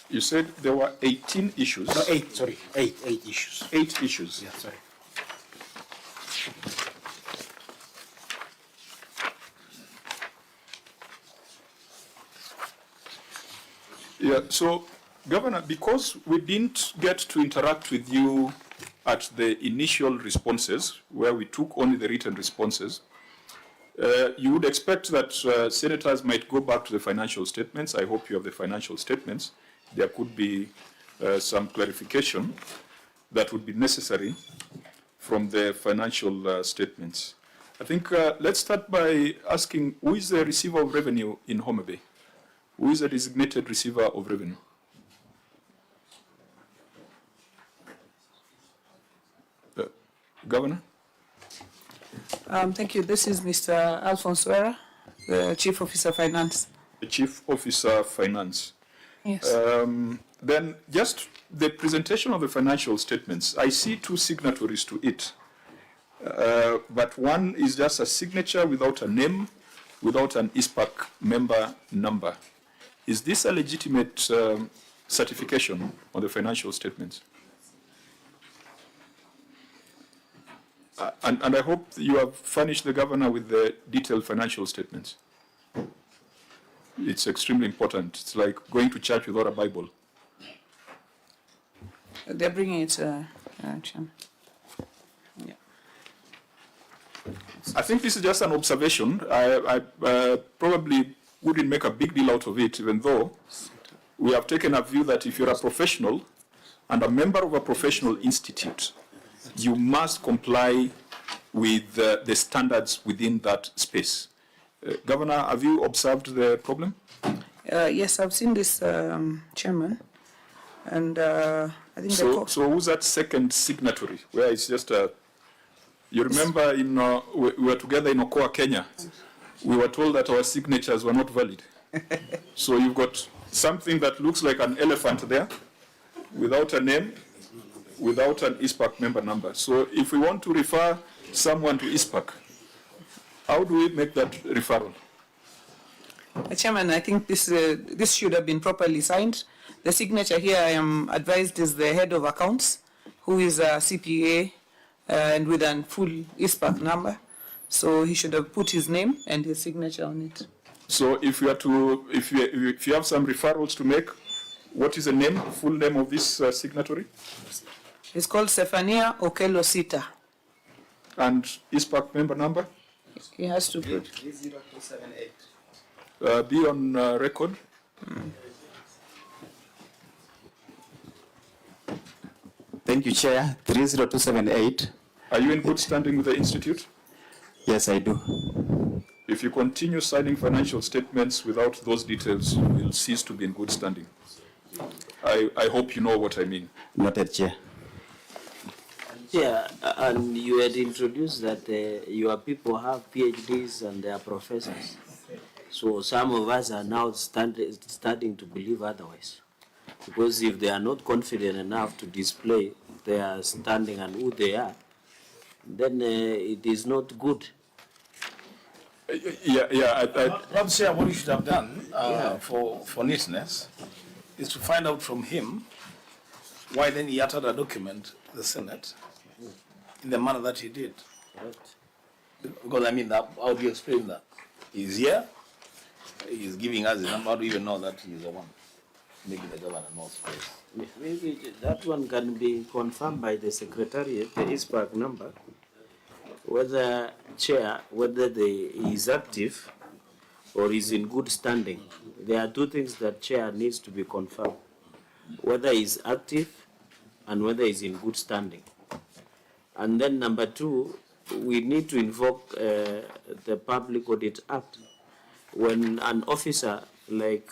You said there were 18 issues. No, 8, sorry. 8 issues. 8 issues. Yeah, sorry. Yeah, so, Governor, because we didn't get to interact with you at the initial responses, where we took only the written responses, you would expect that senators might go back to the financial statements. I hope you have the financial statements. There could be some clarification that would be necessary from the financial statements. I think let's start by asking, who is the receiver of revenue in Homa Bay? Who is the designated receiver of revenue? Governor? Thank you. This is Mr. Alphonse Wera, the Chief Officer Finance. The Chief Officer Finance. Yes. Then just the presentation of the financial statements, I see 2 signatories to it. But one is just a signature without a name, without an ISPAC member number. Is this a legitimate certification on the financial statements? And I hope you have furnished the governor with the detailed financial statements. It's extremely important. It's like going to church without a Bible. They're bringing it, Chairman. Yeah. I think this is just an observation. I probably wouldn't make a big deal out of it, even though we have taken a view that if you're a professional and a member of a professional institute, you must comply with the standards within that space. Governor, have you observed the problem? Yes, I've seen this, Chairman. And I think so who's that second signatory, where it's just a... You remember we were together in Okoa, Kenya. We were told that our signatures were not valid. So you've got something that looks like an elephant there, without a name, without an ISPAC member number. So if we want to refer someone to ISPAC, how do we make that referral? Chairman, I think this should have been properly signed. The signature here, I am advised, is the head of accounts, who is a CPA and with a full ISPAC number. So he should have put his name and his signature on it. So if you have some referrals to make, what is the name, full name of this signatory? It's called Stephania Okelo Sita. And ISPAC member number? He has to put 30278. Be on record. Thank you, Chair. 30278. Are you in good standing with the Institute? Yes, I do. If you continue signing financial statements without those details, you will cease to be in good standing. I hope you know what I mean. Noted, Chair. Yeah, and you had introduced that your people have PhDs and they are professors. So some of us are now starting to believe otherwise. Because if they are not confident enough to display their standing and who they are, then it is not good. Perhaps, Chair, what you should have done for neatness is to find out from him why then he uttered a document to the Senate in the manner that he did. Right. Because I mean, how do you explain that? He's here, he's giving us the number. How do you even know that he's the one making the governor knows first? Maybe that one can be confirmed by the Secretariat, the ISPAC number, whether he is active or is in good standing. There are 2 things that Chair needs to be confirmed, whether he is active and whether he is in good standing. And then number 2, we need to invoke the Public Audit Act. When an officer like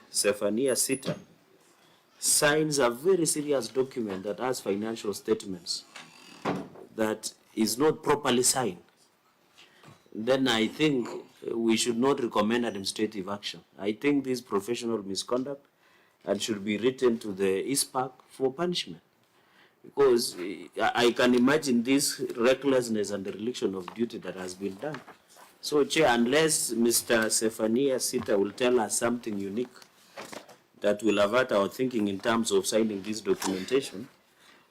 Stephania Sita signs a very serious document that has financial statements that is not properly signed, then I think we should not recommend administrative action. I think this professional misconduct and should be written to the ISPAC for punishment. Because I can imagine this recklessness and dereliction of duty that has been done. So, Chair, unless Mr. Stephania Sita will tell us something unique that will avert our thinking in terms of signing this documentation,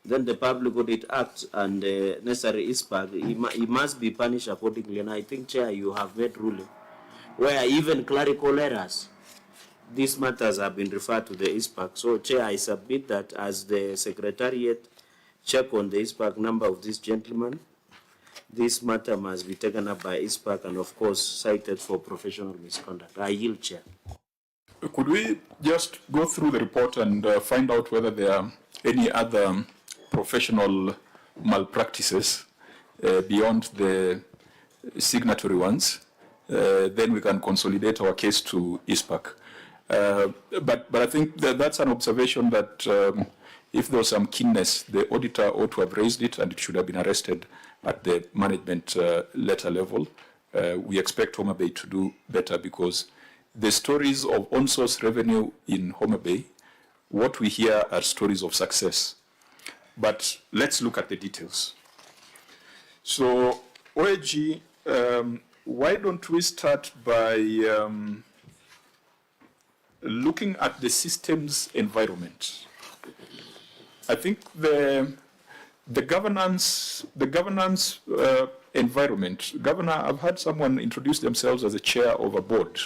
then the Public Audit Act and the necessary ISPAC, he must be punished accordingly. And I think, Chair, you have made ruling where even clerical errors, these matters have been referred to the ISPAC. So, Chair, I submit that as the Secretariat check on the ISPAC number of this gentleman, this matter must be taken up by ISPAC and, of course, cited for professional misconduct. I yield, Chair. Could we just go through the report and find out whether there are any other professional malpractices beyond the signatory ones? Then we can consolidate our case to ISPAC. But I think that's an observation that if there was some keenness, the auditor ought to have raised it and it should have been arrested at the management letter level. We expect Homa Bay to do better because the stories of on-source revenue in Homa Bay, what we hear are stories of success. But let's look at the details. So, OAG, why don't we start by looking at the systems environment? I think the governance environment. Governor, I've had someone introduce themselves as a chair of a board.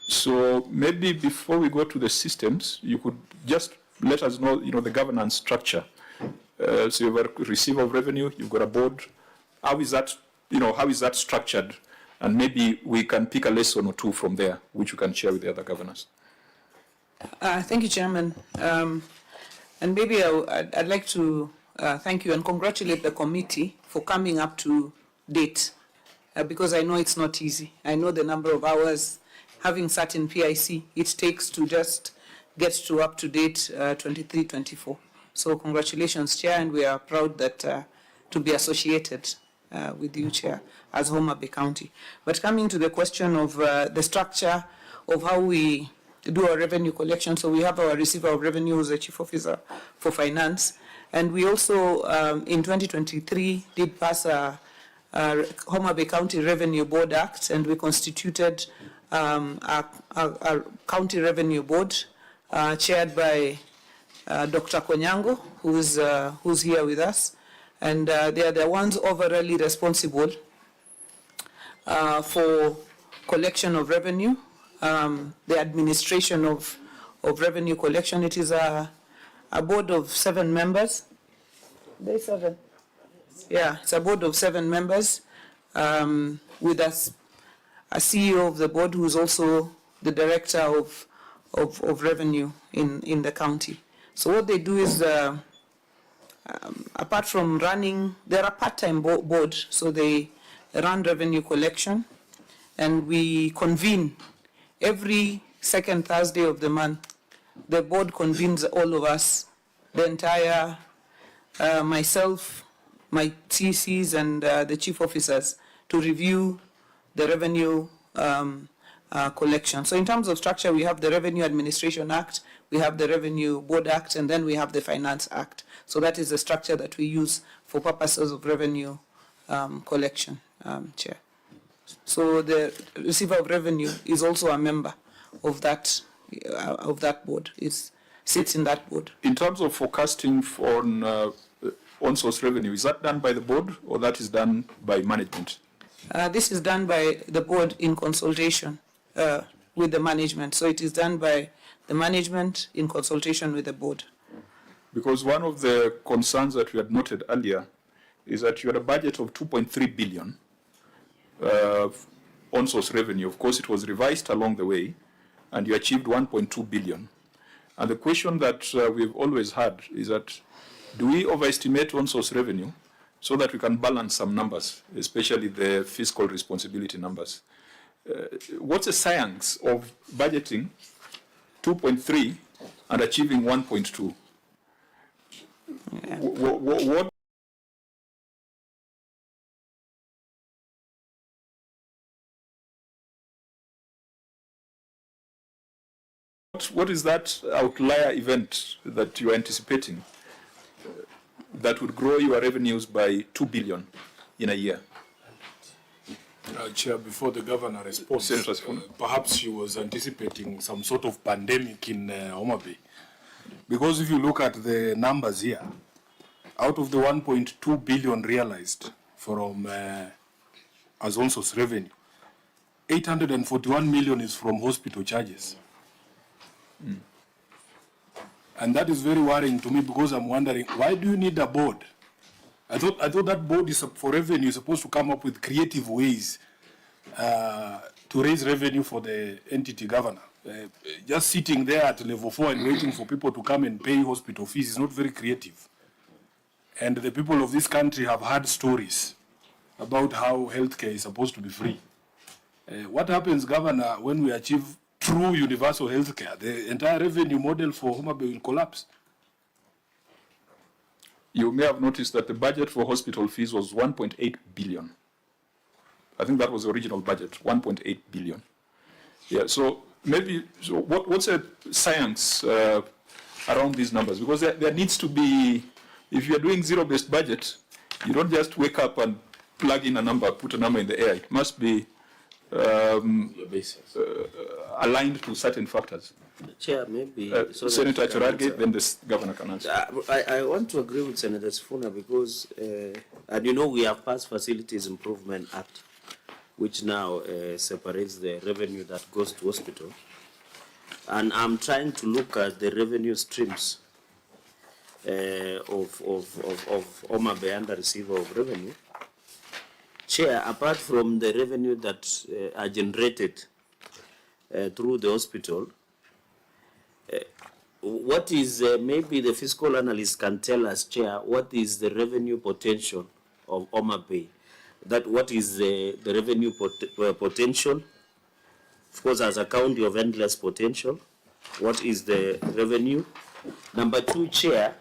So maybe before we go to the systems, you could just let us know, the governance structure. So you have a receiver of revenue, you've got a board. How is that, how is that structured? And maybe we can pick a lesson or two from there, which you can share with the other governors. Thank you, Chairman. And maybe I'd like to thank you and congratulate the committee for coming up to date, because I know it's not easy. I know the number of hours having sat in PIC it takes to just get to up to date 23-24. So congratulations, Chair, and we are proud that to be associated with you, Chair, as Homa Bay County. But coming to the question of the structure of how we do our revenue collection, so we have our receiver of revenue, who's the Chief Officer for Finance, and we also, in 2023, did pass a Homa Bay County Revenue Board Act, and we constituted a County Revenue Board chaired by Dr. Konyango, who's here with us, and they are the ones overall responsible for collection of revenue, the administration of revenue collection. It is a board of 7 members. There's 7. Yeah, it's a board of 7 members with us. A CEO of the board who is also the director of revenue in the county. So what they do is, apart from running, they're a part-time board, so they run revenue collection, and we convene every second Thursday of the month. The board convenes all of us, the entire, myself, my TCs, and the chief officers, to review the revenue collection. So in terms of structure, we have the Revenue Administration Act, we have the Revenue Board Act, and then we have the Finance Act. So that is the structure that we use for purposes of revenue collection, Chair. So the receiver of revenue is also a member of that board. Sits in that board. In terms of forecasting for on-source revenue, is that done by the board or that is done by management? This is done by the board in consultation with the management. So it is done by the management in consultation with the board. Because one of the concerns that we had noted earlier is that you had a budget of 2.3 billion on-source revenue. Of course, it was revised along the way, and you achieved 1.2 billion. And the question that we've always had is that, do we overestimate on-source revenue so that we can balance some numbers, especially the fiscal responsibility numbers? What's the science of budgeting 2.3 and achieving 1.2? Yeah. What is that outlier event that you are anticipating that would grow your revenues by 2 billion in a year? Chair, before the governor responds, Senator Sifuna. perhaps she was anticipating some sort of pandemic in Homa Bay. Because if you look at the numbers here, out of the 1.2 billion realized from as on source revenue, 841 million is from hospital charges. And that is very worrying to me because I'm wondering, why do you need a board? I thought that board is for revenue, is supposed to come up with creative ways to raise revenue for the entity governor. Just sitting there at level 4 and waiting for people to come and pay hospital fees is not very creative. And the people of this country have heard stories about how healthcare is supposed to be free. What happens, Governor, when we achieve true universal healthcare? The entire revenue model for Homa Bay will collapse. You may have noticed that the budget for hospital fees was 1.8 billion. I think that was the original budget, 1.8 billion. Yeah, so maybe, so what's a science around these numbers? Because there needs to be, if you're doing zero-based budget, you don't just wake up and plug in a number, put a number in the air. It must be aligned to certain factors. Chair, maybe. Senator Chorage, then the governor can answer. I want to agree with Senator Sifuna because, and you know, we have passed Facilities Improvement Act, which now separates the revenue that goes to hospital. And I'm trying to look at the revenue streams of Homa Bay under receiver of revenue. Chair, apart from the revenue that are generated through the hospital, what is, maybe the fiscal analyst can tell us, Chair, what is the revenue potential of Homa Bay? That what is the revenue potential? Of course, as a county of endless potential, what is the revenue? Number two, Chair,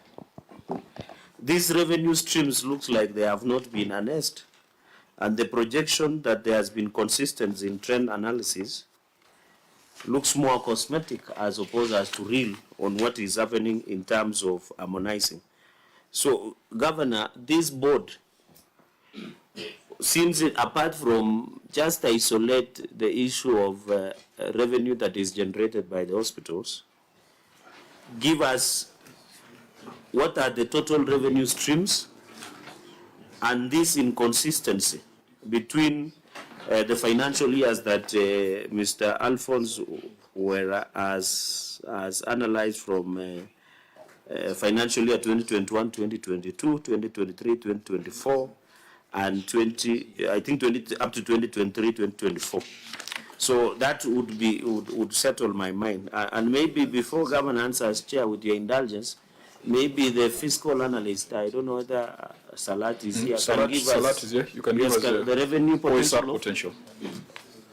these revenue streams looks like they have not been harnessed, and the projection that there has been consistency in trend analysis looks more cosmetic as opposed to real on what is happening in terms of harmonizing. So, Governor, this board seems it, apart from just isolate the issue of revenue that is generated by the hospitals, give us what are the total revenue streams and this inconsistency between the financial years that Mr. Alphonse were as analyzed from financial year 2021, 2022, 2023, 2024, and I think up to 2023, 2024. So that would settle my mind. And maybe before Governor answers, Chair, with your indulgence, maybe the fiscal analyst, I don't know whether Salat is here, can give us. Salat is here. You can give us the revenue potential. OSR potential.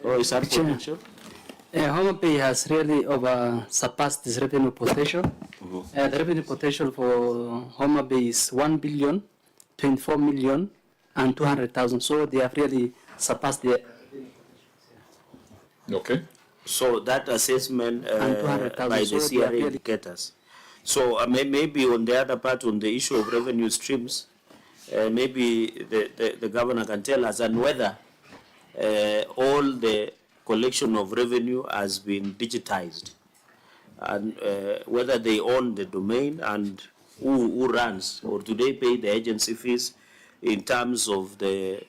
OSR potential. Homa Bay has really surpassed this revenue potential. The revenue potential for Homa Bay is 1,024,200,000. So they have really surpassed the. Okay. So that assessment by the CRA indicators. So maybe on the other part, on the issue of revenue streams, maybe the governor can tell us and whether all the collection of revenue has been digitized, and whether they own the domain and who runs, or do they pay the agency fees in terms of the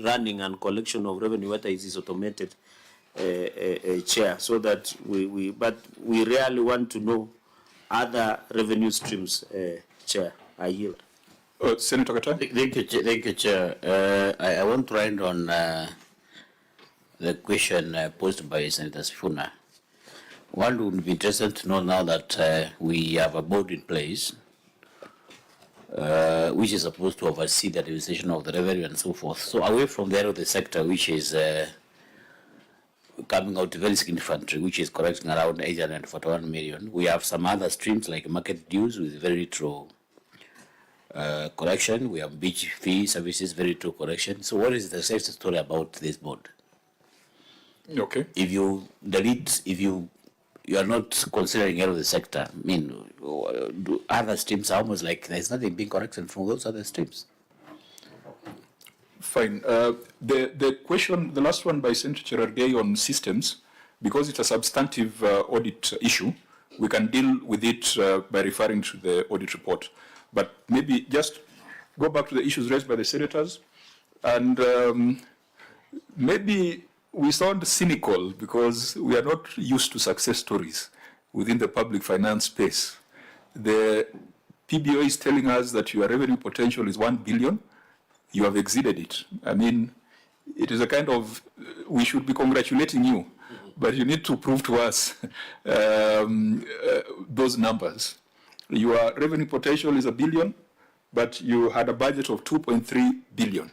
running and collection of revenue, whether it is automated, Chair, so that but we really want to know other revenue streams, Chair. I yield. Senator Katai. Thank you, Chair. I want to end on the question posed by Senator Sifuna. One would be interested to know now that we have a board in place which is supposed to oversee the administration of the revenue and so forth. So away from the area of the sector, which is coming out very significantly, which is collecting around 841 million, we have some other streams like market dues with very true collection. We have beach fee services, very true collection. So what is the safety story about this board? Okay. If you delete, if you are not considering any of the sector, I mean, other streams are almost like there's nothing being corrected from those other streams. Fine. The question, the last one by Senator Cherargei on systems, because it's a substantive audit issue, we can deal with it by referring to the audit report. But maybe just go back to the issues raised by the senators, and maybe we sound cynical because we are not used to success stories within the public finance space. The PBO is telling us that your revenue potential is 1 billion. You have exceeded it. I mean, it is a kind of, we should be congratulating you, but you need to prove to us those numbers. Your revenue potential is 1 billion, but you had a budget of 2.3 billion.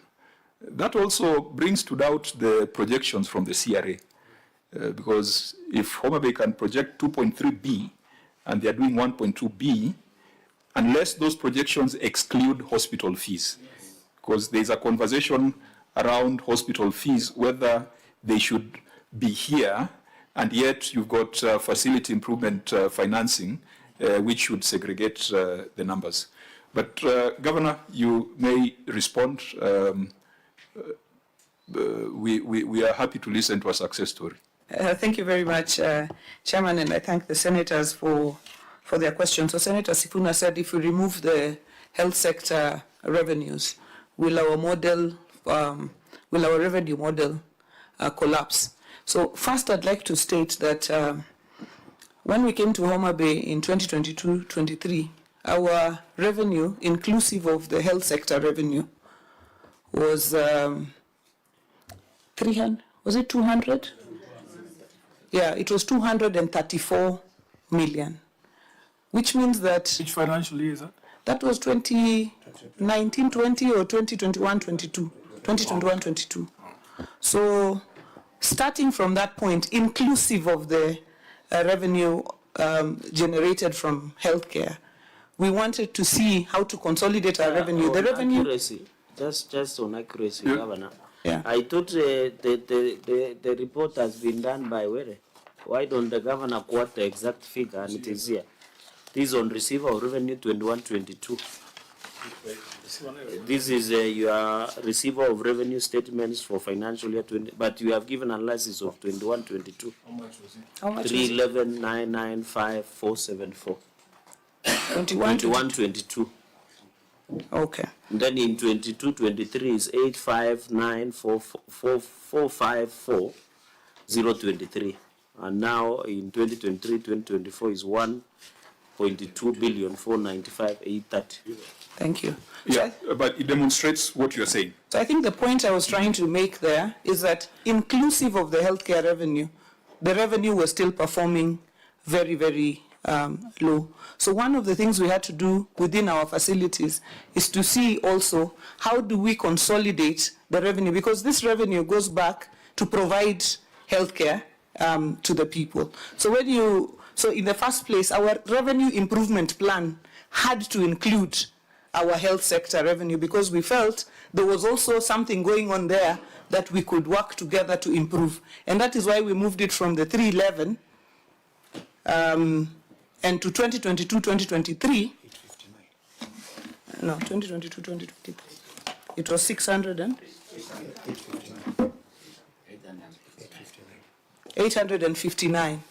That also brings to doubt the projections from the CRA, because if Homa Bay can project 2.3B and they are doing 1.2B, unless those projections exclude hospital fees, because there's a conversation around hospital fees, whether they should be here, and yet you've got facility improvement financing, which should segregate the numbers. But Governor, you may respond. We are happy to listen to a success story. Thank you very much, Chairman, and I thank the senators for their questions. So Senator Sifuna said if we remove the health sector revenues, will our revenue model collapse? So first I'd like to state that when we came to Homa Bay in 2022-23, our revenue, inclusive of the health sector revenue, was 300, was it 200? Yeah, it was 234 million, which means that... Which financial year is that? That was 2019-20 or 2021-22. 2021-22. So starting from that point, inclusive of the revenue generated from healthcare, we wanted to see how to consolidate our revenue. The revenue... Accuracy, just on accuracy, Governor. Yeah. I thought the report has been done by Were. Why don't the Governor quote the exact figure, and it is here. This is on receiver of revenue 21-22. This is your receiver of revenue statements for financial year 20, but you have given analysis of 21-22. How much was it? 311,995,474. 21-22. Okay. And then in 22-23 is 859,454,023. And now in 2023-2024 is 1.2 billion 495,830. Thank you. Yeah, but it demonstrates what you're saying. So I think the point I was trying to make there is that inclusive of the healthcare revenue, the revenue was still performing very, very low. So one of the things we had to do within our facilities is to see also how do we consolidate the revenue, because this revenue goes back to provide healthcare to the people. So so in the first place, our revenue improvement plan had to include our health sector revenue, because we felt there was also something going on there that we could work together to improve. And that is why we moved it from the 311 and to 2022-2023. No, 2022-2023. It was 600 and 859.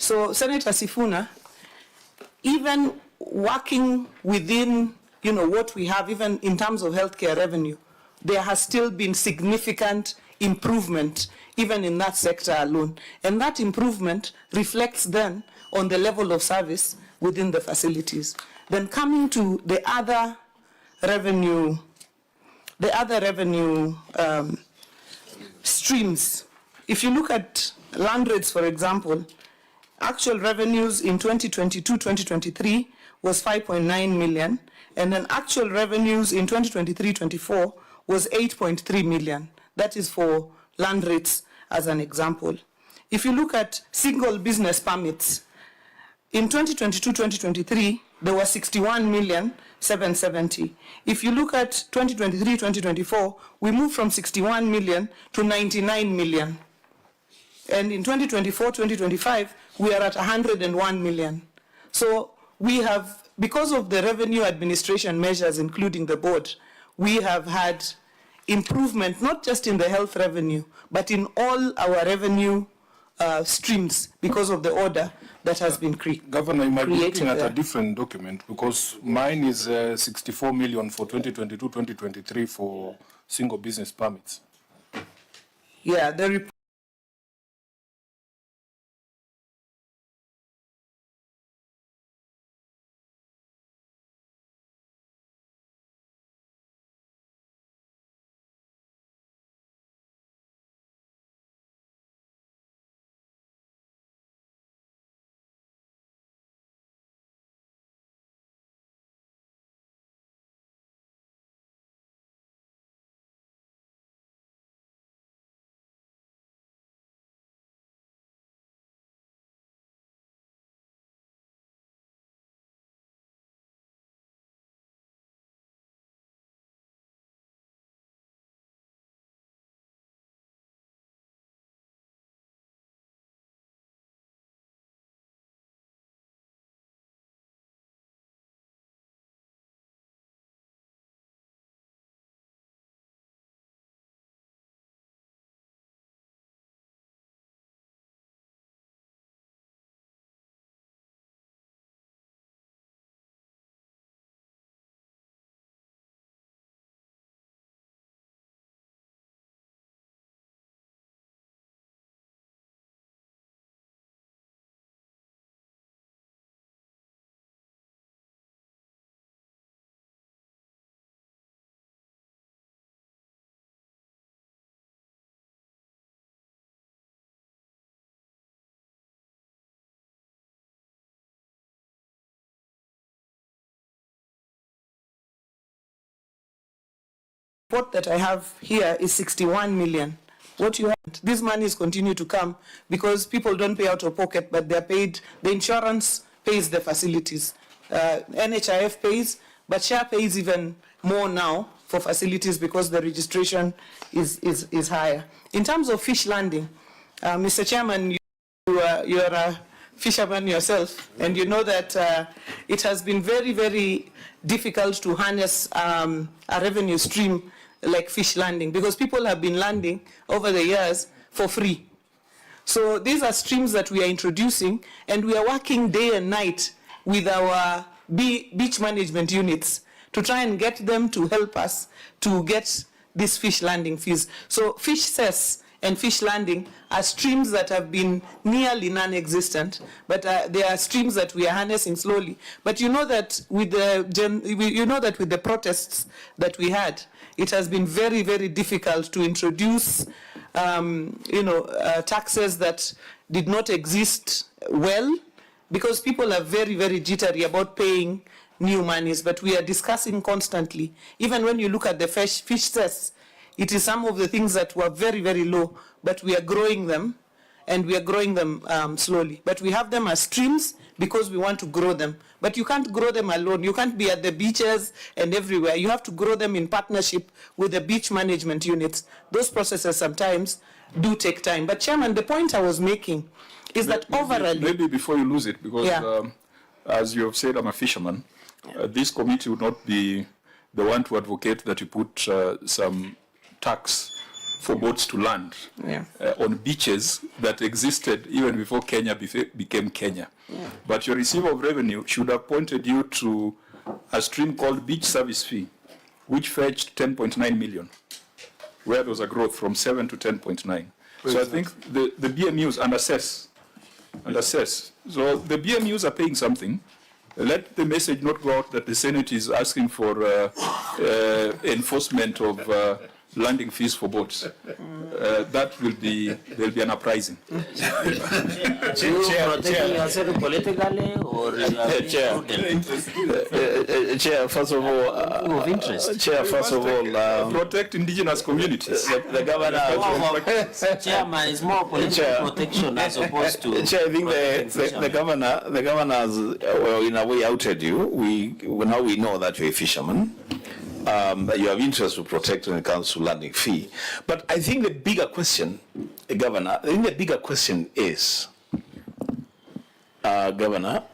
So Senator Sifuna, even working within what we have, even in terms of healthcare revenue, there has still been significant improvement even in that sector alone. And that improvement reflects then on the level of service within the facilities. Then coming to the other revenue streams, if you look at land rates, for example, actual revenues in 2022-2023 was 5.9 million, and then actual revenues in 2023-24 was 8.3 million. That is for land rates as an example. If you look at single business permits, in 2022-2023, there were 61,770,000. If you look at 2023-2024, we moved from 61 million to 99 million. And in 2024-2025, we are at 101 million. So we have, because of the revenue administration measures, including the board, we have had improvement, not just in the health revenue, but in all our revenue streams because of the order that has been created. Governor, you might be looking at there. a different document because mine is 64 million for 2022-2023 for single business permits. Yeah, the report. Report that I have here is 61 million. What you have, these monies continue to come because people don't pay out of pocket, but they're paid, the insurance pays the facilities. NHIF pays, but SHARE pays even more now for facilities because the registration is higher. In terms of fish landing, Mr. Chairman, you're a fisherman yourself, and you know that it has been very, very difficult to harness a revenue stream like fish landing because people have been landing over the years for free. So these are streams that we are introducing, and we are working day and night with our beach management units to try and get them to help us to get these fish landing fees. So fish cess and fish landing are streams that have been nearly non-existent, but they are streams that we are harnessing slowly. But you know that with the protests that we had, it has been very, very difficult to introduce, taxes that did not exist well, because people are very, very jittery about paying new monies. But we are discussing constantly. Even when you look at the fish cess, it is some of the things that were very, very low, but we are growing them, and we are growing them slowly. But we have them as streams because we want to grow them. But you can't grow them alone. You can't be at the beaches and everywhere. You have to grow them in partnership with the beach management units. Those processes sometimes do take time. But Chairman, the point I was making is that overall... Maybe before you lose it, because as you have said, I'm a fisherman. This committee would not be the one to advocate that you put some tax for boats to land on beaches that existed even before Kenya became Kenya. But your receiver of revenue should have pointed you to a stream called beach service fee, which fetched 10.9 million, where there was a growth from 7 to 10.9. So I think the BMUs underassess. So the BMUs are paying something. Let the message not go out that the Senate is asking for enforcement of landing fees for boats. That will be, there'll be an uprising. Protecting yourself politically or Chair, first of all, of interest? Chair, first of all, Protect indigenous communities. the governor, Chairman, is more political protection as opposed to... Chair, I think the governor has, well, in a way outed you. Now we know that you're a fisherman. That you have interest to protect when it comes to landing fee. But I think the bigger question, Governor, is, Governor,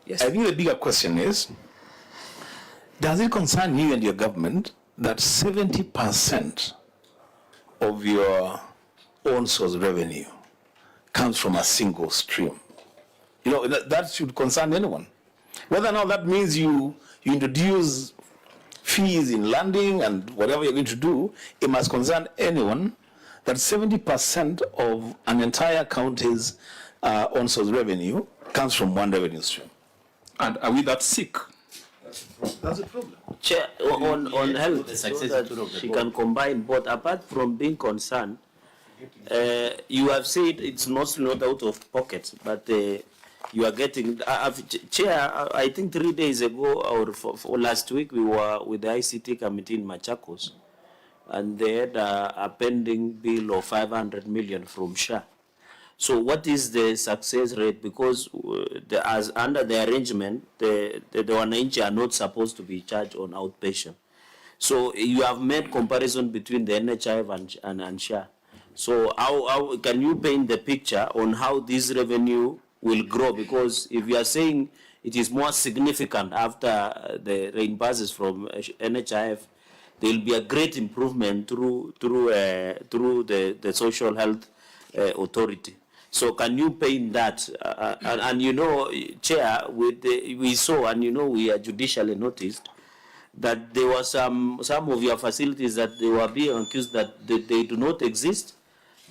Yes. I think the bigger question is, does it concern you and your government that 70% of your own source revenue comes from a single stream. You know, that should concern anyone. Whether or not that means you introduce fees in landing and whatever you're going to do, it must concern anyone that 70% of an entire county's own source revenue comes from one revenue stream. And are we that sick? That's the problem. Chair, on health, so that she can combine both. Apart from being concerned, you have said it's not out of pocket, but you are getting. Chair, I think 3 days ago or for last week we were with the ICT committee in Machakos, and they had a pending bill of 500 million from SHA. So what is the success rate? Because as under the arrangement, the wananchi are not supposed to be charged on outpatient. So you have made comparison between the NHIF and SHA. So how can you paint the picture on how this revenue will grow? Because if you are saying it is more significant after the reimburses from NHIF, there will be a great improvement through the social health authority. So can you paint that? And you know, Chair, we saw, and you know, we are judicially noticed that there were some of your facilities that they were being accused that they do not exist,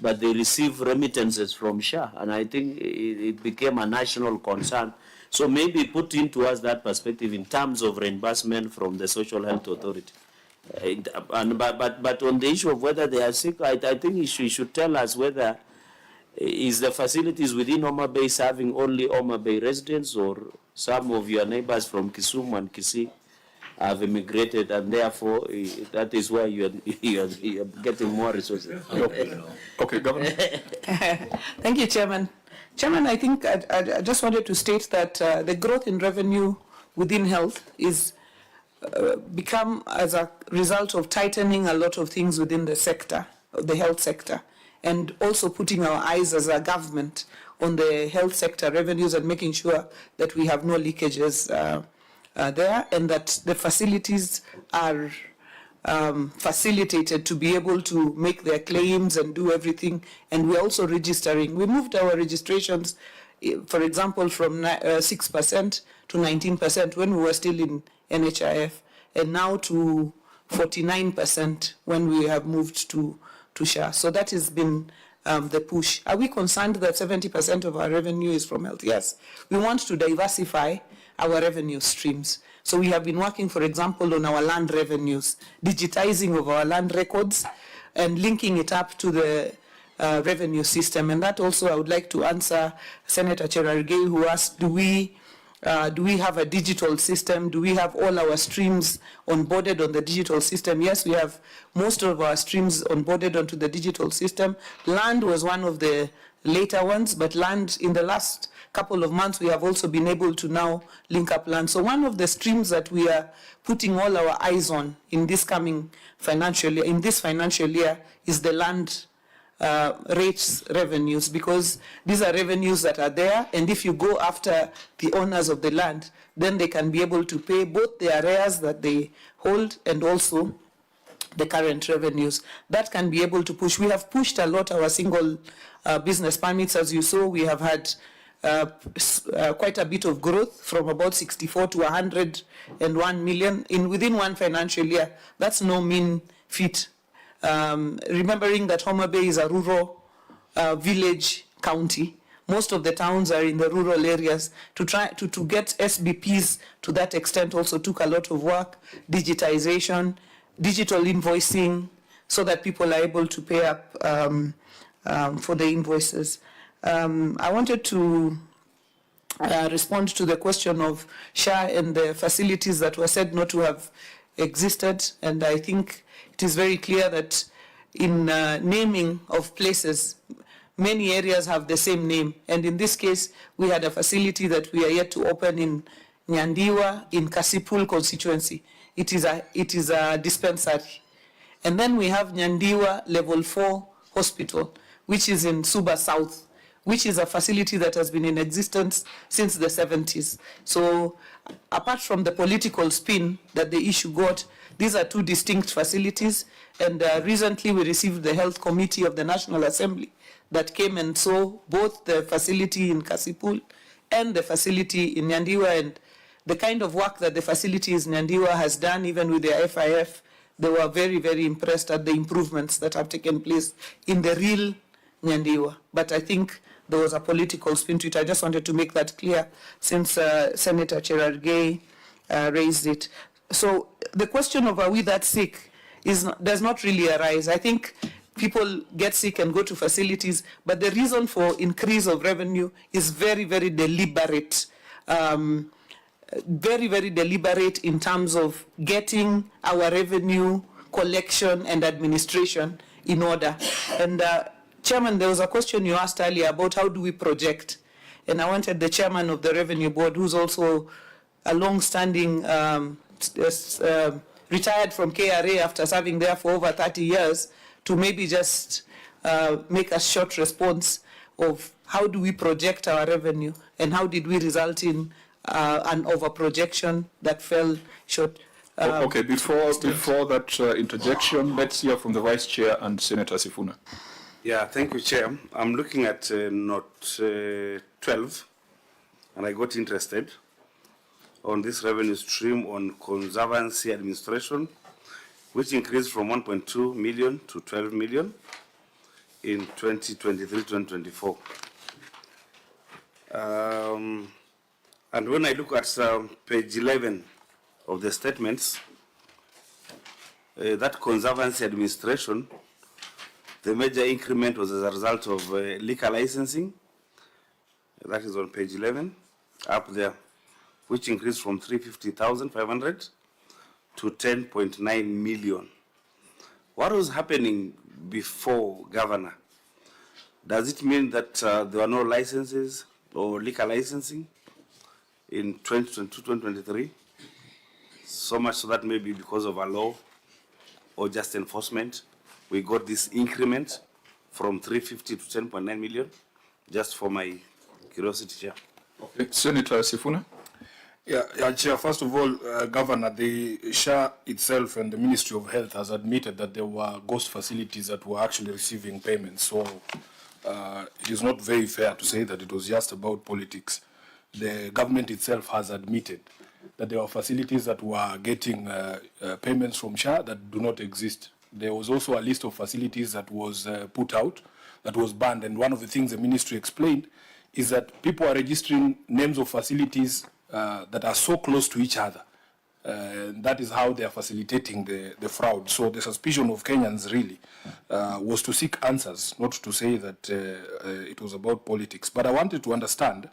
but they receive remittances from SHA, and I think it became a national concern. So maybe put into us that perspective in terms of reimbursement from the Social Health Authority. But on the issue of whether they are sick, I think you should tell us whether is the facilities within Homa Bay serving only Homa Bay residents, or some of your neighbors from Kisumu and Kisii have immigrated, and therefore that is why you are getting more resources. Okay, Governor. Thank you, Chairman. Chairman, I think I just wanted to state that the growth in revenue within health is become as a result of tightening a lot of things within the sector, the health sector, and also putting our eyes as a government on the health sector revenues and making sure that we have no leakages there, and that the facilities are facilitated to be able to make their claims and do everything. And we're also registering. We moved our registrations, for example, from 6% to 19% when we were still in NHIF, and now to 49% when we have moved to SHA. So that has been the push. Are we concerned that 70% of our revenue is from health? Yes. We want to diversify our revenue streams. So we have been working, for example, on our land revenues, digitizing of our land records and linking it up to the revenue system. And that also I would like to answer Senator Cherargei, who asked, do we have a digital system? Do we have all our streams onboarded on the digital system? Yes, we have most of our streams onboarded onto the digital system. Land was one of the later ones, but land in the last couple of months, we have also been able to now link up land. So one of the streams that we are putting all our eyes on in this coming financial year, is the land rates revenues, because these are revenues that are there, and if you go after the owners of the land, then they can be able to pay both the arrears that they hold and also the current revenues. That can be able to push. We have pushed a lot our single business permits. As you saw, we have had quite a bit of growth from about 64 to 101 million within one financial year. That's no mean feat. Remembering that Homa Bay is a rural village county, most of the towns are in the rural areas. To try to get SBPs to that extent also took a lot of work, digitization, digital invoicing, so that people are able to pay up for the invoices. I wanted to respond to the question of SHA and the facilities that were said not to have existed, and I think it is very clear that in naming of places, many areas have the same name, and in this case, we had a facility that we are yet to open in Nyandiwa in Kasipul constituency. It is a dispensary. And then we have Nyandiwa Level 4 Hospital, which is in Suba South, which is a facility that has been in existence since the 70s. So apart from the political spin that the issue got, These are two distinct facilities, and recently we received the Health Committee of the National Assembly that came and saw both the facility in Kasipul and the facility in Nyandiwa, and the kind of work that the facilities in Nyandiwa has done, even with the FIF, they were very, very impressed at the improvements that have taken place in the real Nyandiwa. But I think there was a political spin to it. I just wanted to make that clear since Senator Cherargei raised it. So the question of are we that sick does not really arise. I think people get sick and go to facilities, but the reason for increase of revenue is very, very deliberate. Very, very deliberate in terms of getting our revenue collection and administration in order. And Chairman, there was a question you asked earlier about how do we project, and I wanted the chairman of the Revenue Board, who's also a long-standing, retired from KRA after serving there for over 30 years, to maybe just make a short response of how do we project our revenue and how did we result in an over-projection that fell short. Okay, before that interjection, let's hear from the Vice Chair and Senator Sifuna. Yeah, thank you, Chair. I'm looking at note 12, and I got interested on this revenue stream on conservancy administration, which increased from 1.2 million to 12 million in 2023-2024. And when I look at page 11 of the statements, that conservancy administration, the major increment was as a result of liquor licensing. That is on page 11, up there, which increased from 350,500 to 10.9 million. What was happening before, Governor? Does it mean that there were no licenses or liquor licensing in 2022-2023? So much so that maybe because of a law or just enforcement, we got this increment from 350 to 10.9 million, just for my curiosity, Chair. Okay. Senator Sifuna. Yeah, Chair, first of all, Governor, the SHA itself and the Ministry of Health has admitted that there were ghost facilities that were actually receiving payments. So it is not very fair to say that it was just about politics. The government itself has admitted that there were facilities that were getting payments from SHA that do not exist. There was also a list of facilities that was put out, that was banned. And one of the things the ministry explained is that people are registering names of facilities that are so close to each other. That is how they are facilitating the fraud. So the suspicion of Kenyans really was to seek answers, not to say that it was about politics. But I wanted to understand,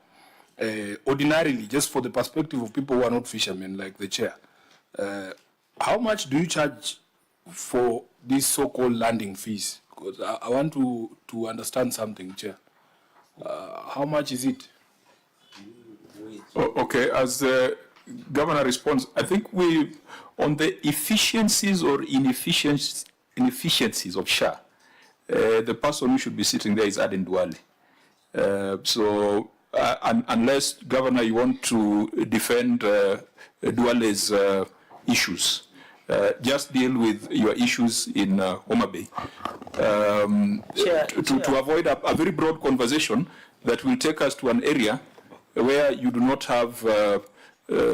ordinarily, just for the perspective of people who are not fishermen like the chair, how much do you charge for these so-called landing fees? Because I want to understand something, Chair. How much is it? Okay, as the Governor responds, I think we, on the efficiencies or inefficiencies of SHA, the person who should be sitting there is Aden Duale. Unless, Governor, you want to defend Duale's issues, just deal with your issues in Homa Bay. To avoid a very broad conversation that will take us to an area where you do not have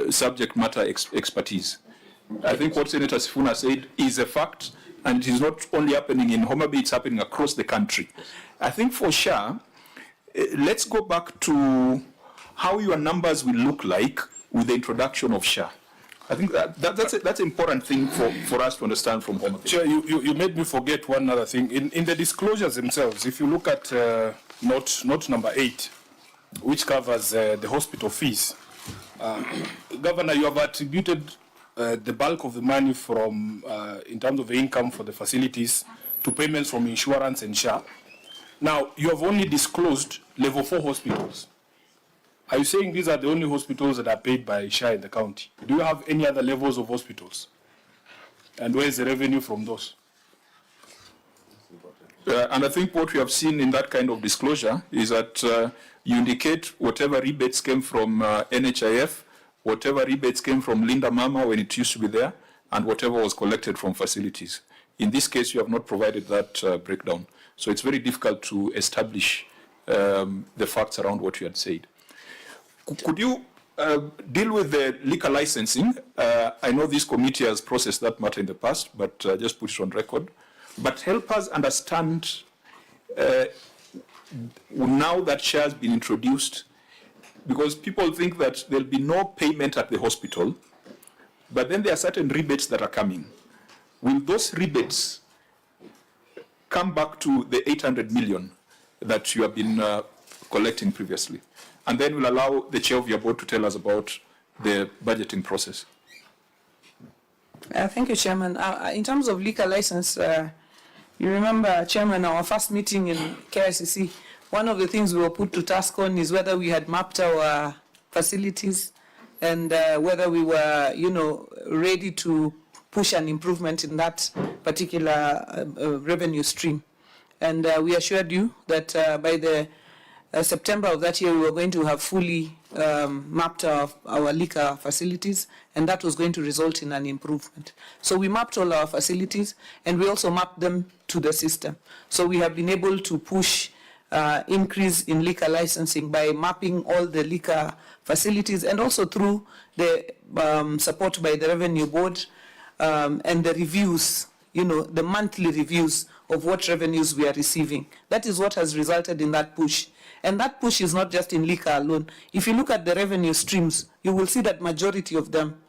subject matter expertise. I think what Senator Sifuna said is a fact, and it is not only happening in Homa Bay, it's happening across the country. I think for SHA, let's go back to how your numbers will look like with the introduction of SHA. I think that's an important thing for us to understand from Homa Bay. Chair, you made me forget one other thing. In the disclosures themselves, if you look at note number 8, which covers the hospital fees, Governor, you have attributed the bulk of the money from, in terms of the income for the facilities, to payments from insurance and SHA. Now, you have only disclosed level 4 hospitals. Are you saying these are the only hospitals that are paid by SHA in the county? Do you have any other levels of hospitals? And where is the revenue from those? And I think what we have seen in that kind of disclosure is that you indicate whatever rebates came from NHIF, whatever rebates came from Linda Mama when it used to be there, and whatever was collected from facilities. In this case, you have not provided that breakdown. So it's very difficult to establish the facts around what you had said. Could you deal with the liquor licensing? I know this committee has processed that matter in the past, but just put it on record. But help us understand, now that share has been introduced, because people think that there'll be no payment at the hospital, but then there are certain rebates that are coming. Will those rebates come back to the 800 million that you have been collecting previously? And then we'll allow the chair of your board to tell us about the budgeting process. Thank you, Chairman. In terms of liquor license, you remember, Chairman, our first meeting in KICC, one of the things we were put to task on is whether we had mapped our facilities and whether we were, ready to push an improvement in that particular revenue stream. And we assured you that by the September of that year, we were going to have fully mapped our liquor facilities, and that was going to result in an improvement. So we mapped all our facilities, and we also mapped them to the system. So we have been able to push increase in liquor licensing by mapping all the liquor facilities, and also through the support by the Revenue Board and the reviews, the monthly reviews of what revenues we are receiving. That is what has resulted in that push. And that push is not just in liquor alone. If you look at the revenue streams, you will see that majority of them,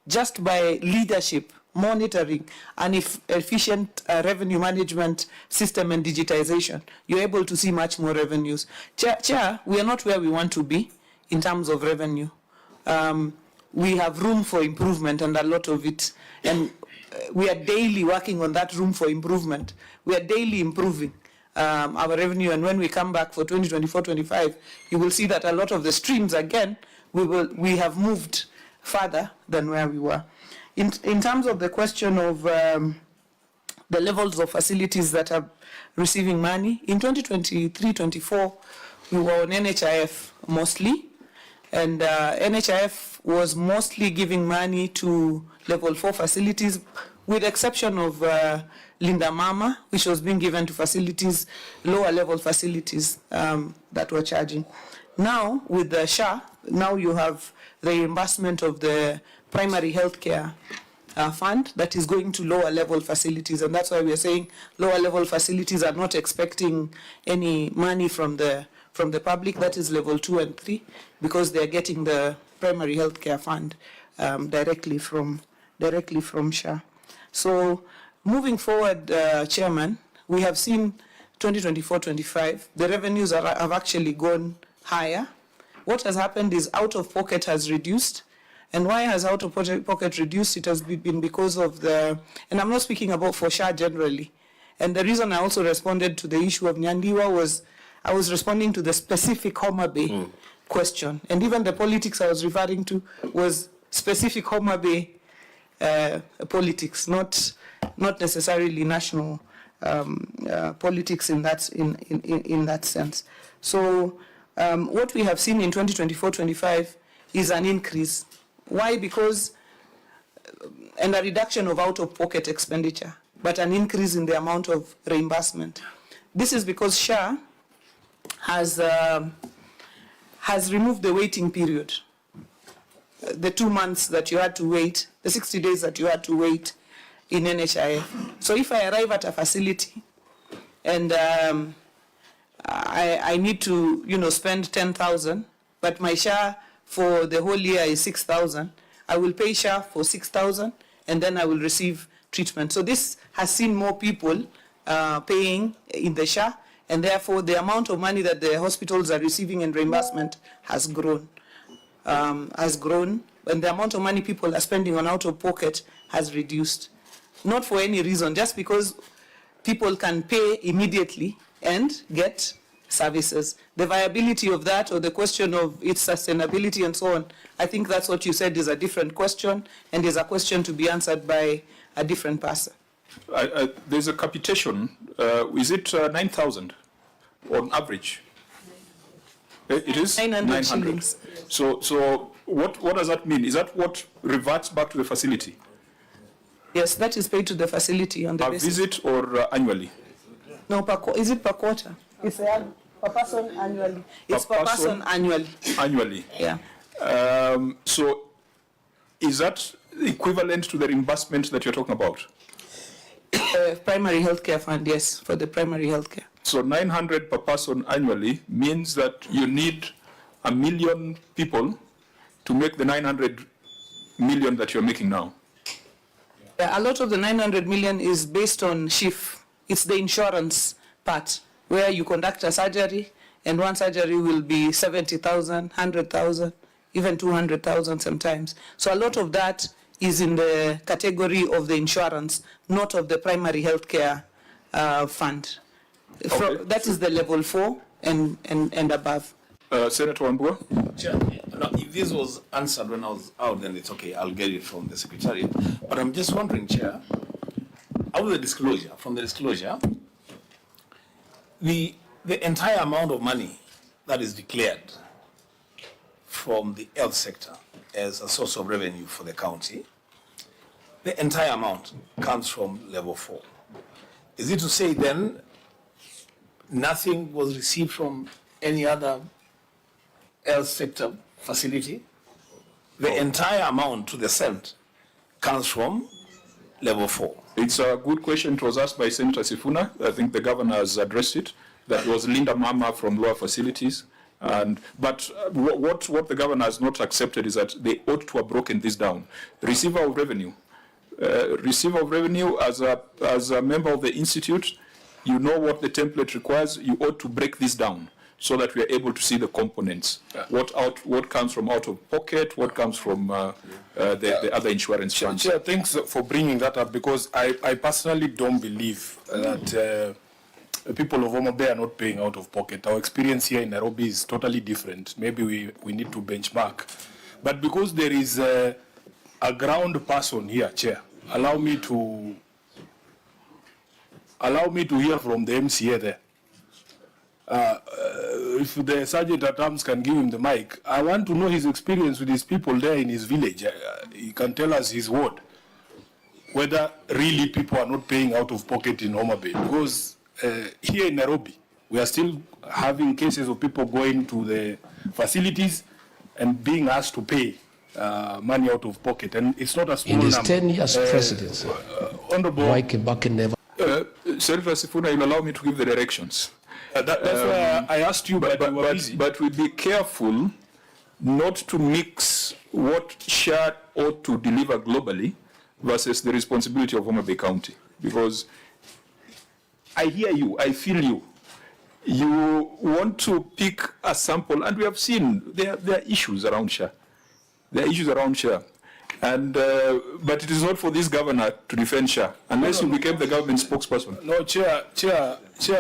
just by leadership, monitoring, and efficient revenue management system and digitization, you're able to see much more revenues. Chair, we are not where we want to be in terms of revenue. We have room for improvement, and a lot of it. And we are daily working on that room for improvement. We are daily improving our revenue, and when we come back for 2024-25, you will see that a lot of the streams, again, we have moved further than where we were. In terms of the question of the levels of facilities that are receiving money, in 2023-24, we were on NHIF mostly, and NHIF was mostly giving money to level 4 facilities, with exception of Linda Mama, which was being given to facilities, lower level facilities that were charging. Now, with the SHA, now you have the reimbursement of the primary health care fund that is going to lower level facilities, and that's why we are saying lower level facilities are not expecting any money from the public. That is level 2 and 3, because they are getting the primary health care fund directly from SHA. So moving forward, Chairman, we have seen 2024-25, the revenues have actually gone higher. What has happened is out-of-pocket has reduced. And why has out-of-pocket reduced? It has been because of the, and I'm not speaking about for SHA generally. And the reason I also responded to the issue of Nyandiwa was I was responding to the specific Homa Bay question. And even the politics I was referring to was specific Homa Bay politics, not necessarily national politics in that sense. So what we have seen in 2024-25 is an increase. Why? Because and a reduction of out-of-pocket expenditure, but an increase in the amount of reimbursement. This is because SHA has removed the waiting period. The 2 months that you had to wait, the 60 days that you had to wait in NHIF. So if I arrive at a facility and I need to, spend 10,000, but my SHA for the whole year is 6,000, I will pay SHA for 6,000 and then I will receive treatment. So this has seen more people paying in the SHA, and therefore the amount of money that the hospitals are receiving in reimbursement has grown. And the amount of money people are spending on out-of-pocket has reduced. Not for any reason, just because people can pay immediately and get services. The viability of that, or the question of its sustainability and so on, I think that's what you said is a different question, and is a question to be answered by a different person. There's a capitation. Is it 9,000 on average? It is 900 shillings. So what does that mean? Is that what reverts back to the facility? Yes, that is paid to the facility on the Per basis. visit or annually? No, is it per quarter? It's per person annually. It's per person annually. Annually. Yeah. So is that equivalent to the reimbursement that you're talking about? Primary healthcare fund, yes, for the primary healthcare. So 900 per person annually means that you need 1 million people to make the 900 million that you're making now. A lot of the 900 million is based on SHIF. It's the insurance part where you conduct a surgery and one surgery will be 70,000, 100,000, even 200,000 sometimes. So a lot of that is in the category of the insurance, not of the primary healthcare fund. Okay. That is the level 4 and above. Senator Wambua? Chair, no, if this was answered when I was out, then it's okay, I'll get it from the Secretariat. But I'm just wondering, Chair, out of the disclosure, from the disclosure, the entire amount of money that is declared from the health sector as a source of revenue for the county, the entire amount comes from level 4. Is it to say then nothing was received from any other health sector facility? The entire amount to the cent comes from level 4. It's a good question. It was asked by Senator Sifuna. I think the governor has addressed it. That was Linda Mama from lower facilities. But what the governor has not accepted is that they ought to have broken this down. Receiver of revenue. Receiver of revenue, as a member of the institute, you know what the template requires. You ought to break this down so that we are able to see the components. What comes from out of pocket, what comes from the other insurance funds. Chair, thanks for bringing that up, because I personally don't believe that people of Homa Bay are not paying out of pocket. Our experience here in Nairobi is totally different. Maybe we need to benchmark. But because there is a ground person here, Chair, allow me to hear from the MCA there. If the sergeant at arms can give him the mic, I want to know his experience with his people there in his village. He can tell us his ward, whether really people are not paying out of pocket in Homa Bay. Because here in Nairobi, we are still having cases of people going to the facilities and being asked to pay money out of pocket, and it's not a small number. In his 10 years presidency, Honorable Mwai Kibaki never. Senator Sifuna, you'll allow me to give the directions. That's why I asked you, but you were busy. But we'll be careful not to mix what SHA ought to deliver globally versus the responsibility of Homa Bay County. Because I hear you, I feel you. You want to pick a sample, and we have seen there are issues around SHA. There are issues around SHA. And, but it is not for this governor to defend SHA, unless you became the government spokesperson. No, Chair,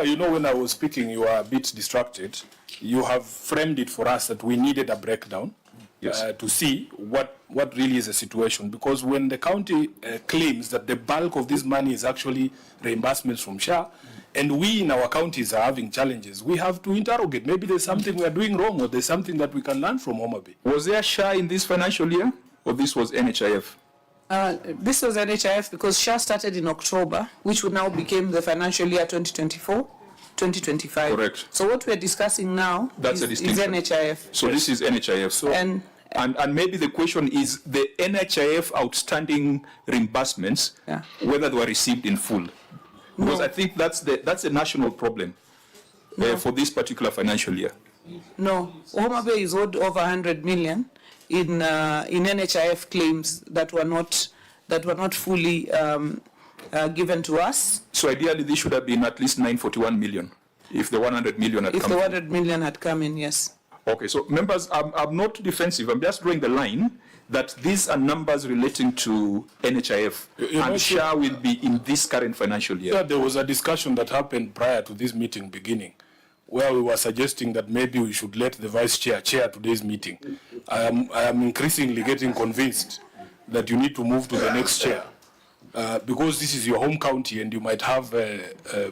you know, when I was speaking, you were a bit distracted. You have framed it for us that we needed a breakdown, yes, to see what really is the situation. Because when the county claims that the bulk of this money is actually reimbursements from SHA, and we in our counties are having challenges, we have to interrogate. Maybe there's something we are doing wrong, or there's something that we can learn from Homa Bay. Was there SHA in this financial year, or this was NHIF? This was NHIF because SHA started in October, which would now became the financial year 2024, 2025. Correct. So what we're discussing now is NHIF. So this is NHIF. So and maybe the question is the NHIF outstanding reimbursements, whether they were received in full. Because I think that's a national problem for this particular financial year. No, Homa Bay is owed over 100 million in NHIF claims that were not fully given to us. So ideally, this should have been at least 941 million, if the 100 million had come. If the 100 million had come in, yes. Okay, so members, I'm not defensive. I'm just drawing the line that these are numbers relating to NHIF, and SHA will be in this current financial year. Yeah, there was a discussion that happened prior to this meeting beginning, where we were suggesting that maybe we should let the vice chair chair today's meeting. I am increasingly getting convinced that you need to move to the next chair, because this is your home county and you might have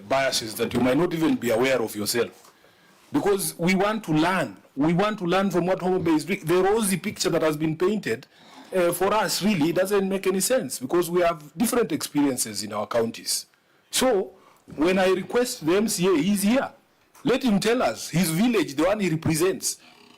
biases that you might not even be aware of yourself. Because we want to learn. We want to learn from what Homa Bay is doing. The rosy picture that has been painted for us really it doesn't make any sense because we have different experiences in our counties. So when I request the MCA, he's here. Let him tell us his village, the one he represents,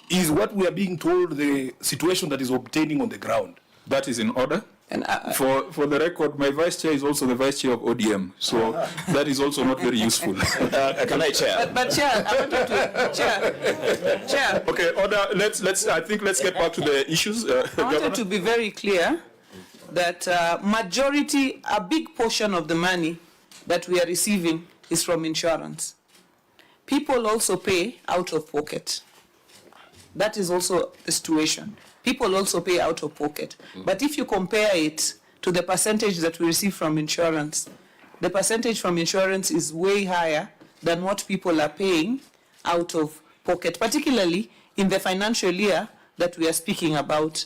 is what we are being told the situation that is obtaining on the ground. That is in order. And For the record, my vice chair is also the vice chair of ODM, so that is also not very useful. Can I chair? but Chair, I wanted to, Chair, Okay, order. I think let's get back to the issues. I wanted Governor? to be very clear that a big portion of the money that we are receiving is from insurance. People also pay out of pocket. That is also the situation. People also pay out of pocket. But if you compare it to the percentage that we receive from insurance, the percentage from insurance is way higher than what people are paying out of pocket, particularly in the financial year that we are speaking about,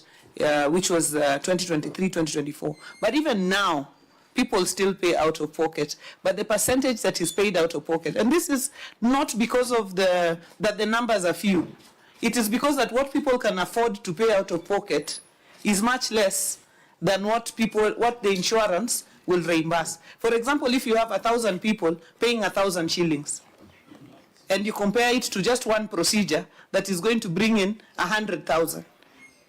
which was 2023-2024. But even now, people still pay out of pocket, but the percentage that is paid out of pocket, and this is not because of that the numbers are few. It is because that what people can afford to pay out of pocket is much less than what the insurance will reimburse. For example, if you have 1,000 people paying 1,000 shillings, and you compare it to just one procedure that is going to bring in 100,000,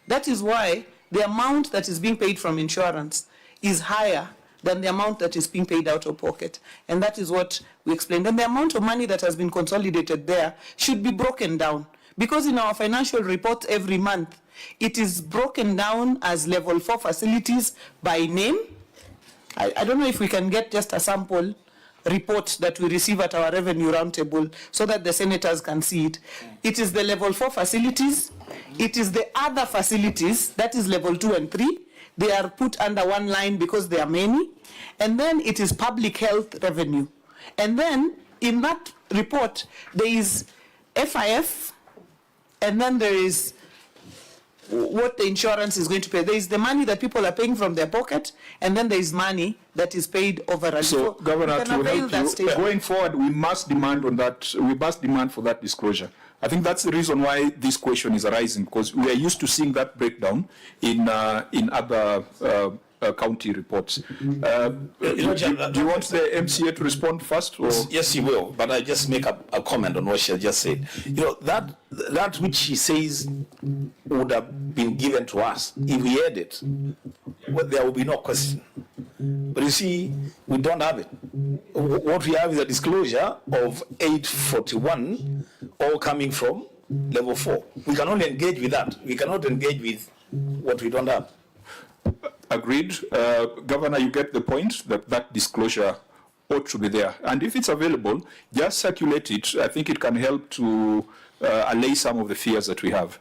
that is why the amount that is being paid from insurance is higher than the amount that is being paid out of pocket. And that is what we explained. And the amount of money that has been consolidated there should be broken down. Because in our financial reports every month, it is broken down as level 4 facilities by name. I don't know if we can get just a sample report that we receive at our revenue roundtable so that the senators can see it. It is the level 4 facilities. It is the other facilities, that is level 2 and 3. They are put under one line because there are many. And then it is public health revenue. And then in that report, there is FIF, and then there is what the insurance is going to pay. There is the money that people are paying from their pocket, and then there is money that is paid over. So, Governor, to help you, going forward, we must demand on that. We must demand for that disclosure. I think that's the reason why this question is arising, because we are used to seeing that breakdown in other county reports. Do you want the MCA to respond first? Or? Yes, he will, but I just make a comment on what she just said. You know, that which she says would have been given to us, if we had it, well, there will be no question. But you see, we don't have it. What we have is a disclosure of 841, all coming from level 4. We can only engage with that. We cannot engage with what we don't have. Agreed. Governor, you get the point that disclosure ought to be there. And if it's available, just circulate it. I think it can help to allay some of the fears that we have.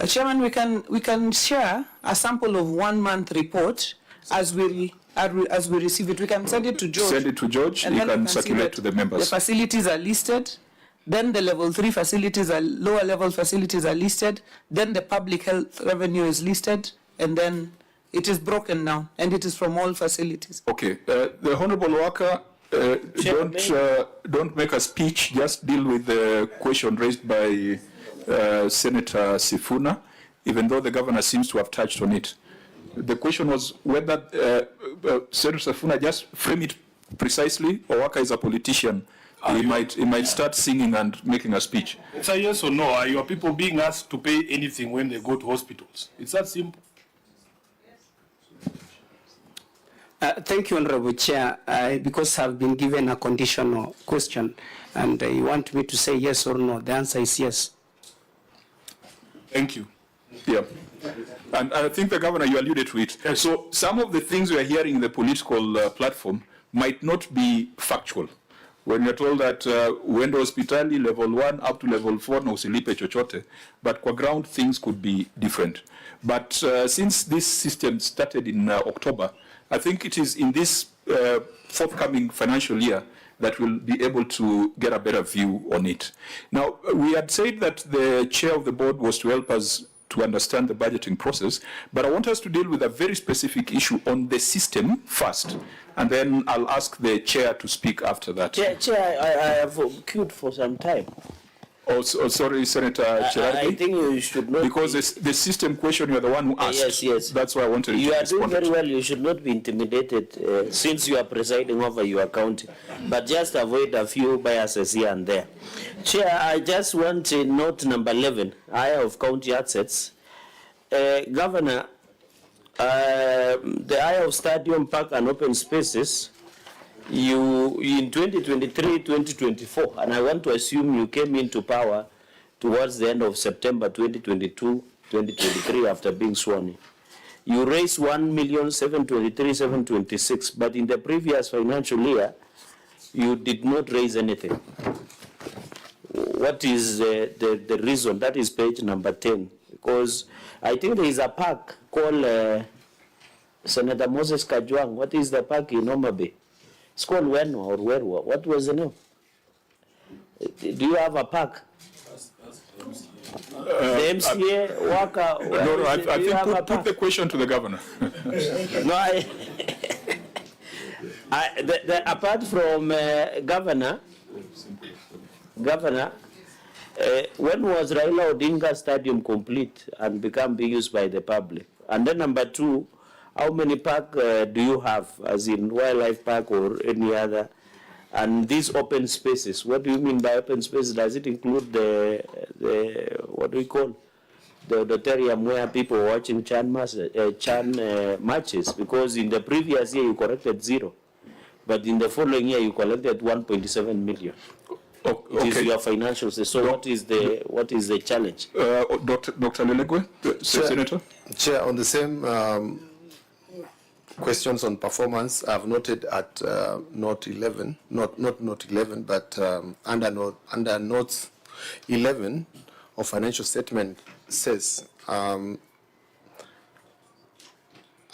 Chairman, we can share a sample of 1 month report as we receive it. We can send it to George. Send it to George. And he can circulate to the members. The facilities are listed. Then the level 3 facilities are lower level facilities are listed. Then the public health revenue is listed, and then it is broken down, and it is from all facilities. Okay. The Honorable Wanga, don't make a speech. Just deal with the question raised by Senator Sifuna, even though the governor seems to have touched on it. The question was whether Senator Sifuna just frame it precisely, or Wanga is a politician. He might start singing and making a speech. It's a yes or no. Are your people being asked to pay anything when they go to hospitals? It's that simple. Thank you, Honorable Chair. Because I've been given a conditional question, and you want me to say yes or no, the answer is yes. Thank you. Yeah. And I think the governor, you alluded to it. Yes. So some of the things we are hearing in the political platform might not be factual. When you're told that when hospitali level 1 up to level 4 no usilipe chochote, but kwa ground things could be different. But since this system started in October, I think it is in this forthcoming financial year that we'll be able to get a better view on it. Now, we had said that the chair of the board was to help us to understand the budgeting process, but I want us to deal with a very specific issue on the system first, and then I'll ask the chair to speak after that. Chair, I have queued for some time. sorry, Senator I Cherargei. think you should not. Because the system question, you're the one who asked. Yes. That's why I wanted You to are doing respond. very well. You should not be intimidated since you are presiding over your county. But just avoid a few biases here and there. Chair, I just want to note number 11, higher of county assets. Governor, the higher of stadium, park and open spaces, you in 2023-2024, and I want to assume you came into power towards the end of September 2022-2023 after being sworn in. You raised 1,723,726, but in the previous financial year, you did not raise anything. What is the reason? That is page number 10, because I think there is a park called Senator Moses Kajwang. What is the park in Homa Bay? It's called Wenwa or Werwa. What was the name? Do you have a park? The MCA, Waka. No, I think put the question to the governor. No, apart from governor, when was Raila Odinga Stadium complete and become being used by the public? And then number 2, how many park do you have, as in wildlife park or any other? And these open spaces, what do you mean by open spaces? Does it include the what do we call, the auditorium where people were watching Chan matches? Because in the previous year you collected 0, but in the following year you collected 1.7 million. It is your financials. So what is the challenge? Dr. Lelegwe, Senator. Chair, on the same questions on performance, I've noted at note 11, not note 11, but under note 11 of financial statement says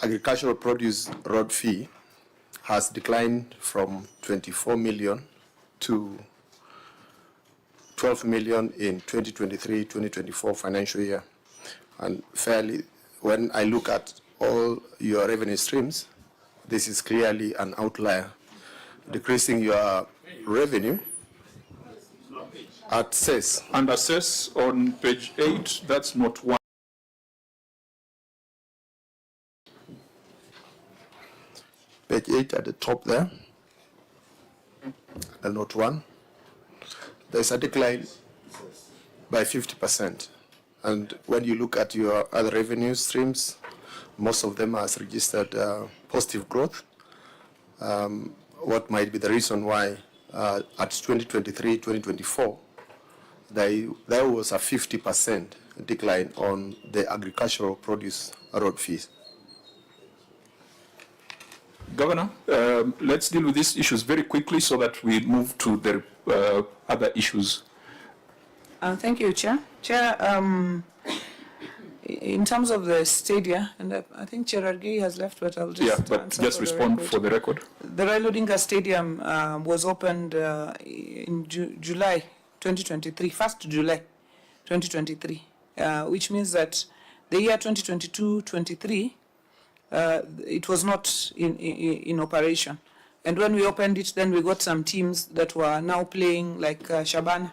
agricultural produce road fee has declined from 24 million to 12 million in 2023-2024 financial year. And fairly, when I look at all your revenue streams, this is clearly an outlier, decreasing your revenue at cess. And assess on page 8, that's not 1. Page 8 at the top there, and note 1. There's a decline by 50%. And when you look at your other revenue streams, most of them has registered positive growth. What might be the reason why at 2023-2024, there was a 50% decline on the agricultural produce road fees? Governor, let's deal with these issues very quickly so that we move to the other issues. Thank you, Chair. Chair, in terms of the stadia, and I think Cherargei has left, but I'll just just respond for the record. The Raila Odinga Stadium was opened in July 2023, 1st July 2023, which means that the year 2022-23, it was not in operation. And when we opened it, then we got some teams that were now playing, like Shabana,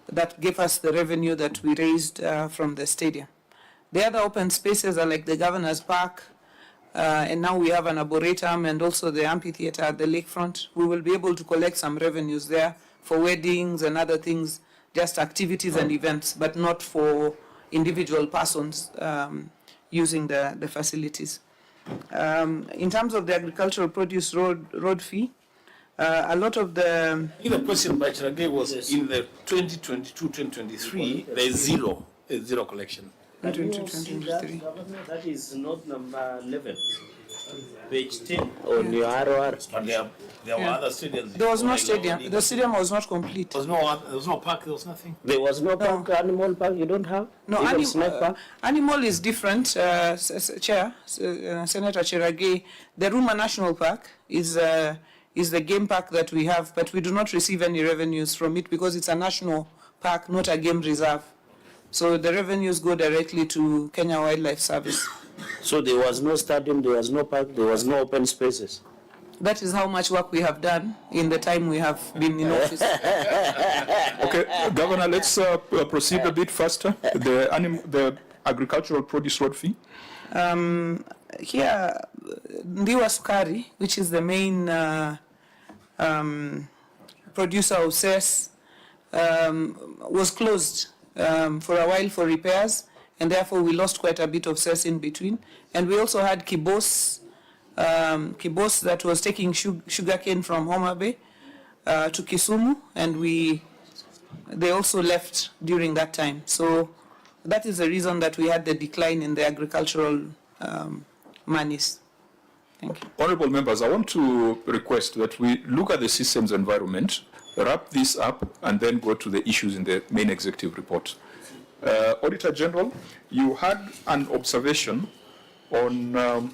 that gave us the revenue that we raised from the stadium. The other open spaces are like the Governor's Park, and now we have an arboretum and also the amphitheater at the lakefront. We will be able to collect some revenues there for weddings and other things, just activities and events, but not for individual persons using the facilities. In terms of the agricultural produce road fee, a lot of the... The question by Cherargei was in the 2022-2023, there is zero collection. That is note number 11, page 10 on your ROR. But there were other stadiums. There was no stadium. The stadium was not complete. There was no park, there was nothing. There was no park, animal park, you don't have? No, animal is different, Chair, Senator Cherargei. The Ruma National Park is the game park that we have, but we do not receive any revenues from it because it's a national park, not a game reserve. So the revenues go directly to Kenya Wildlife Service. So there was no stadium, there was no park, there was no open spaces? That is how much work we have done in the time we have been in office. Okay, Governor, let's proceed a bit faster. The agricultural produce road fee. Here, Ndiwa Sukari, which is the main producer of cess, was closed for a while for repairs, and therefore we lost quite a bit of cess in between. And we also had Kibos that was taking sugarcane from Homa Bay to Kisumu, and they also left during that time. So that is the reason that we had the decline in the agricultural monies. Thank you. Honorable members, I want to request that we look at the systems environment, wrap this up, and then go to the issues in the main executive report. Auditor General, you had an observation on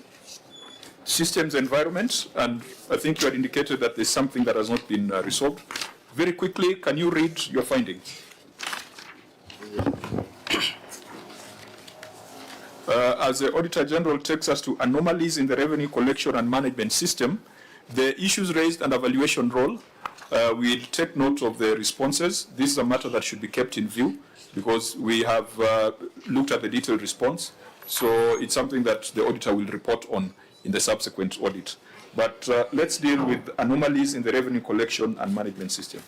systems environment, and I think you had indicated that there's something that has not been resolved. Very quickly, can you read your findings? As the Auditor General takes us to anomalies in the revenue collection and management system, the issues raised and evaluation role, we'll take note of the responses. This is a matter that should be kept in view because we have looked at the detailed response. So it's something that the auditor will report on in the subsequent audit. But let's deal with anomalies in the revenue collection and management system.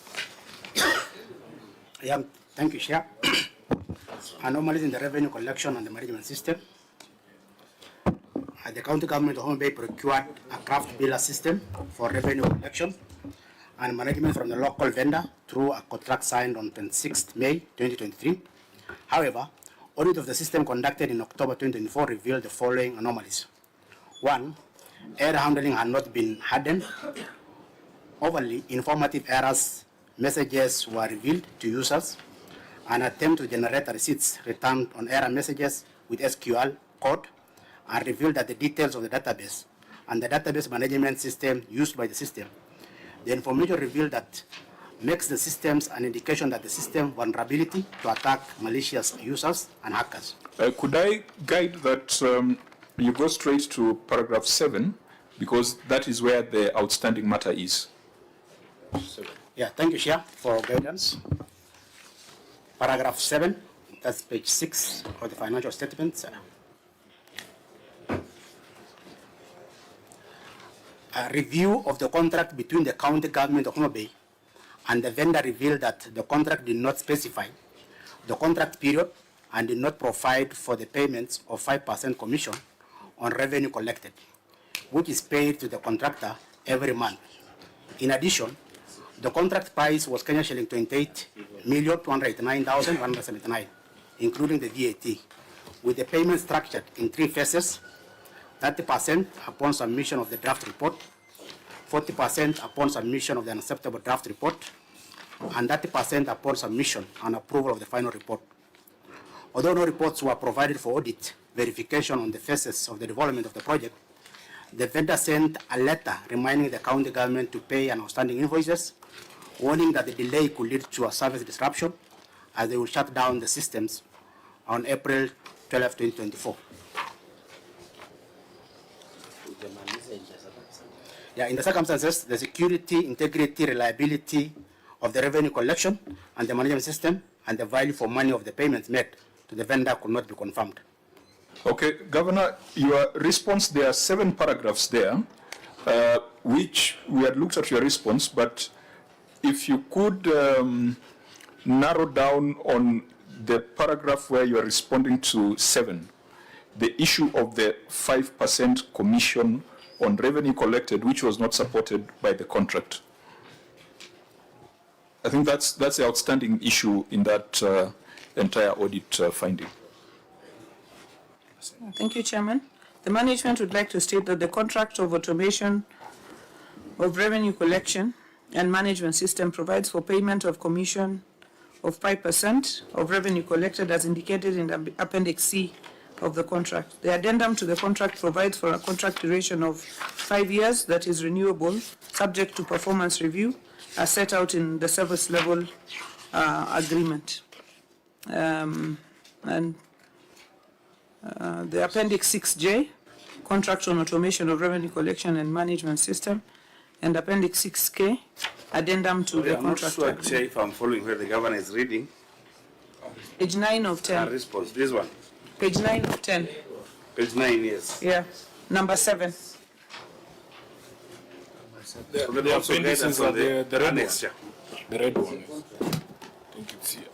Yeah, thank you, Chair. Anomalies in the revenue collection and the management system. The county government of Homa Bay procured a craft biller system for revenue collection and management from the local vendor through a contract signed on 26th May 2023. However, audit of the system conducted in October 2024 revealed the following anomalies. 1. Error handling had not been hardened. Overly informative errors messages were revealed to users. An attempt to generate receipts returned on error messages with SQL code and revealed that the details of the database and the database management system used by the system. The information revealed that makes the systems an indication that the system vulnerability to attack malicious users and hackers. Could I guide that you go straight to paragraph 7 because that is where the outstanding matter is. Yeah, thank you, Chair, for guidance. Paragraph 7, that's page 6 of the financial statements. A review of the contract between the county government of Homa Bay and the vendor revealed that the contract did not specify the contract period and did not provide for the payments of 5% commission on revenue collected, which is paid to the contractor every month. In addition, the contract price was Kenya shilling 28,289,179, including the VAT, with the payment structured in 3 phases: 30% upon submission of the draft report, 40% upon submission of the unacceptable draft report, and 30% upon submission and approval of the final report. Although no reports were provided for audit verification on the phases of the development of the project, the vendor sent a letter reminding the county government to pay an outstanding invoices, warning that the delay could lead to a service disruption as they will shut down the systems on April 12, 2024. Yeah, in the circumstances, the security, integrity, reliability of the revenue collection and the management system and the value for money of the payments made to the vendor could not be confirmed. Okay, Governor, your response, there are 7 paragraphs there, which we had looked at your response, but if you could narrow down on the paragraph where you are responding to 7, the issue of the 5% commission on revenue collected, which was not supported by the contract. I think that's the outstanding issue in that entire audit finding. Thank you, Chairman. The management would like to state that the contract of automation of revenue collection and management system provides for payment of commission of 5% of revenue collected as indicated in the Appendix C of the contract. The addendum to the contract provides for a contract duration of 5 years that is renewable, subject to performance review, as set out in the service level agreement. The Appendix 6J, Contract on Automation of Revenue Collection and Management System, and Appendix 6K, addendum to the I'm not contract sure, agreement. Chair, if I'm following where the governor is reading. Page 9 of 10. Response, this one, Page 9 of 10. page 9, yes. Yeah. Number 7. The Also get us appendices on are the red one. annex, Chair. The red one. I think it's here.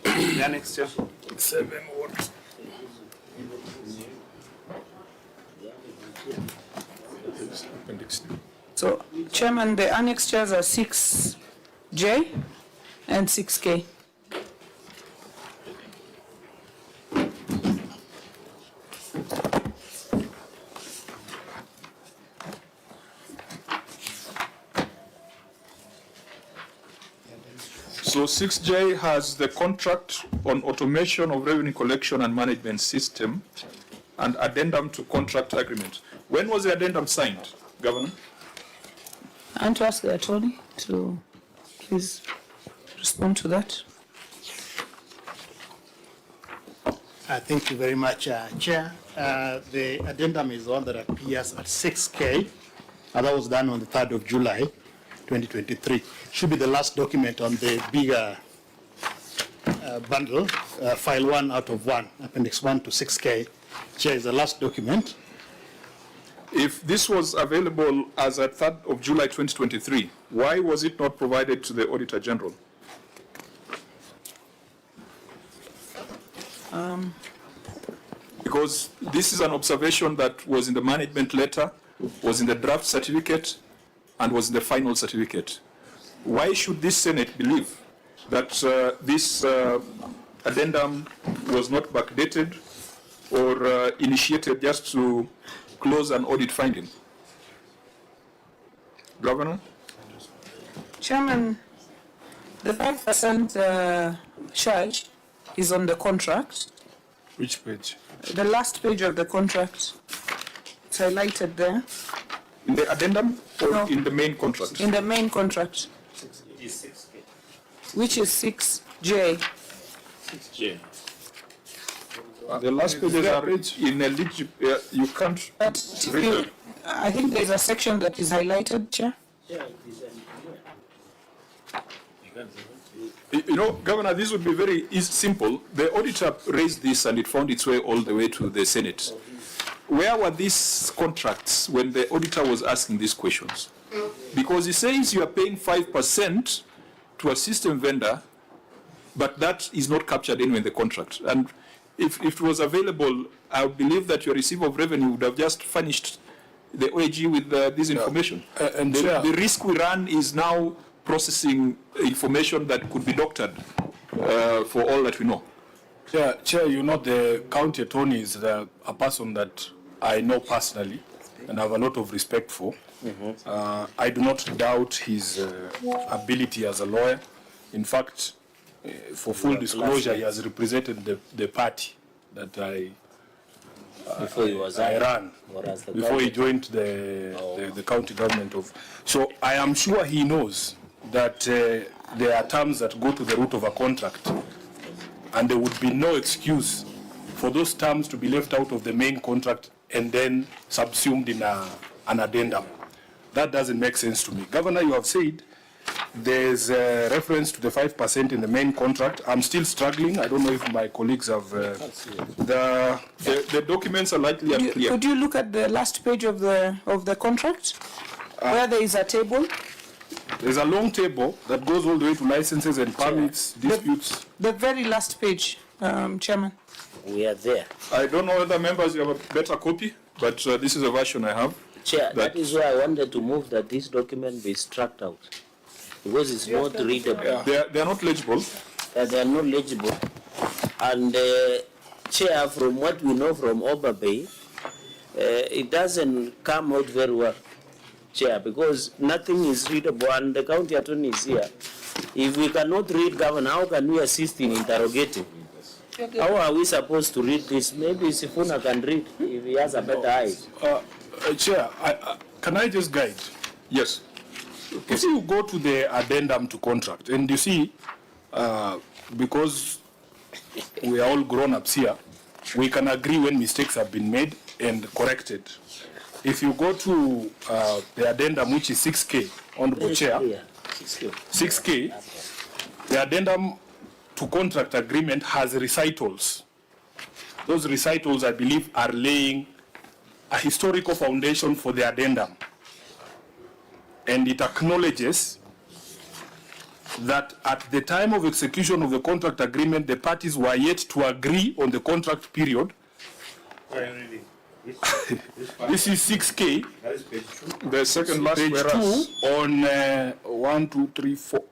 The annex, Chair. 7 what? Appendix. So, Chairman, the annexures are 6J and 6K. So 6J has the contract on automation of revenue collection and management system and addendum to contract agreement. When was the addendum signed, Governor? I want to ask the attorney to please respond to that. Thank you very much, Chair. The addendum is the one that appears at 6K. That was done on the 3rd of July, 2023. Should be the last document on the bigger bundle, file 1 out of 1, appendix 1 to 6K. Chair, is the last document. If this was available as at 3rd of July 2023, why was it not provided to the Auditor General? Because this is an observation that was in the management letter, was in the draft certificate, and was in the final certificate. Why should this Senate believe that this addendum was not backdated or initiated just to close an audit finding? Governor? Chairman, the 5% charge is on the contract. Which page? The last page of the contract. It's highlighted there. In the addendum or No. in the main contract? In the main contract. Which is 6J. The last pages are ineligible. You can't But if read you, them. I think there's a section that is highlighted, Chair. You know, Governor, this would be very simple. The auditor raised this and it found its way all the way to the Senate. Where were these contracts when the auditor was asking these questions? Because he says you are paying 5% to a system vendor, but that is not captured anywhere in the contract. And if it was available, I would believe that your receiver of revenue would have just furnished the OAG with this information. And The risk we run is now processing information that could be doctored for all that we know. Chair, you know the county attorney is a person that I know personally and have a lot of respect for. I do not doubt his ability as a lawyer. In fact, for full disclosure, he has represented the party that I ran before he joined the county government of. So I am sure he knows that there are terms that go to the root of a contract, and there would be no excuse for those terms to be left out of the main contract and then subsumed in an addendum. That doesn't make sense to me. Governor, you have said there's a reference to the 5% in the main contract. I'm still struggling. I don't know if my colleagues have the documents are likely unclear. Could you look at the last page of the contract where there is a table? There's a long table that goes all the way to licenses and permits, disputes. The very last page, Chairman. We are there. I don't know whether members have a better copy, but this is a version I have. Chair, that is why I wanted to move that this document be struck out, because it's not readable. They are not legible. They are not legible. And Chair, from what we know from Oba Bay, it doesn't come out very well, Chair, because nothing is readable, and the county attorney is here. If we cannot read, Governor, how can we assist in interrogating? How are we supposed to read this? Maybe Sifuna can read if he has a better eye. Chair, can I just guide? Yes. If you go to the addendum to contract, and you see, because we are all grown-ups here, we can agree when mistakes have been made and corrected. if you go to the addendum, which is 6K, Honorable Chair, 6K, the addendum to contract agreement has recitals. Those recitals, I believe, are laying a historical foundation for the addendum. And it acknowledges that at the time of execution of the contract agreement, the parties were yet to agree on the contract period. This is 6K. The second last Page whereas. 2 on 1, 2, 3, 4,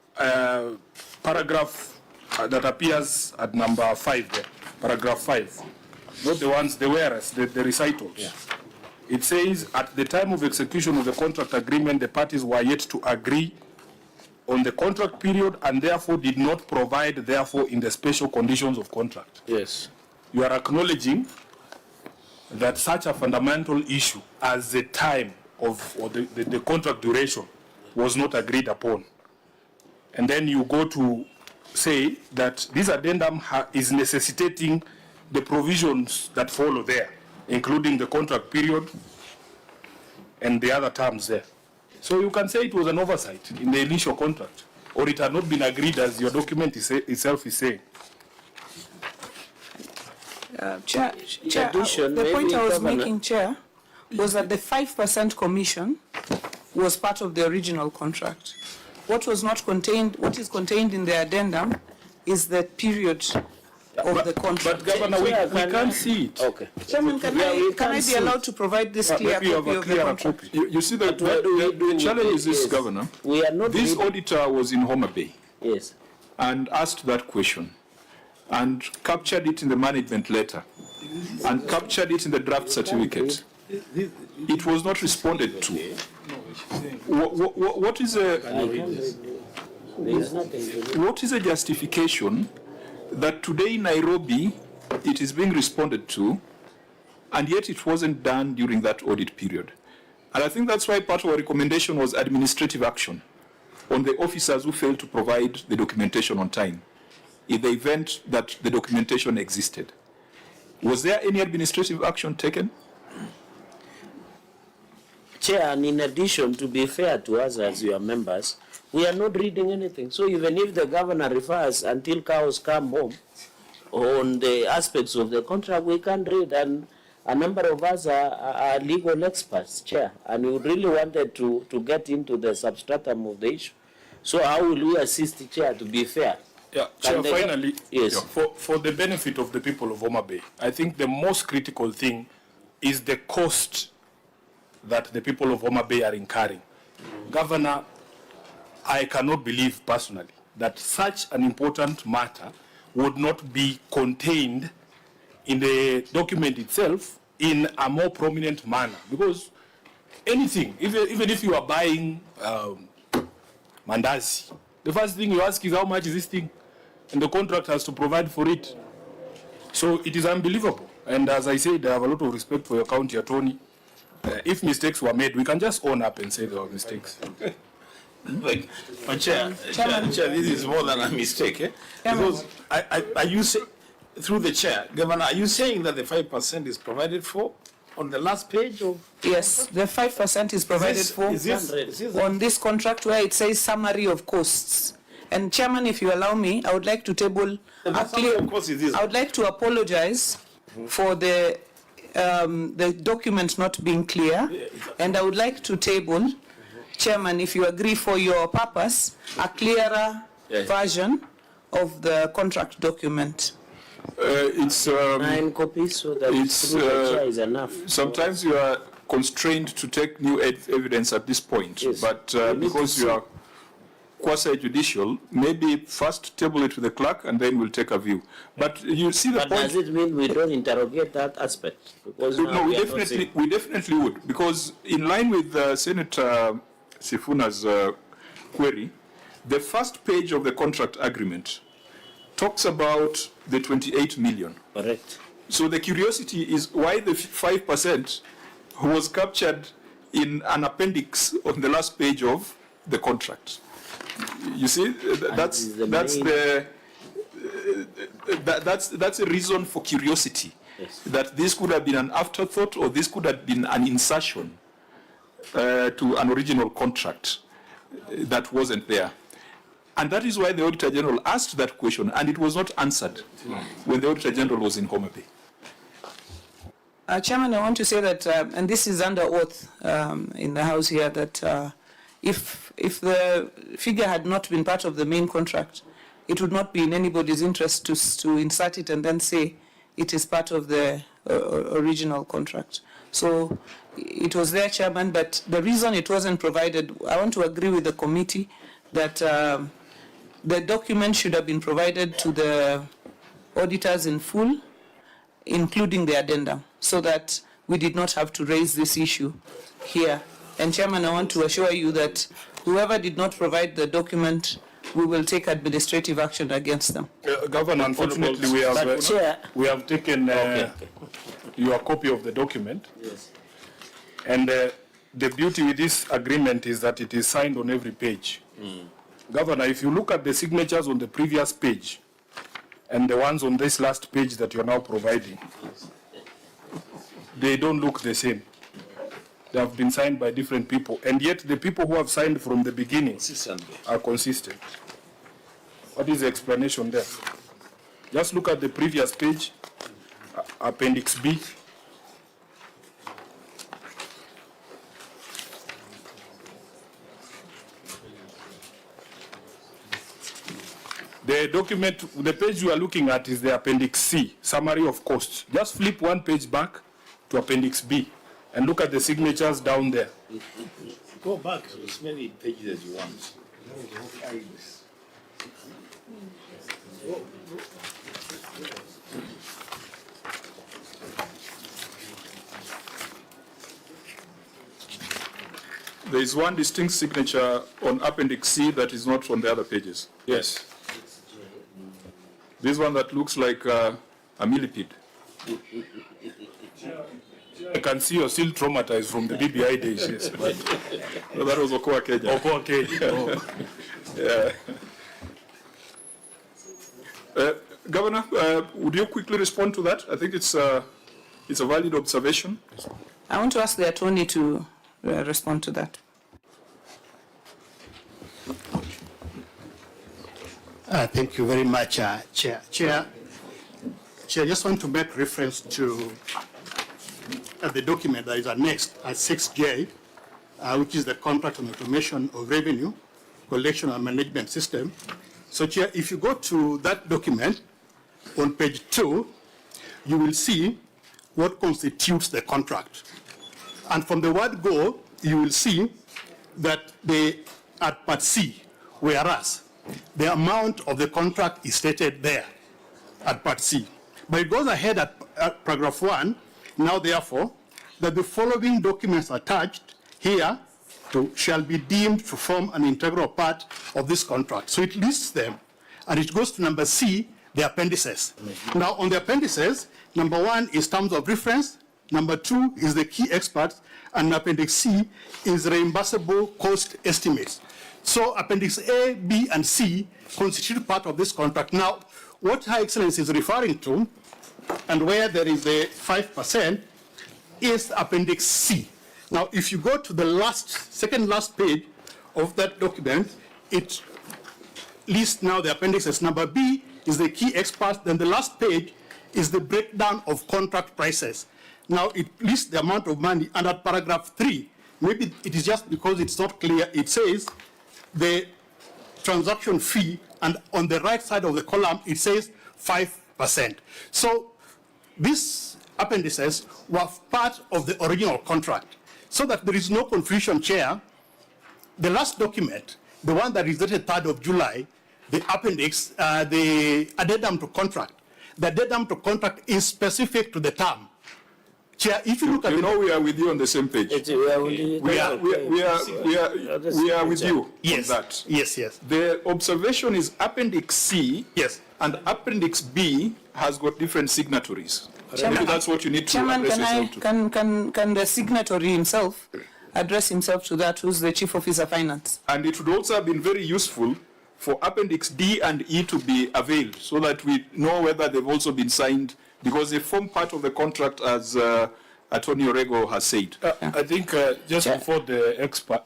paragraph that appears at number 5 there, paragraph 5. Not the ones, the whereas, the recitals. Yeah. It says, at the time of execution of the contract agreement, the parties were yet to agree on the contract period and therefore did not provide, therefore, in the special conditions of contract. Yes. You are acknowledging that such a fundamental issue as the time of, or the contract duration was not agreed upon. And then you go to say that this addendum is necessitating the provisions that follow there, including the contract period and the other terms there. So you can say it was an oversight in the initial contract, or it had not been agreed as your document itself is saying. Chair, the point I was making, Chair, was that the 5% commission was part of the original contract. What was not contained, what is contained in the addendum is the period of the contract. But Governor, we can't see it. Okay. Chairman, can I be allowed to provide this clear copy of the contract? You see, the challenge is this, Governor. We are not this auditor was in Homa Bay. Yes. And asked that question and captured it in the management letter and captured it in the draft certificate. It was not responded to. What is a justification that today in Nairobi it is being responded to, and yet it wasn't done during that audit period? And I think that's why part of our recommendation was administrative action on the officers who failed to provide the documentation on time, in the event that the documentation existed. Was there any administrative action taken? Chair, and in addition, to be fair to us as your members, we are not reading anything. So even if the governor refers until cows come home on the aspects of the contract, we can't read. And a number of us are legal experts, Chair, and we really wanted to get into the substratum of the issue. So how will we assist the Chair to be fair? Yeah, Chair, finally, yes. For the benefit of the people of Homa Bay, I think the most critical thing is the cost that the people of Homa Bay are incurring. Governor, I cannot believe personally that such an important matter would not be contained in the document itself in a more prominent manner. Because anything, even if you are buying mandazi, the first thing you ask is how much is this thing? And the contract has to provide for it. So it is unbelievable. And as I said, I have a lot of respect for your county attorney. If mistakes were made, we can just own up and say there were mistakes. But Chair, this is more than a mistake. Eh? Because are you saying, through the Chair, Governor, are you saying that the 5% is provided for on the last page of? Yes, the 5% is provided for on this contract where it says summary of costs. And Chairman, if you allow me, I would like to table a clear, I would like to apologize for the document not being clear, and I would like to table, Chairman, if you agree for your purpose, a clearer version of the contract document. It's 9 copies, so that it's is enough. Sometimes you are constrained to take new evidence at this point, yes. But because you are quasi-judicial, maybe first table it to the clerk and then we'll take a view. But you see the point. But does it mean we don't interrogate that aspect? Because no, we definitely would, because in line with Senator Sifuna's query, the first page of the contract agreement talks about the 28 million. Correct. So the curiosity is why the 5% was captured in an appendix on the last page of the contract. You see, that's a reason for curiosity. Yes. That this could have been an afterthought or this could have been an insertion to an original contract that wasn't there. And that is why the Auditor General asked that question, and it was not answered when the Auditor General was in Homa Bay. Chairman, I want to say that, and this is under oath in the House here, that if the figure had not been part of the main contract, it would not be in anybody's interest to insert it and then say it is part of the original contract. So it was there, Chairman, but the reason it wasn't provided, I want to agree with the committee that the document should have been provided to the auditors in full, including the addendum, so that we did not have to raise this issue here. And Chairman, I want to assure you that whoever did not provide the document, we will take administrative action against them. Governor, unfortunately, we have taken your copy of the document. Yes. And the beauty with this agreement is that it is signed on every page. Governor, if you look at the signatures on the previous page and the ones on this last page that you're now providing, they don't look the same. They have been signed by different people, and yet the people who have signed from the beginning are consistent. What is the explanation there? Just look at the previous page, Appendix B. The document, the page you are looking at is the Appendix C, Summary of Costs. Just flip one page back to Appendix B and look at the signatures down there. Go back as many pages as you want. There is one distinct signature on Appendix C that is not on the other pages. Yes. This one that looks like a millipede. I can see you're still traumatized from the BBI days, yes. But No, that was Okoa Kenya. Okoa Kenya. Yeah. Governor, would you quickly respond to that? I think it's a valid observation. I want to ask the attorney to respond to that. Thank you very much, Chair. Chair, I just want to make reference to the document that is annexed at 6J, which is the contract on automation of revenue collection and management system. So, Chair, if you go to that document on page 2, you will see what constitutes the contract. And from the word go, you will see that at part C, whereas the amount of the contract is stated there at part C. But it goes ahead at paragraph 1, now therefore, that the following documents attached here shall be deemed to form an integral part of this contract. So it lists them, and it goes to number C, the appendices. Now on the appendices, number 1 is terms of reference, number 2 is the key experts, and appendix C is reimbursable cost estimates. So appendix A, B, and C constitute part of this contract. Now, what Her Excellency is referring to, and where there is a 5%, is appendix C. Now, if you go to the second last page of that document, it lists now the appendixes. Number B is the key experts, then the last page is the breakdown of contract prices. Now, it lists the amount of money, and at paragraph 3, maybe it is just because it's not clear, it says the transaction fee, and on the right side of the column, it says 5%. So these appendices were part of the original contract, so that there is no confusion, Chair. The last document, the one that is dated 3rd of July, the appendix, the addendum to contract, the addendum to contract is specific to the term. Chair, if you look at we are with you on the same page. We are with you yes, on that. Yes. The observation is Appendix C. Yes. And Appendix B has got different signatories. Maybe that's what you need to Chairman, address yourself to. can the signatory himself address himself to that, who's the Chief Officer Finance? And it would also have been very useful for Appendix D and E to be availed, so that we know whether they've also been signed, because they form part of the contract as Attorney Orego has said. I think just before the expert,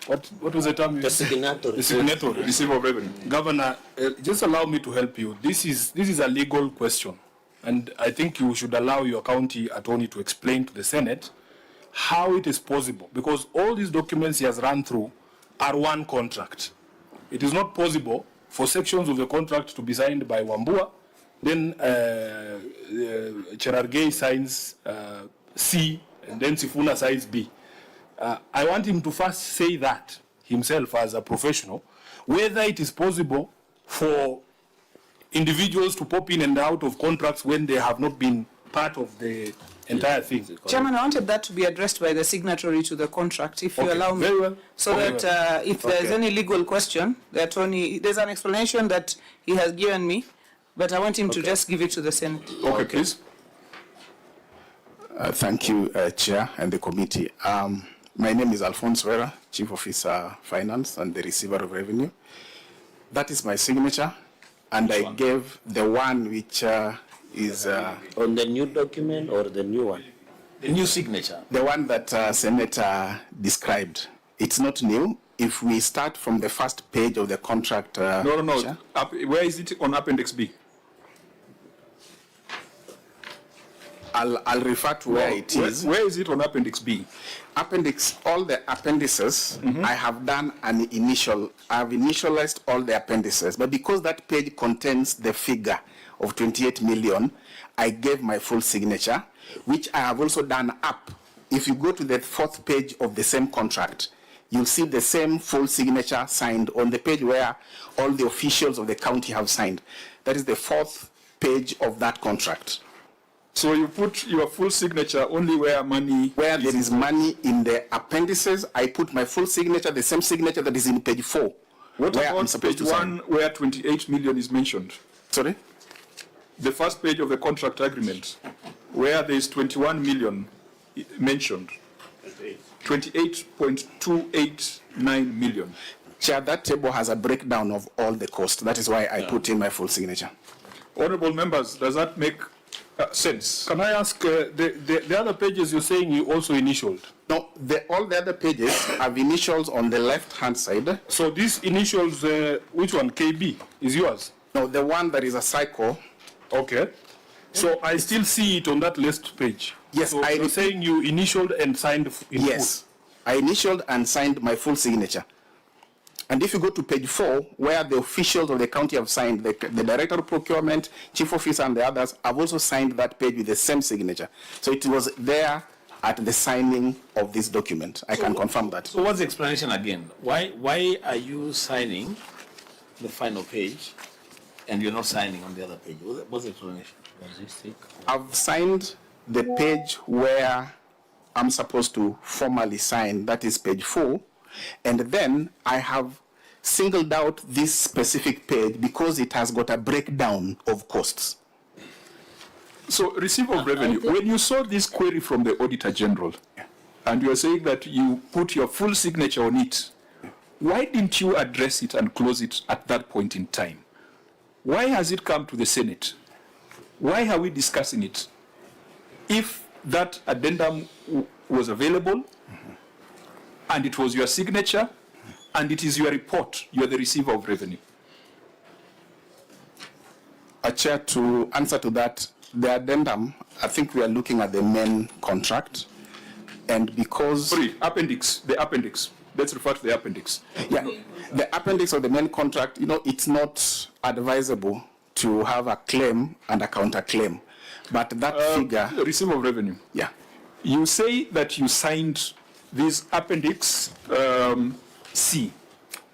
what was the term? The signatory. The signatory. Receiver of revenue. Governor, just allow me to help you. This is a legal question, and I think you should allow your county attorney to explain to the Senate how it is possible, because all these documents he has run through are one contract. It is not possible for sections of the contract to be signed by Wambua, then Cherargei signs C, and then Sifuna signs B. I want him to first say that himself as a professional, whether it is possible for individuals to pop in and out of contracts when they have not been part of the entire thing. Chairman, I wanted that to be addressed by the signatory to the contract, if you allow me. Very well. So that if there's any legal question, the attorney, there's an explanation that he has given me, but I want him to just give it to the Senate. Okay, please. Thank you, Chair and the committee. My name is Alphonse Vera, Chief Officer Finance and the Receiver of Revenue. That is my signature, and I gave the one which is... On the new document or the new one? The new signature. The one that Senator described. It's not new. If we start from the first page of the contract... No. Chair, Where is it on Appendix B? I'll refer to where it is. Where is it on Appendix B? All the appendices, I have done an initial, I've initialized all the appendices, but because that page contains the figure of 28 million, I gave my full signature, which I have also done up. If you go to the fourth page of the same contract, you'll see the same full signature signed on the page where all the officials of the county have signed. That is the fourth page of that contract. So you put your full signature only where money... Where there is money in the appendices, I put my full signature, the same signature that is in page 4. What where I'm about supposed page to 1 sign. where 28 million is mentioned? Sorry? The first page of the contract agreement, where there is 21 million mentioned. 28.289 million. Chair, that table has a breakdown of all the costs. That is why I put in my full signature. Honorable members, does that make sense? Can I ask, the other pages you're saying you also initialed? No, all the other pages have initials on the left-hand side. So these initials, which one, KB, is yours? No, the one that is a cycle. Okay. So I still see it on that last page. Yes, so you're saying you initialed and signed in Yes, I initialed and signed my full signature. And if you go to page 4, where the officials of the county have signed, the Director of Procurement, Chief Officer, and the others have also signed that page with the same signature. So it was there at the signing of this document. I can confirm that. So what's the explanation again? Why are you signing the final page and you're not signing on the other page? What's the explanation? I've signed the page where I'm supposed to formally sign, that is page 4, and then I have singled out this specific page because it has got a breakdown of costs. So, receiver of revenue, when you saw this query from the Auditor General, and you are saying that you put your full signature on it, why didn't you address it and close it at that point in time? Why has it come to the Senate? Why are we discussing it? If that addendum was available, and it was your signature, and it is your report, you are the receiver of revenue. Chair, to answer to that, the addendum, I think we are looking at the main contract, and because... Sorry, appendix, the appendix. Let's refer to the appendix. Yeah, the appendix of the main contract, it's not advisable to have a claim and a counterclaim, but that figure... Receiver of revenue. Yeah. You say that you signed this appendix C.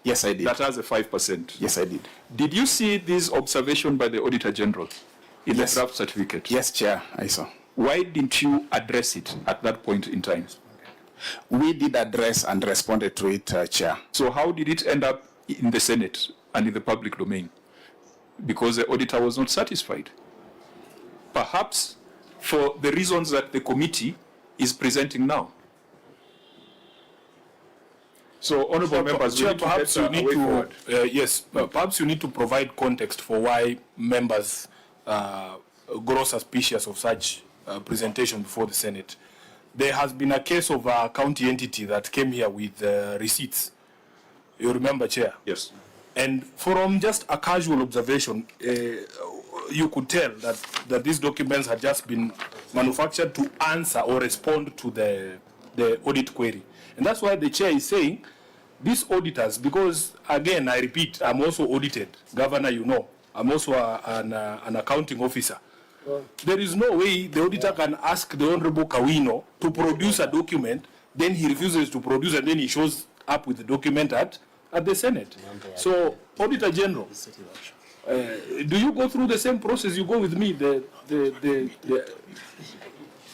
Yes, I did. That has a 5%. Yes, I did. Did you see this observation by the Auditor General in the draft certificate? Yes, Chair, I saw. Why didn't you address it at that point in time? We did address and responded to it, Chair. So how did it end up in the Senate and in the public domain? Because the auditor was not satisfied. Perhaps for the reasons that the committee is presenting now. So, honourable members, Chair, perhaps you need to perhaps you need to provide context for why members grow suspicious of such presentation before the Senate. There has been a case of a county entity that came here with receipts. You remember, Chair? Yes. And from just a casual observation, you could tell that these documents had just been manufactured to answer or respond to the audit query. And that's why the Chair is saying these auditors, because again, I repeat, I'm also audited. Governor, you know, I'm also an accounting officer. There is no way the auditor can ask the Honorable Kawino to produce a document, then he refuses to produce, and then he shows up with the document at the Senate. So, Auditor General, do you go through the same process you go with me?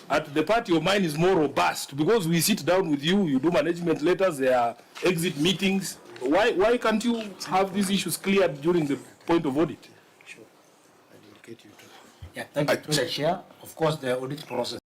At the party of mine is more robust because we sit down with you, you do management letters, there are exit meetings. Why can't you have these issues cleared during the point of audit? Sure. I'll indicate you too. Yeah, thank you to the Chair. Of course, the audit process.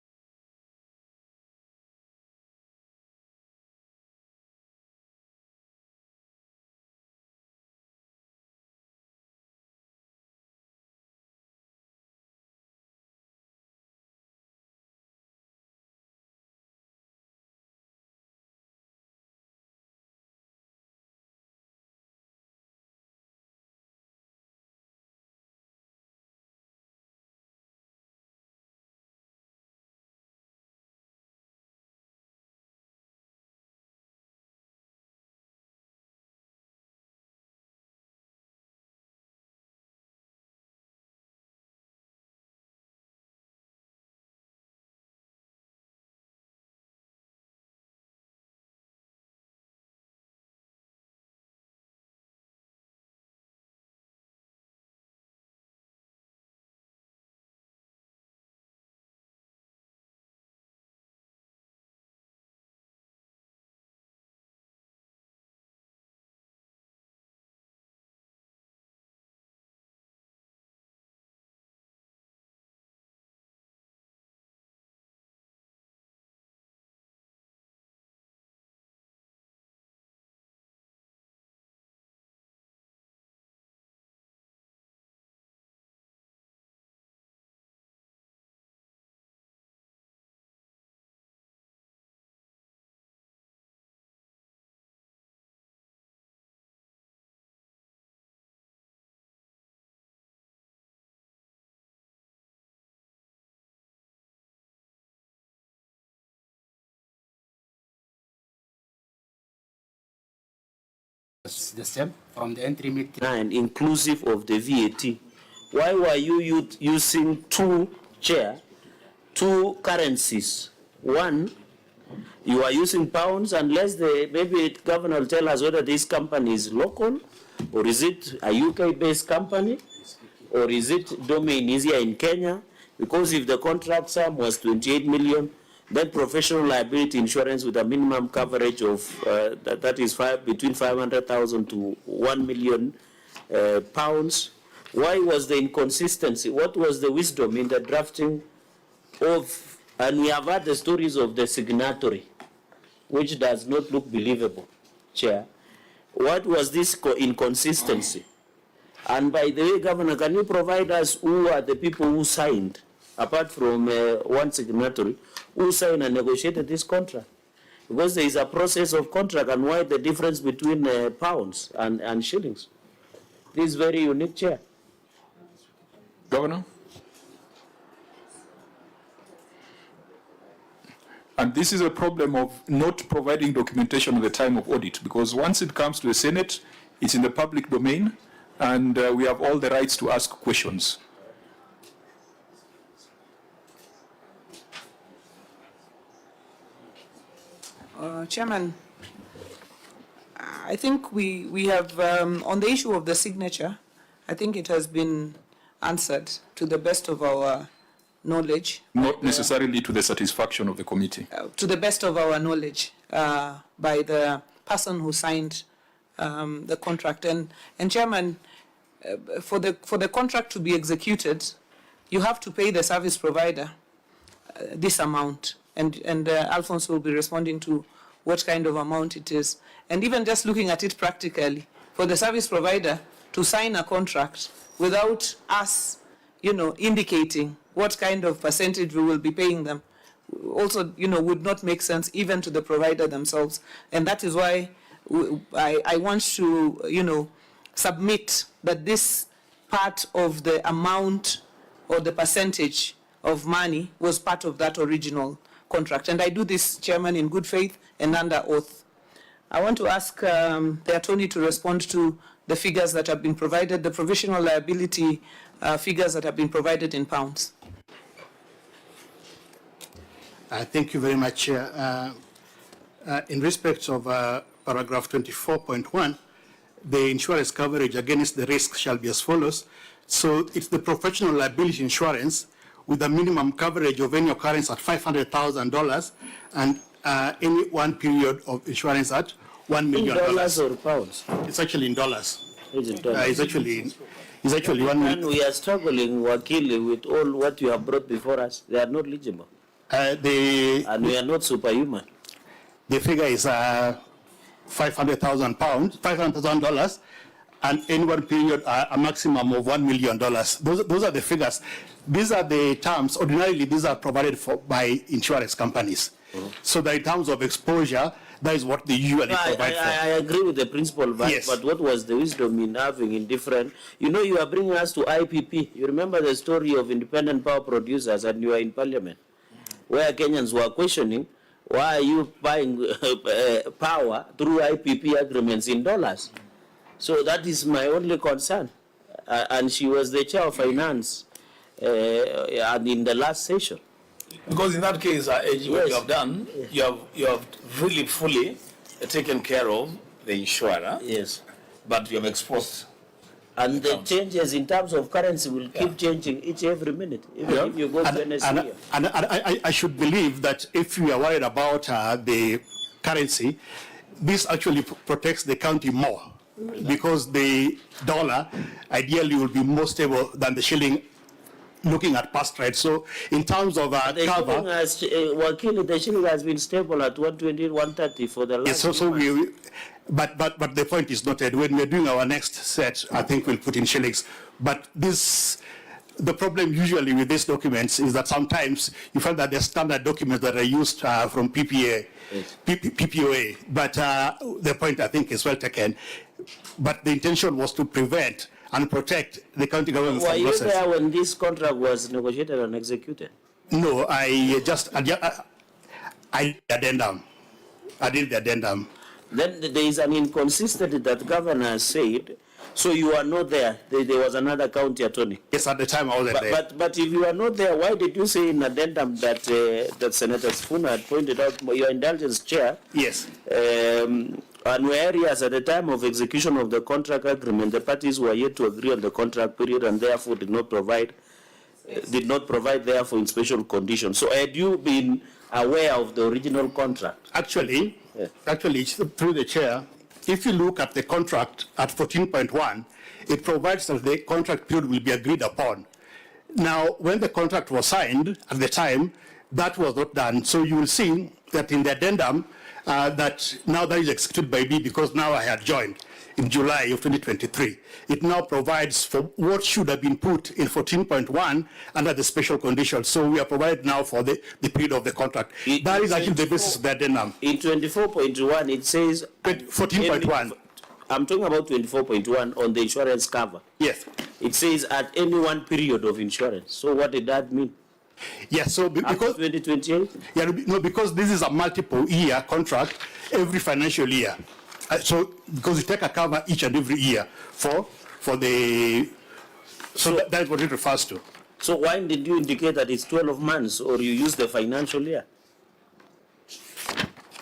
The same from the entry meeting. And inclusive of the VAT. Why were you using two currencies? One, you are using pounds unless maybe the governor will tell us whether this company is local or is it a UK-based company or is it domain is here in Kenya? Because if the contract sum was 28 million, then professional liability insurance with a minimum coverage of that is between 500,000 to 1 million pounds. Why was the inconsistency? What was the wisdom in the drafting of, and we have heard the stories of the signatory, which does not look believable, Chair. What was this inconsistency? And by the way, Governor, can you provide us who are the people who signed, apart from one signatory, who signed and negotiated this contract? Because there is a process of contract, and why the difference between pounds and shillings? This is very unique, Chair. Governor? And this is a problem of not providing documentation at the time of audit, because once it comes to the Senate, it's in the public domain, and we have all the rights to ask questions. Chairman, I think we have, on the issue of the signature, I think it has been answered to the best of our knowledge. Not necessarily to the satisfaction of the committee. To the best of our knowledge, by the person who signed the contract. And Chairman, for the contract to be executed, you have to pay the service provider this amount. And Alphonse will be responding to what kind of amount it is. And even just looking at it practically, for the service provider to sign a contract without us, indicating what kind of percentage we will be paying them also, would not make sense even to the provider themselves. And that is why I want to, submit that this part of the amount or the percentage of money was part of that original contract. And I do this, Chairman, in good faith and under oath. I want to ask the attorney to respond to the figures that have been provided, the provisional liability figures that have been provided in pounds. Thank you very much, Chair. In respect of paragraph 24.1, the insurance coverage against the risk shall be as follows. So it's the professional liability insurance with a minimum coverage of any occurrence at $500,000 and any one period of insurance at $1 million. In dollars or pounds? It's actually in dollars. Is it dollars? It's actually $1 million. And we are struggling, Wakili, with all what you have brought before us. They are not legible. And we are not superhuman. The figure is $500,000, and in one period a maximum of $1 million. Those are the figures. These are the terms. Ordinarily, these are provided for by insurance companies. So that in terms of exposure, that is what they usually provide for. I agree with the principle, but, yes. But what was the wisdom in having in different? You are bringing us to IPP. You remember the story of independent power producers, and you are in Parliament, where Kenyans were questioning, why are you buying power through IPP agreements in dollars? So that is my only concern. And she was the chair of finance and in the last session. Because in that case, AG, what you have done, you have really fully taken care of the insurer. Yes. But you have exposed. And the changes in terms of currency will keep changing every minute, even if you go to next year. And I should believe that if we are worried about the currency, this actually protects the county more, because the dollar ideally will be more stable than the shilling, looking at past rates. So in terms of cover, the shilling has been stable at 120, 130 for the last. Yes, but the point is noted. When we're doing our next set, I think we'll put in shillings. But the problem usually with these documents is that sometimes you find that there's standard documents that are used from PPOA. But the point, I think, is well taken. But the intention was to prevent and protect the county government from losses. Were you there when this contract was negotiated and executed? No, I did the addendum. I did the addendum. Then there is an inconsistency that governor said, so you are not there. There was another county attorney. Yes, at the time I wasn't there. But if you are not there, why did you say in addendum that that Senator Sifuna had pointed out, your indulgence chair? Yes. And were areas at the time of execution of the contract agreement, the parties were yet to agree on the contract period and therefore did not provide therefore in special conditions. So had you been aware of the original contract? Actually, through the chair, if you look at the contract at 14.1, it provides that the contract period will be agreed upon. Now, when the contract was signed at the time, that was not done. So you will see that in the addendum, that now that is executed by me, because now I had joined in July of 2023. It now provides for what should have been put in 14.1 under the special conditions. So we are provided now for the period of the contract. That is actually the basis of the addendum. In 24.1, it says... 14.1. I'm talking about 24.1 on the insurance cover. Yes. It says at any one period of insurance. So what did that mean? Yes, so because 2028? Yeah, no, because this is a multiple year contract every financial year. So because you take a cover each and every year for the that's what it refers to. So why did you indicate that it's 12 months, or you use the financial year?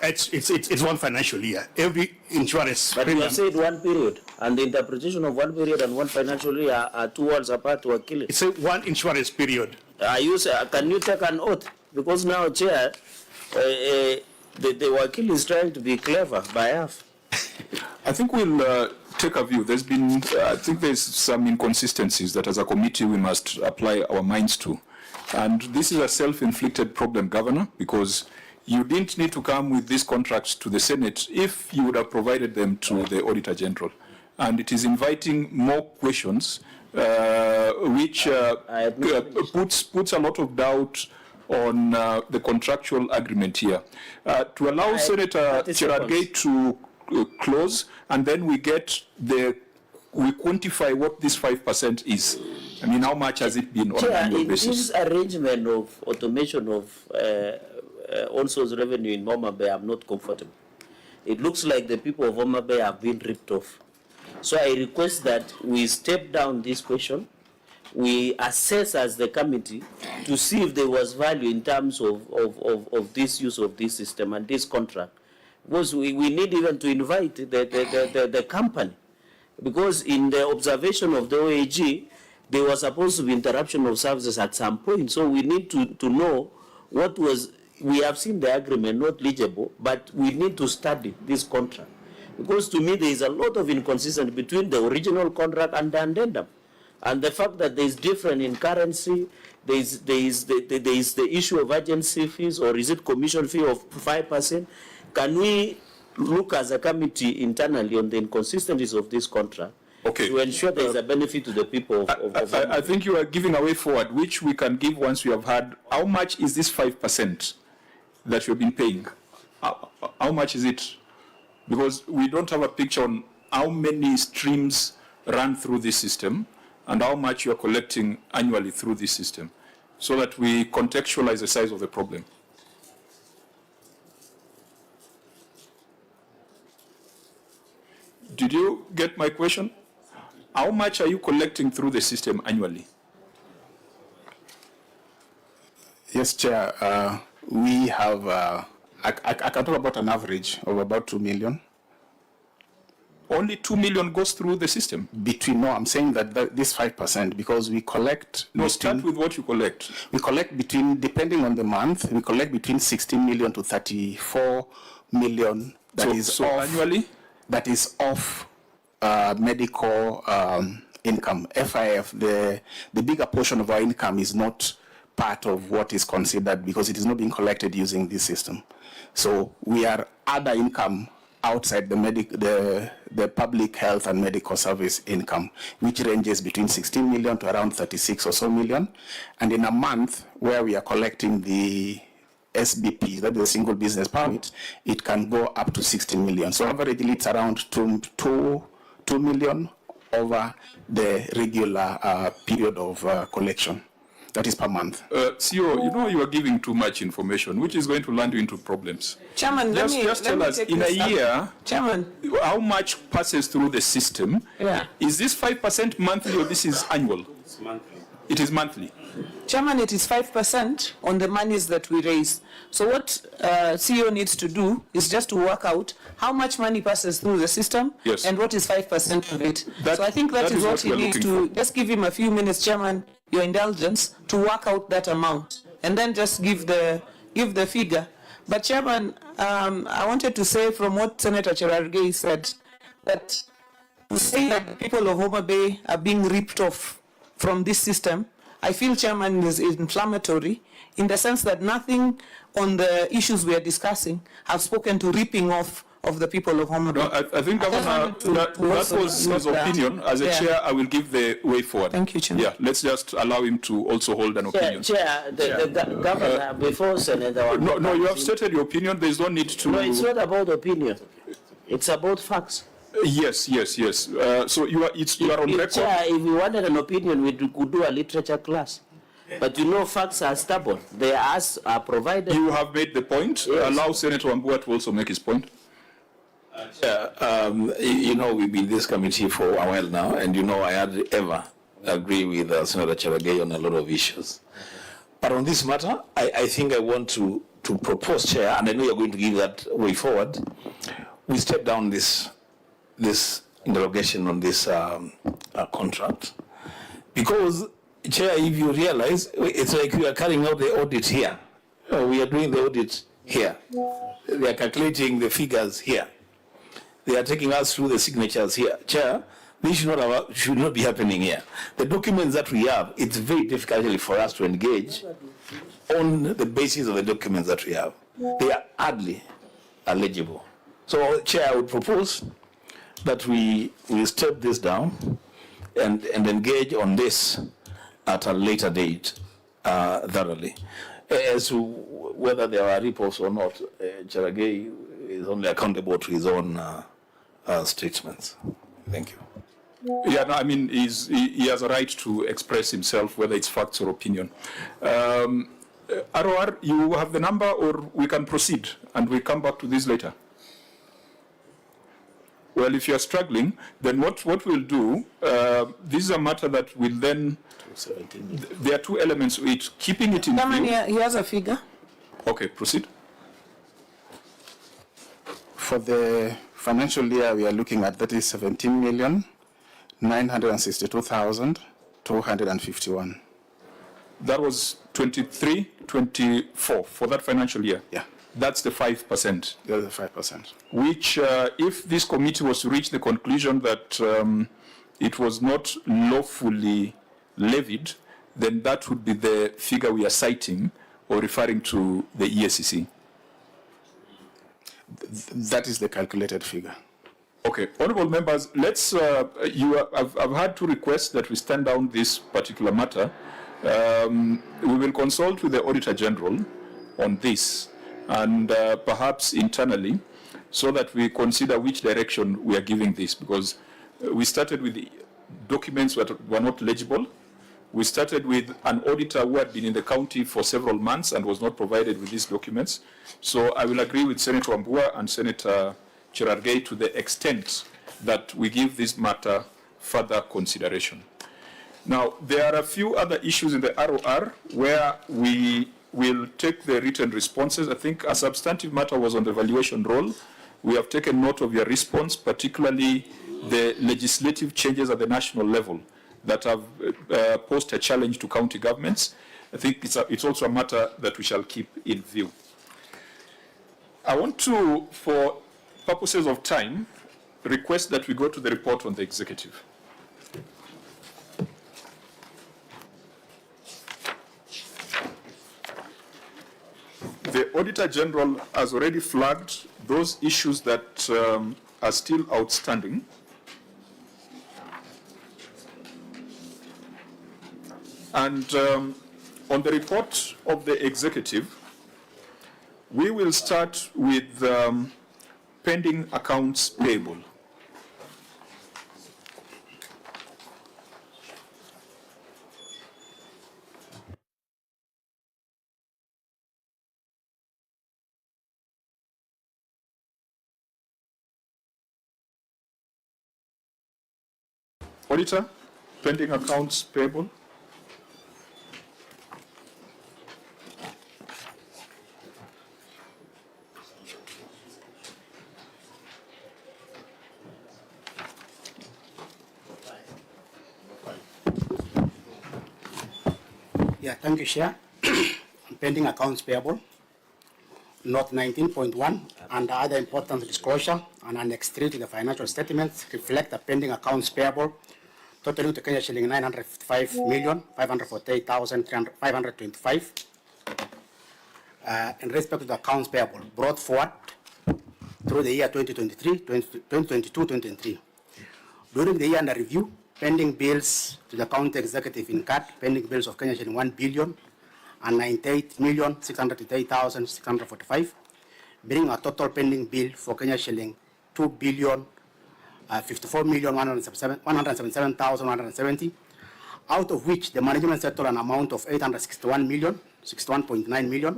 It's one financial year. Every insurance. But you have said one period, and the interpretation of one period and one financial year are 2 words apart to a killing. It's one insurance period. Can you take an oath? Because now, Chair, the Wakil is trying to be clever by half. I think we'll take a view. There's been, I think there's some inconsistencies that as a committee we must apply our minds to. And this is a self-inflicted problem, Governor, because you didn't need to come with these contracts to the Senate if you would have provided them to the Auditor General. And it is inviting more questions which puts a lot of doubt on the contractual agreement here. To allow Senator Cherargei to close, and then we quantify what this 5% is. I mean, how much has it been on an annual basis? This arrangement of automation of all source revenue in Homa Bay, I'm not comfortable. It looks like the people of Homa Bay have been ripped off. So I request that we step down this question, we assess as the committee to see if there was value in terms of this use of this system and this contract. Because we need even to invite the company. Because in the observation of the OAG, there was supposed to be interruption of services at some point. So we need to know what was, we have seen the agreement, not legible, but we need to study this contract. Because to me, there is a lot of inconsistency between the original contract and the addendum. And the fact that there is difference in currency, there is the issue of agency fees, or is it commission fee of 5%? Can we look as a committee internally on the inconsistencies of this contract to ensure there is a benefit to the people of I think you are giving a way forward, which we can give once we have heard. How much is this 5% that you've been paying? How much is it? Because we don't have a picture on how many streams run through this system and how much you are collecting annually through this system, so that we contextualize the size of the problem. Did you get my question? How much are you collecting through the system annually? Yes, Chair. We have, I can talk about an average of about 2 million. Only 2 million goes through the system? No, I'm saying that this 5%, because we collect... No, start with what you collect. We collect between, depending on the month, we collect between 16 million to 34 million. Annually? That is off medical income. FIF, the bigger portion of our income is not part of what is considered, because it is not being collected using this system. So we are other income outside the public health and medical service income, which ranges between 16 million to around 36 or so million. And in a month where we are collecting the SBP, that is a single business permit, it can go up to 60 million. So averagely it's around 2 million over the regular period of collection. That is per month. CEO, you know you are giving too much information, which is going to land you into problems. Chairman, just tell us, in a year, Chairman, how much passes through the system? Yeah. Is this 5% monthly or this is annual? It's monthly. It is monthly. Chairman, it is 5% on the monies that we raise. So what CEO needs to do is just to work out how much money passes through the system, yes, and what is 5% of it. So I think that is what he needs to, just give him a few minutes, Chairman, your indulgence, to work out that amount, and then just give the figure. But Chairman, I wanted to say from what Senator Cherargei said, that to say that the people of Homa Bay are being ripped off from this system, I feel, Chairman, is inflammatory in the sense that nothing on the issues we are discussing have spoken to ripping off of the people of Homa Bay. No, I think, Governor, that was his opinion. As a chair, I will give the way forward. Thank you, Chair. Yeah, let's just allow him to also hold an opinion. Chair, the Governor, before Senator... No, you have stated your opinion. There is no need to... No, it's not about opinion. It's about facts. Yes. So you are on record. Chair, if you wanted an opinion, we could do a literature class. But you know, facts are stubborn. They are provided. You have made the point. Yes. Allow Senator Wambua to also make his point. You know, we've been in this committee for a while now, and you know I hardly ever agree with Senator Cherargei on a lot of issues. But on this matter, I think I want to propose, Chair, and I know you're going to give that way forward, we step down this interrogation on this contract. Because, Chair, if you realize, it's like we are carrying out the audit here. We are doing the audit here. They are calculating the figures here. They are taking us through the signatures here. Chair, this should not be happening here. The documents that we have, it's very difficult for us to engage on the basis of the documents that we have. They are hardly legible. So, Chair, I would propose that we step this down and engage on this at a later date thoroughly. As to whether there are reports or not, Cherargei is only accountable to his own statements. Thank you. Yeah, no, I mean, he has a right to express himself, whether it's facts or opinion. ROR, you have the number, or we can proceed and we come back to this later? Well, if you're struggling, then what we'll do, this is a matter that will then, there are two elements to it. Keeping it in view. He has a figure. Okay, proceed. For the financial year, we are looking at that is 17,962,251. That was 23-24 for that financial year. Yeah. That's the 5%. That's the 5%. Which, if this committee was to reach the conclusion that it was not lawfully levied, then that would be the figure we are citing or referring to the EACC. That is the calculated figure. Okay, honorable members, let's. I've had two requests that we stand down this particular matter. We will consult with the Auditor General on this, and perhaps internally, so that we consider which direction we are giving this, because we started with the documents that were not legible. We started with an auditor who had been in the county for several months and was not provided with these documents. So I will agree with Senator Wambua and Senator Cherargei to the extent that we give this matter further consideration. Now, there are a few other issues in the ROR where we will take the written responses. I think a substantive matter was on the valuation role. We have taken note of your response, particularly the legislative changes at the national level that have posed a challenge to county governments. I think it's also a matter that we shall keep in view. I want to, for purposes of time, request that we go to the report on the executive. The Auditor General has already flagged those issues that are still outstanding. And on the report of the executive, we will start with pending accounts payable. Auditor, pending accounts payable. Yeah, thank you, Chair. Pending accounts payable, note 19.1, and other important disclosure and Annex 3 to the financial statements reflect the pending accounts payable totaling to Kenya shilling 955,548,525 in respect to the accounts payable brought forward through the year 2023, 2022, 2023. During the year under review, pending bills to the county executive incurred pending bills of Kenya shilling 1,098,638,645, bringing a total pending bill for Kenya shilling 2,054,177,170, out of which the management settled an amount of 61.9 million,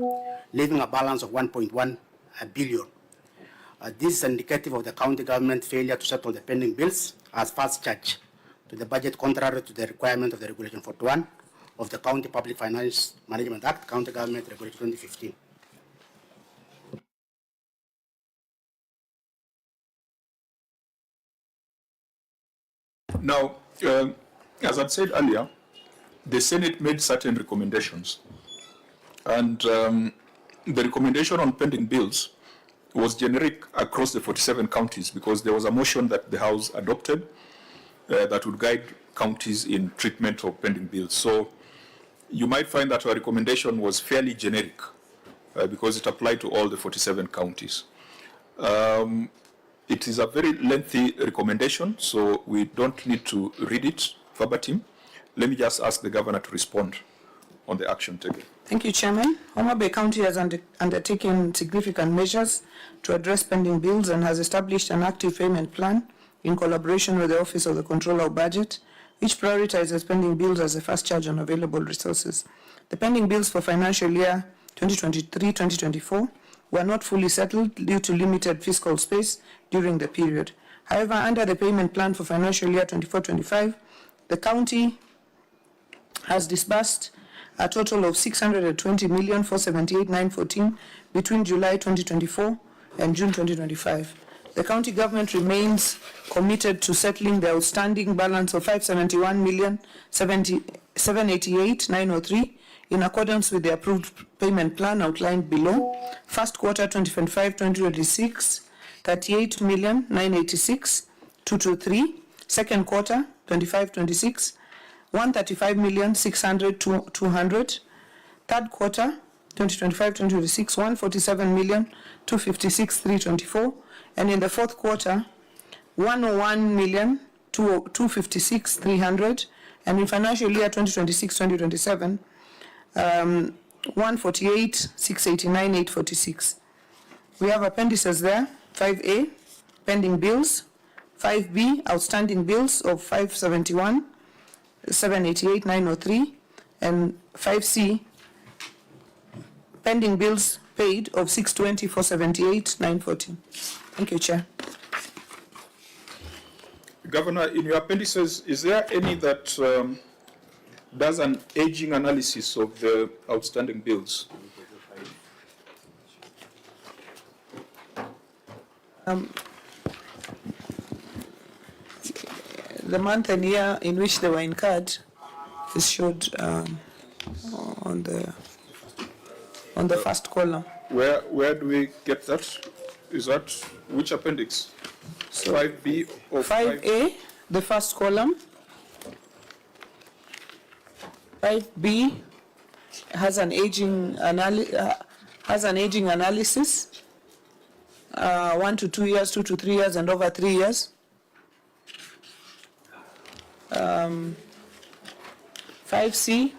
leaving a balance of 1.1 billion. This is indicative of the county government failure to settle the pending bills as first charge to the budget, contrary to the requirement of the Regulation 41 of the County Public Finance Management Act, County Government Regulation 2015. Now, as I said earlier, the Senate made certain recommendations, and the recommendation on pending bills was generic across the 47 counties because there was a motion that the House adopted that would guide counties in treatment of pending bills. So you might find that our recommendation was fairly generic because it applied to all the 47 counties. It is a very lengthy recommendation, so we don't need to read it. verbatim. Let me just ask the governor to respond on the action taken. Thank you, Chairman. Homa Bay County has undertaken significant measures to address pending bills and has established an active payment plan in collaboration with the Office of the Controller of Budget, which prioritizes pending bills as a first charge on available resources. The pending bills for financial year 2023-2024 were not fully settled due to limited fiscal space during the period. However, under the payment plan for financial year 24-25, the county has disbursed a total of 620,478,914 between July 2024 and June 2025. The county government remains committed to settling the outstanding balance of 571,788,903 in accordance with the approved payment plan outlined below. First quarter 2025-2026, 38,986,223. Second quarter 25-26, 135,600,200. Third quarter 2025-2026, 147,256,324. And in the fourth quarter, 101,256,300. And in financial year 2026-2027, 148,689,846. We have appendices there. 5A, pending bills. 5B, outstanding bills of 571,788,903. And 5C, pending bills paid of 620,478,914. Thank you, Chair. Governor, in your appendices, is there any that does an aging analysis of the outstanding bills? The month and year in which they were incurred is showed on the first column. Where do we get that? Is that which appendix? So 5B or 5A, the first column. 5B has an aging analysis, 1 to 2 years, 2 to 3 years, and over 3 years. 5C.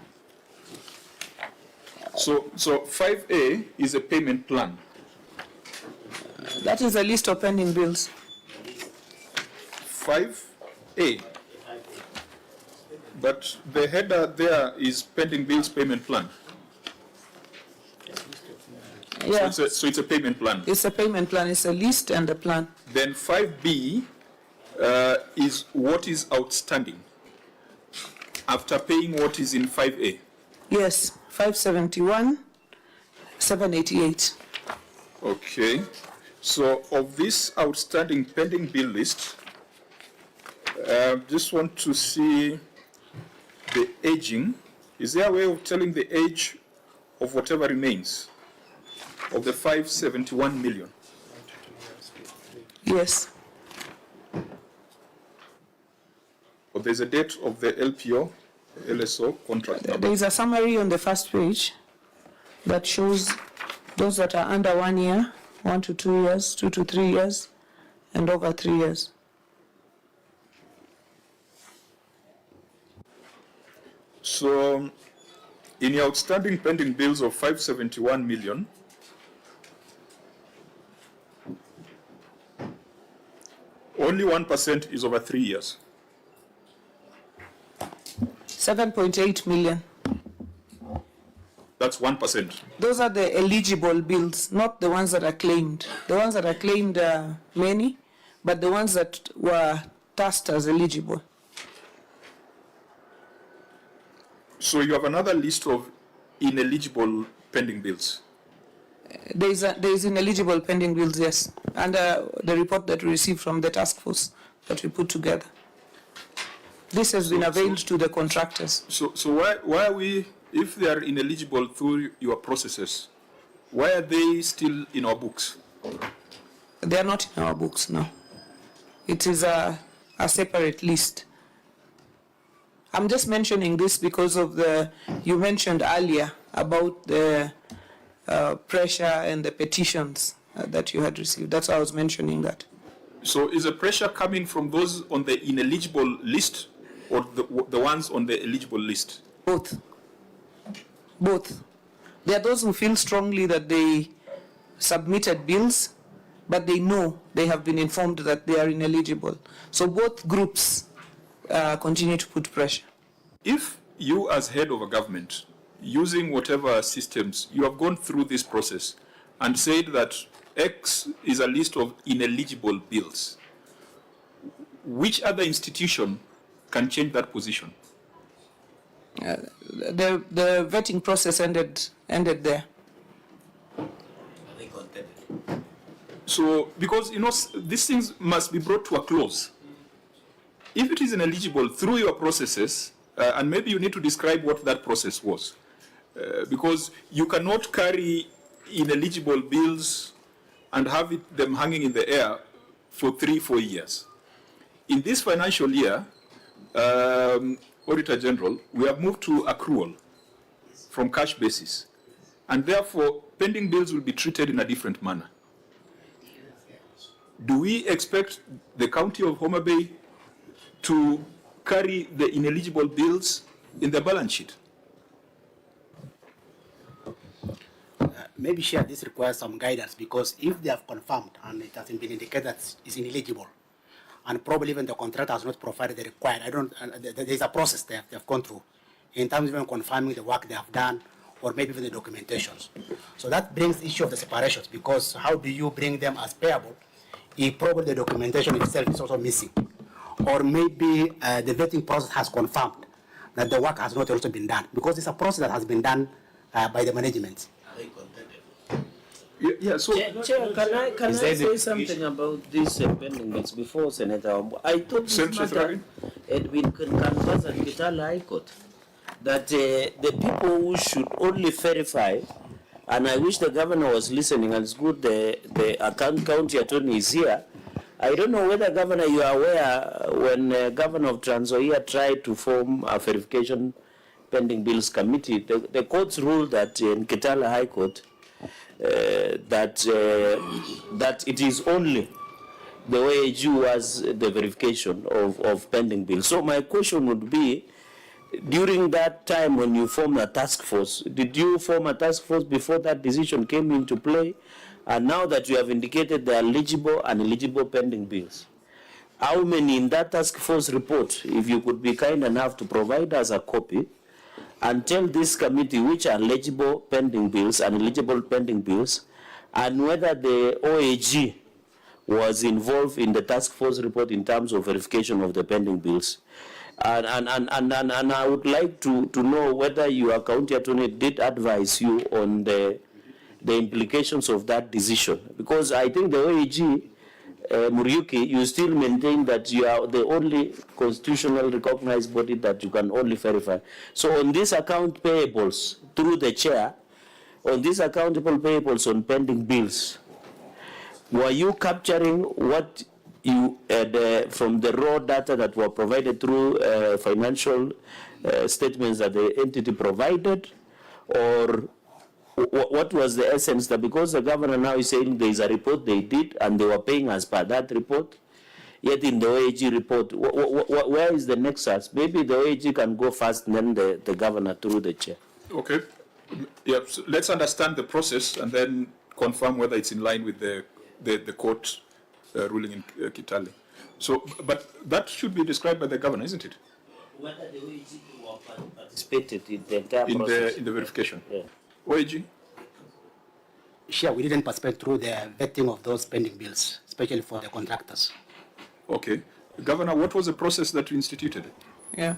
So 5A is a payment plan. That is a list of pending bills. 5A. But the header there is pending bills payment plan. Yeah. So it's a payment plan. It's a payment plan. It's a list and a plan. Then 5B is what is outstanding after paying what is in 5A. Yes, 571,788. Okay. So of this outstanding pending bill list, just want to see the aging. Is there a way of telling the age of whatever remains of the 571 million? Yes. Or there's a date of the LPO, LSO contract number. There is a summary on the first page that shows those that are under 1 year, 1 to 2 years, 2 to 3 years, and over 3 years. So, in your outstanding pending bills of 571 million, only 1% is over 3 years. 7.8 million. That's 1%. Those are the eligible bills, not the ones that are claimed. The ones that are claimed are many, but the ones that were tasked as eligible. So you have another list of ineligible pending bills. There is ineligible pending bills, yes, under the report that we received from the task force that we put together. This has been availed to the contractors. So why are we, if they are ineligible through your processes, why are they still in our books? They are not in our books, no. It is a separate list. I'm just mentioning this because of you mentioned earlier about the pressure and the petitions that you had received. That's why I was mentioning that. So is the pressure coming from those on the ineligible list or the ones on the eligible list? Both. Both. There are those who feel strongly that they submitted bills, but they know, they have been informed that they are ineligible. So both groups continue to put pressure. If you as head of a government, using whatever systems, you have gone through this process and said that X is a list of ineligible bills, which other institution can change that position? The vetting process ended there. So, because, you know, these things must be brought to a close. If it is ineligible through your processes, and maybe you need to describe what that process was, because you cannot carry ineligible bills and have them hanging in the air for 3-4 years. In this financial year, Auditor General, we have moved to accrual from cash basis, and therefore pending bills will be treated in a different manner. Do we expect the county of Homa Bay to carry the ineligible bills in the balance sheet? Maybe share this requires some guidance, because if they have confirmed and it hasn't been indicated that it's ineligible, and probably even the contractor has not provided the required, there's a process they have gone through in terms of even confirming the work they have done, or maybe even the documentations. So that brings the issue of the separations, because how do you bring them as payable if probably the documentation itself is also missing? Or maybe the vetting process has confirmed that the work has not also been done, because it's a process that has been done by the management. Yeah, so Chair, can I say something about these pending bills before Senator? I thought this matter had been canvassed at Kitale High Court, that the people who should only verify, and I wish the governor was listening, and it's good the county attorney is here. I don't know whether, Governor, you are aware when Governor of Trans Nzoia tried to form a verification pending bills committee, the courts ruled that in Kitale High Court that it is only the OAG was the verification of pending bills. So my question would be, during that time when you formed a task force, did you form a task force before that decision came into play? And now that you have indicated the eligible and eligible pending bills, how many in that task force report, if you could be kind enough to provide us a copy, and tell this committee which are eligible pending bills and eligible pending bills, and whether the OAG was involved in the task force report in terms of verification of the pending bills. And I would like to know whether your county attorney did advise you on the implications of that decision. Because I think the OAG, Muriuki, you still maintain that you are the only constitutional recognized body that you can only verify. So on these account payables, through the chair, on these accountable payables on pending bills, were you capturing what you from the raw data that were provided through financial statements that the entity provided, or what was the essence? That because the governor now is saying there is a report they did and they were paying as per that report, yet in the OAG report, where is the nexus? Maybe the OAG can go first and then the governor through the chair. Okay. Yeah, so let's understand the process and then confirm whether it's in line with the court ruling in Kitale. So, but that should be described by the governor, isn't it? Whether the OAG participated in the entire process. In the verification. Yeah. OAG? Sure, we didn't participate through the vetting of those pending bills, especially for the contractors. Okay. Governor, what was the process that you instituted? Yeah.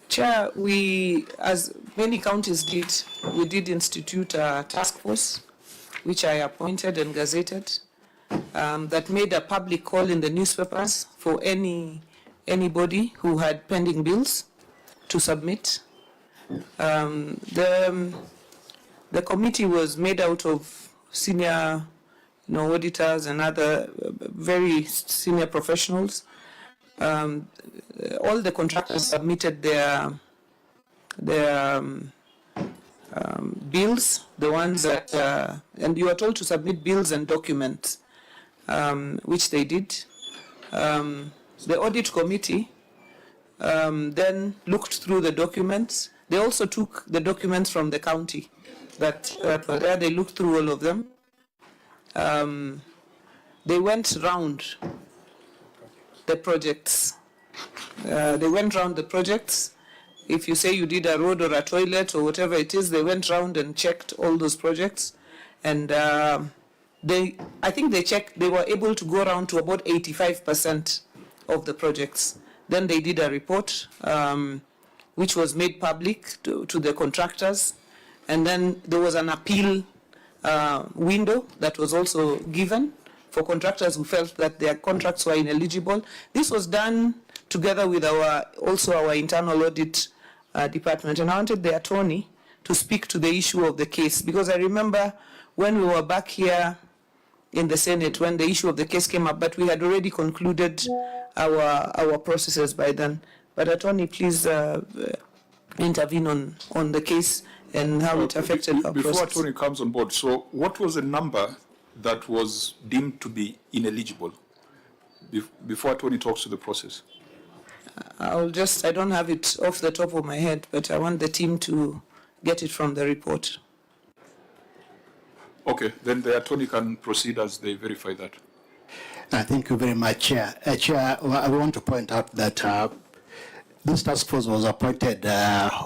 Chair, we, as many counties did, we did institute a task force, which I appointed and gazetted, that made a public call in the newspapers for anybody who had pending bills to submit. The committee was made out of senior, auditors and other very senior professionals. All the contractors submitted their bills, the ones that, and you are told to submit bills and documents, which they did. The audit committee then looked through the documents. They also took the documents from the county that were there. They looked through all of them. They went round the projects. If you say you did a road or a toilet or whatever it is, they went round and checked all those projects. And I think they were able to go around to about 85% of the projects. Then they did a report, which was made public to the contractors. And then there was an appeal window that was also given for contractors who felt that their contracts were ineligible. This was done together with our internal audit department. And I wanted the attorney to speak to the issue of the case, because I remember when we were back here in the Senate when the issue of the case came up, but we had already concluded our processes by then. But attorney, please intervene on the case and how it affected our process. Before attorney comes on board, so what was the number that was deemed to be ineligible before attorney talks to the process? I don't have it off the top of my head, but I want the team to get it from the report. Okay, then the attorney can proceed as they verify that. Thank you very much, Chair. Chair, I want to point out that this task force was appointed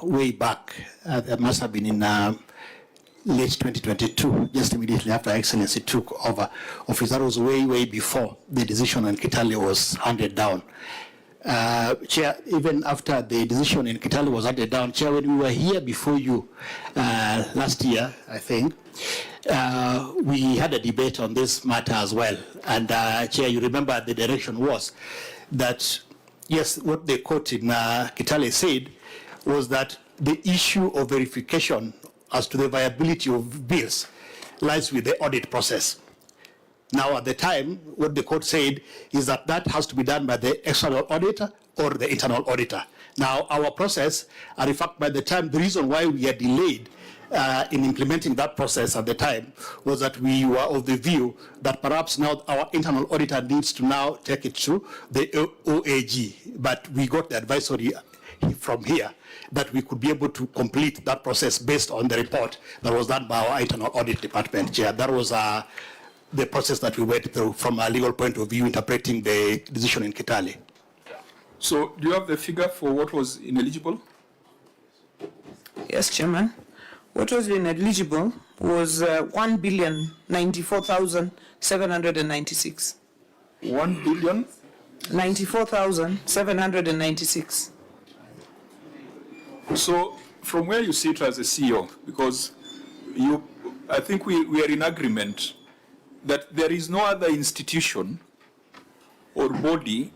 way back. It must have been in late 2022, just immediately after Excellency took over office. That was way before the decision on Kitale was handed down. Chair, even after the decision in Kitale was handed down, Chair, when we were here before you last year, I think, we had a debate on this matter as well. And Chair, you remember the direction was that, yes, what the court in Kitale said was that the issue of verification as to the viability of bills lies with the audit process. Now, at the time, what the court said is that that has to be done by the external auditor or the internal auditor. Now, our process, and in fact, by the time, the reason why we are delayed in implementing that process at the time was that we were of the view that perhaps now our internal auditor needs to now take it to the OAG. But we got the advisory from here that we could be able to complete that process based on the report that was done by our internal audit department, Chair. That was the process that we went through from a legal point of view, interpreting the decision in Kitale. So, do you have the figure for what was ineligible? Yes, Chairman. What was ineligible was 1,094,796. 1,094,796. So, from where you sit as a CEO, because I think we are in agreement that there is no other institution or body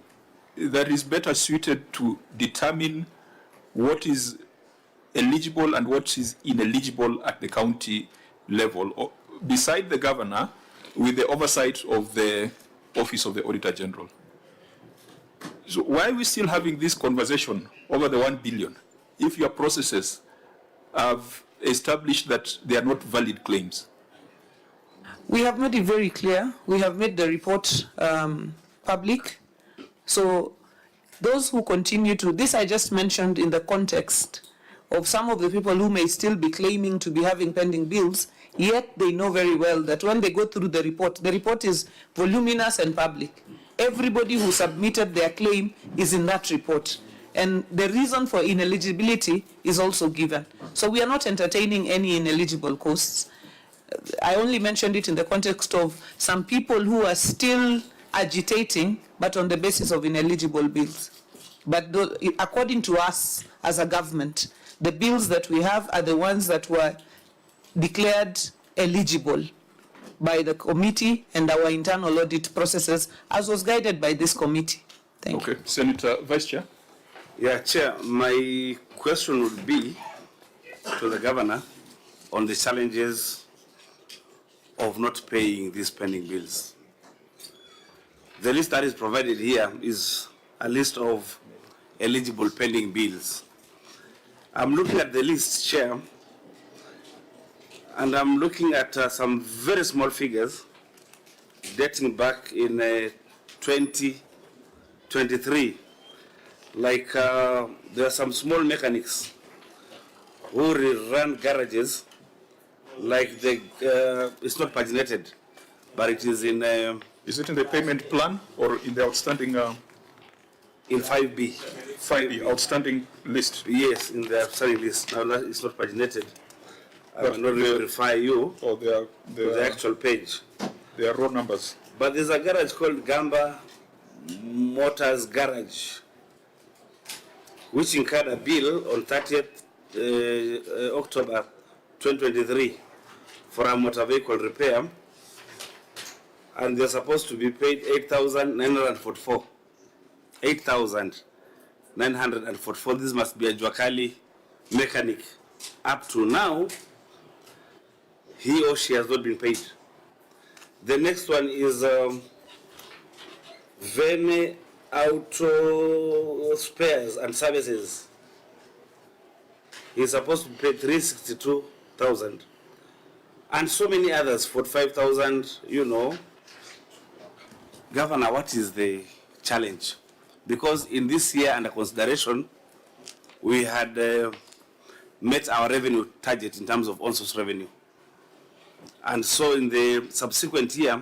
that is better suited to determine what is eligible and what is ineligible at the county level, beside the governor, with the oversight of the Office of the Auditor General. So why are we still having this conversation over the 1 billion if your processes have established that they are not valid claims? We have made it very clear. We have made the report public. So those who continue to, this I just mentioned in the context of some of the people who may still be claiming to be having pending bills, yet they know very well that when they go through the report is voluminous and public. Everybody who submitted their claim is in that report. And the reason for ineligibility is also given. So we are not entertaining any ineligible costs. I only mentioned it in the context of some people who are still agitating, but on the basis of ineligible bills. But according to us as a government, the bills that we have are the ones that were declared eligible by the committee and our internal audit processes, as was guided by this committee. Thank you. Okay, Senator Vice Chair. Yeah, Chair, my question would be to the governor on the challenges of not paying these pending bills. The list that is provided here is a list of eligible pending bills. I'm looking at the list, Chair, and I'm looking at some very small figures dating back in 2023. Like there are some small mechanics who run garages, like it's not paginated, but it is in. Is it in the payment plan or in the outstanding? In 5B. 5B, outstanding list. Yes, in the outstanding list. Now that it's not paginated. I will not verify you or the actual page. They are raw numbers. But there's a garage called Gamba Motors Garage, which incurred a bill on 30th October 2023 for a motor vehicle repair, and they're supposed to be paid 8,944. 8,944. This must be a Juakali mechanic. Up to now, he or she has not been paid. The next one is Vene Auto Spares and Services. He's supposed to pay 362,000. And so many others, 45,000, you know. Governor, what is the challenge? Because in this year under consideration, we had met our revenue target in terms of on-source revenue. And so in the subsequent year,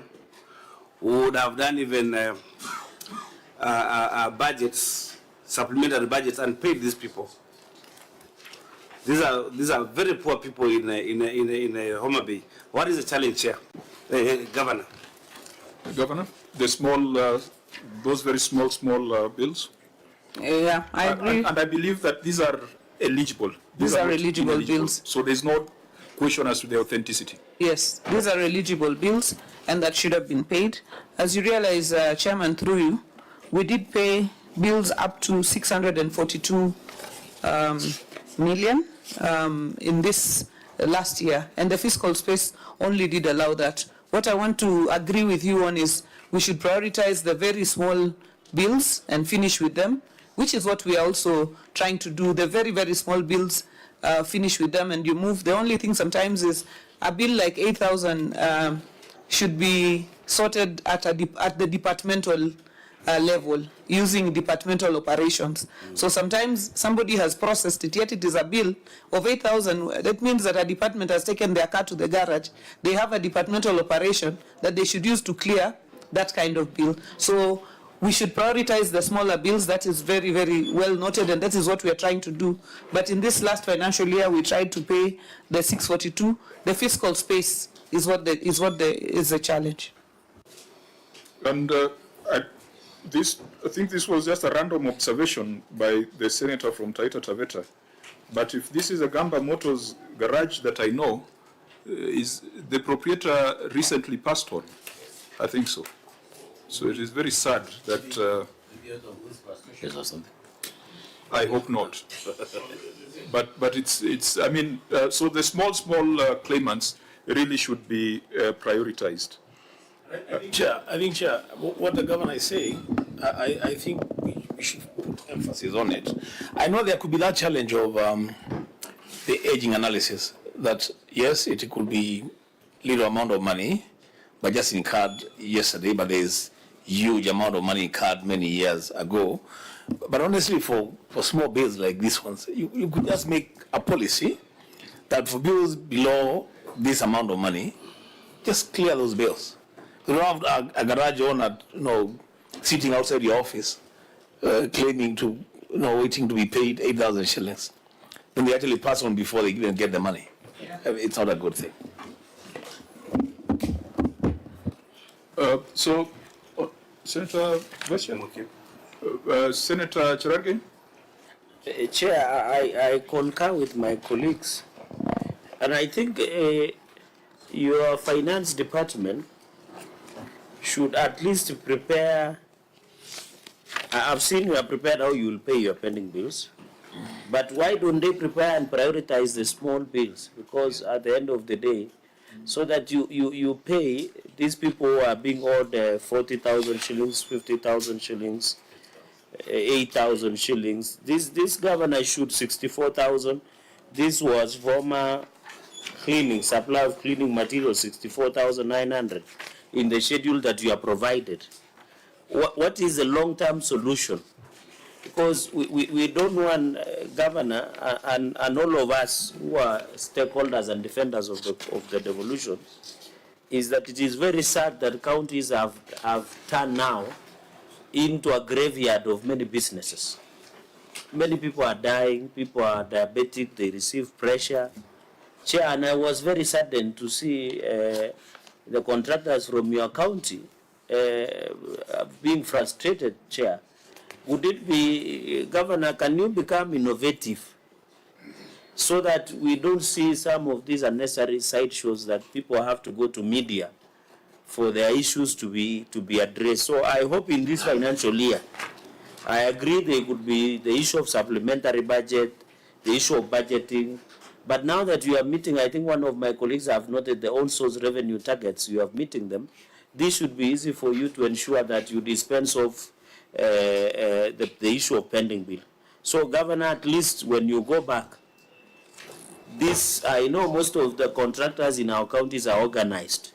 we would have done even budgets, supplementary budgets, and paid these people. These are very poor people in Homa Bay. What is the challenge here, Governor? Governor, the small, those very small bills. Yeah, I agree. And I believe that these are eligible. These are eligible bills. So there's no question as to their authenticity. Yes, these are eligible bills, and that should have been paid. As you realize, Chairman, through you, we did pay bills up to 642 million in this last year, and the fiscal space only did allow that. What I want to agree with you on is we should prioritize the very small bills and finish with them, which is what we are also trying to do. The very, very small bills, finish with them, and you move. The only thing sometimes is a bill like 8,000 should be sorted at the departmental level using departmental operations. So sometimes somebody has processed it, yet it is a bill of 8,000. That means that a department has taken their car to the garage. They have a departmental operation that they should use to clear that kind of bill. So we should prioritize the smaller bills. That is very, very well noted, and that is what we are trying to do. But in this last financial year, we tried to pay the 642. The fiscal space is the challenge. And I think this was just a random observation by the senator from Taita Taveta. But if this is a Gamba Motors garage that I know, is the proprietor recently passed on? I think so. So it is very sad that. I hope not. but it's. I mean, so the small claimants really should be prioritized. I think, Chair, what the governor is saying, I think we should put emphasis on it. I know there could be that challenge of the aging analysis, that yes, it could be little amount of money, but just incurred yesterday, but there's huge amount of money incurred many years ago. But honestly, for small bills like these ones, you could just make a policy that for bills below this amount of money, just clear those bills. You don't have a garage owner, sitting outside your office, claiming to, waiting to be paid 8,000 shillings. When they actually pass on before they even get the money. It's not a good thing. Senator Weston, Senator Cherargei? Chair, I concur with my colleagues, and I think your finance department should at least prepare. I've seen you are prepared how you will pay your pending bills, but why don't they prepare and prioritize the small bills? Because at the end of the day, so that you pay these people who are being owed 40,000 shillings, 50,000 shillings, 8,000 shillings. This governor should 64,000. This was former cleaning, supply of cleaning materials, 64,900 in the schedule that you are provided. What is the long-term solution because we don't want governor and all of us who are stakeholders and defenders of the devolution, is that it is very sad that counties have turned now into a graveyard of many businesses. Many people are dying, people are diabetic, they receive pressure. Chair, and I was very saddened to see the contractors from your county being frustrated, Chair. Would it be, Governor, can you become innovative so that we don't see some of these unnecessary sideshows that people have to go to media for their issues to be addressed? So I hope in this financial year, I agree there could be the issue of supplementary budget, the issue of budgeting, but now that you are meeting, I think one of my colleagues have noted the own source revenue targets, you are meeting them. This should be easy for you to ensure that you dispense of the issue of pending bill. So, Governor, at least when you go back, this, I know most of the contractors in our counties are organized.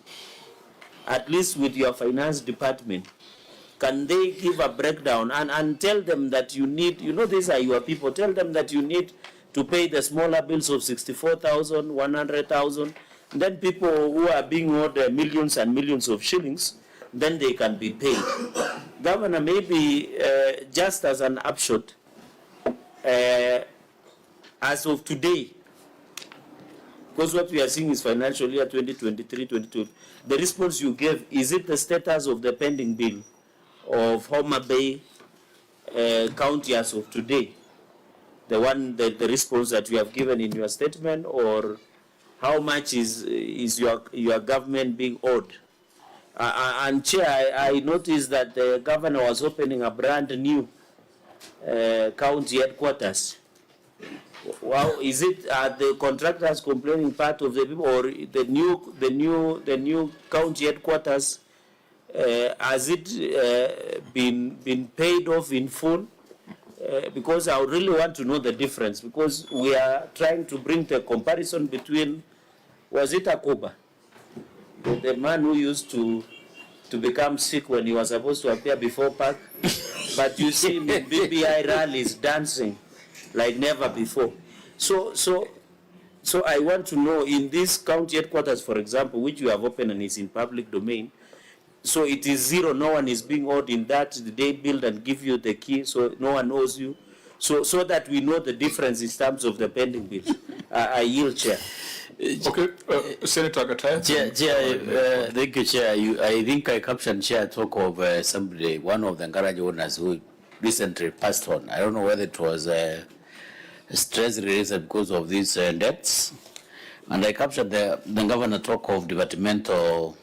At least with your finance department, can they give a breakdown and tell them that you need, you know, these are your people, tell them that you need to pay the smaller bills of 64,000, 100,000, then people who are being owed millions and millions of shillings, then they can be paid. Governor, maybe just as an upshot, as of today, because what we are seeing is financial year 2023-22, the response you gave, is it the status of the pending bill of Homa Bay County as of today? The one, the response that you have given in your statement, or how much is your government being owed? And Chair, I noticed that the governor was opening a brand new county headquarters. Well, is it the contractors complaining part of the people, or the new county headquarters? Has it been paid off in full? Because I really want to know the difference, because we are trying to bring the comparison between, was it Akuba, the man who used to become sick when he was supposed to appear before PAC, but you see him in BBI rallies dancing like never before. So I want to know, in this county headquarters, for example, which you have opened and is in public domain, so it is zero, no one is being owed in that, they build and give you the key, so no one owes you, so that we know the difference in terms of the pending bill. I yield, Chair. Okay, Senator Gataya. Chair, thank you, Chair. I think I captioned, Chair, talk of somebody, one of the garage owners who recently passed on. I don't know whether it was stress related because of these debts. And I captured the governor talk of departmental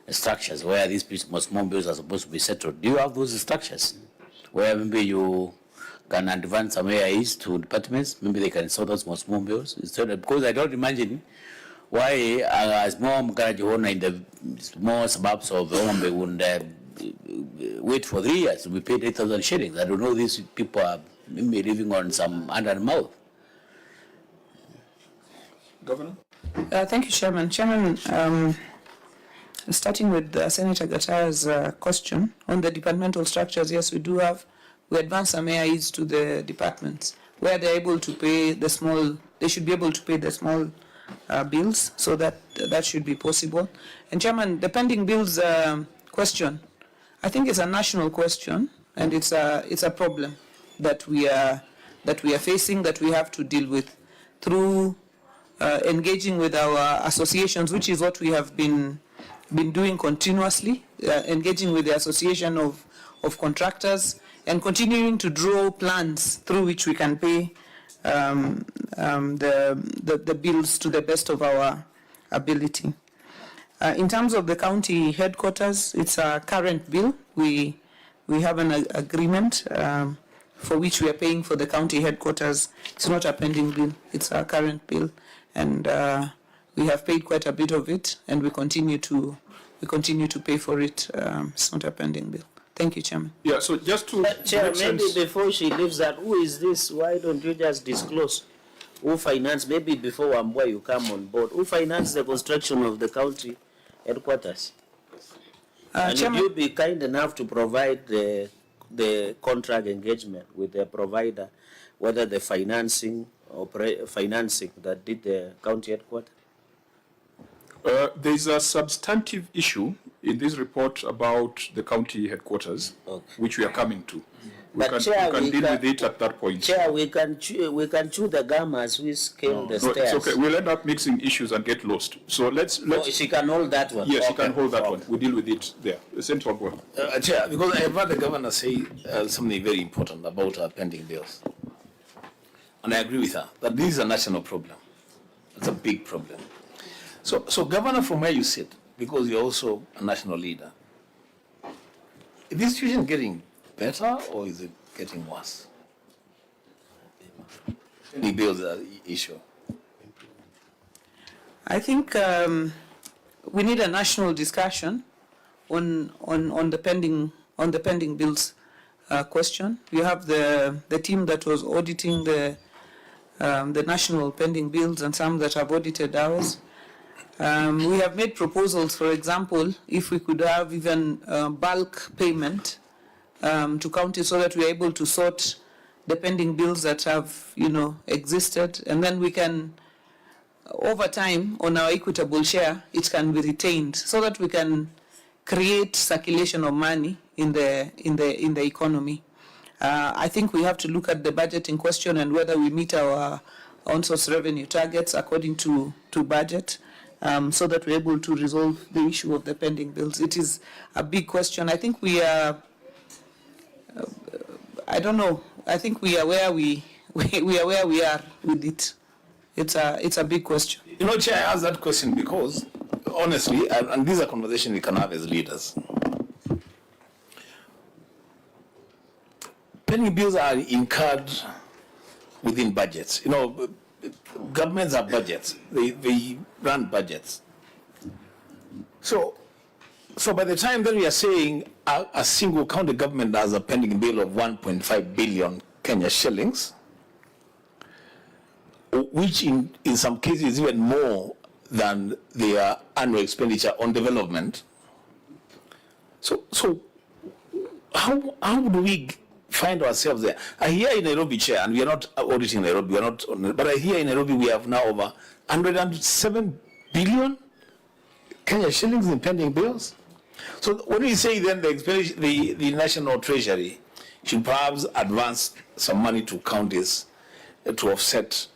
structures where these small bills are supposed to be settled. Do you have those structures where maybe you can advance some AIs to departments? Maybe they can sort out small bills instead of, because I don't imagine why a small garage owner in the small suburbs of Homa would wait for 3 years to be paid 8,000 shillings. I don't know, these people are maybe living on some under mouth. Governor? Thank you, Chairman. Chairman, starting with Senator Gataya's question on the departmental structures, yes, we advance some AIs to the departments where they're able to pay the small, they should be able to pay the small bills, so that should be possible. And Chairman, the pending bills question, I think it's a national question, and it's a problem that we are facing, that we have to deal with through engaging with our associations, which is what we have been doing continuously, engaging with the association of contractors and continuing to draw plans through which we can pay the bills to the best of our ability. In terms of the county headquarters, it's a current bill. We have an agreement for which we are paying for the county headquarters. It's not a pending bill, it's a current bill, and we have paid quite a bit of it, and we continue to pay for it. It's not a pending bill. Thank you, Chairman. Yeah, so just to Chair, maybe before she leaves that, who is this? Why don't you just disclose who financed, maybe before Wambua you come on board, who financed the construction of the county headquarters? And would you be kind enough to provide the the contract engagement with the provider, whether the financing or financing that did the county headquarters? There's a substantive issue in this report about the county headquarters, which we are coming to. We can deal with it at that point. Chair, we can chew the gum as we scale the stairs. It's okay. We'll end up mixing issues and get lost. So let's. She can hold that one. Yes, she can hold that one. We'll deal with it there. Central Board. Chair, because I have heard the governor say something very important about our pending bills. And I agree with her that this is a national problem. It's a big problem. So Governor, from where you sit, because you're also a national leader, is this situation getting better or is it getting worse? Any bills are the issue? I think we need a national discussion on the pending bills question. We have the team that was auditing the national pending bills and some that have audited ours. We have made proposals, for example, if we could have even bulk payment to counties so that we are able to sort the pending bills that have, existed, and then we can, over time, on our equitable share, it can be retained so that we can create circulation of money in the economy. I think we have to look at the budget in question and whether we meet our on-source revenue targets according to budget. So that we're able to resolve the issue of the pending bills. It is a big question. I think we are, I don't know, I think we are where we are where we are with it. It's a big question. Chair, I ask that question because, honestly, and these are conversations we can have as leaders. Pending bills are incurred within budgets. Governments have budgets. They run budgets. So by the time that we are saying a single county government has a pending bill of 1.5 billion Kenya shillings, which in some cases is even more than their annual expenditure on development. So how do we find ourselves there? I hear in Nairobi, Chair, and we are not auditing Nairobi, but I hear in Nairobi we have now over 107 billion Kenya shillings in pending bills. So when we say then the National Treasury should perhaps advance some money to counties to offset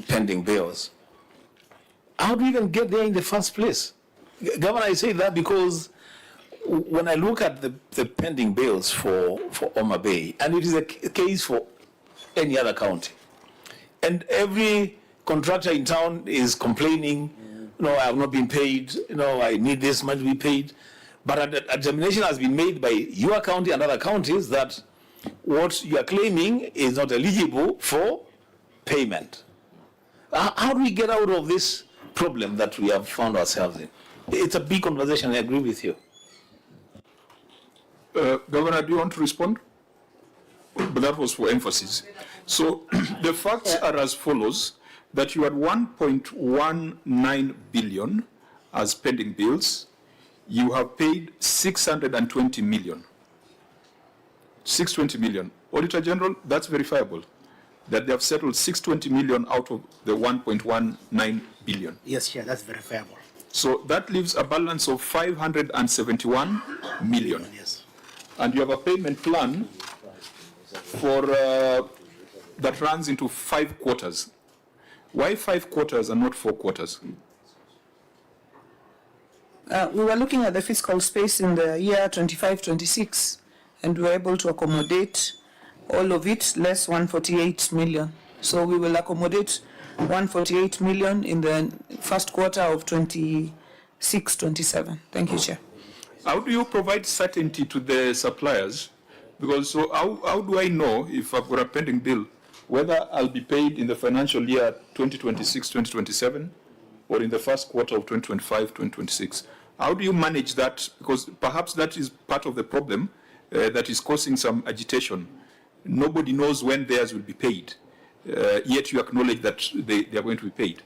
pending bills, how do we even get there in the first place? Governor, I say that because when I look at the pending bills for Homa Bay, and it is a case for any other county, and every contractor in town is complaining, I have not been paid, I need this money to be paid. But a determination has been made by your county and other counties that what you are claiming is not eligible for payment. How do we get out of this problem that we have found ourselves in? It's a big conversation, I agree with you. Governor, do you want to respond? But that was for emphasis. So the facts are as follows, that you had 1.19 billion as pending bills. You have paid 620 million. 620 million. Auditor General, that's verifiable, that they have settled 620 million out of the 1.19 billion. Yes, Chair, that's verifiable. So that leaves a balance of 571 million. Yes. And you have a payment plan for that runs into 5 quarters. Why 5 quarters and not 4 quarters? We were looking at the fiscal space in the year 25-26, and we were able to accommodate all of it, less 148 million. So we will accommodate 148 million in the first quarter of 26-27. Thank you, Chair. How do you provide certainty to the suppliers? Because so how do I know if I've got a pending bill, whether I'll be paid in the financial year 2026-2027 or in the first quarter of 2025-2026? How do you manage that? Because perhaps that is part of the problem that is causing some agitation. Nobody knows when theirs will be paid, yet you acknowledge that they are going to be paid.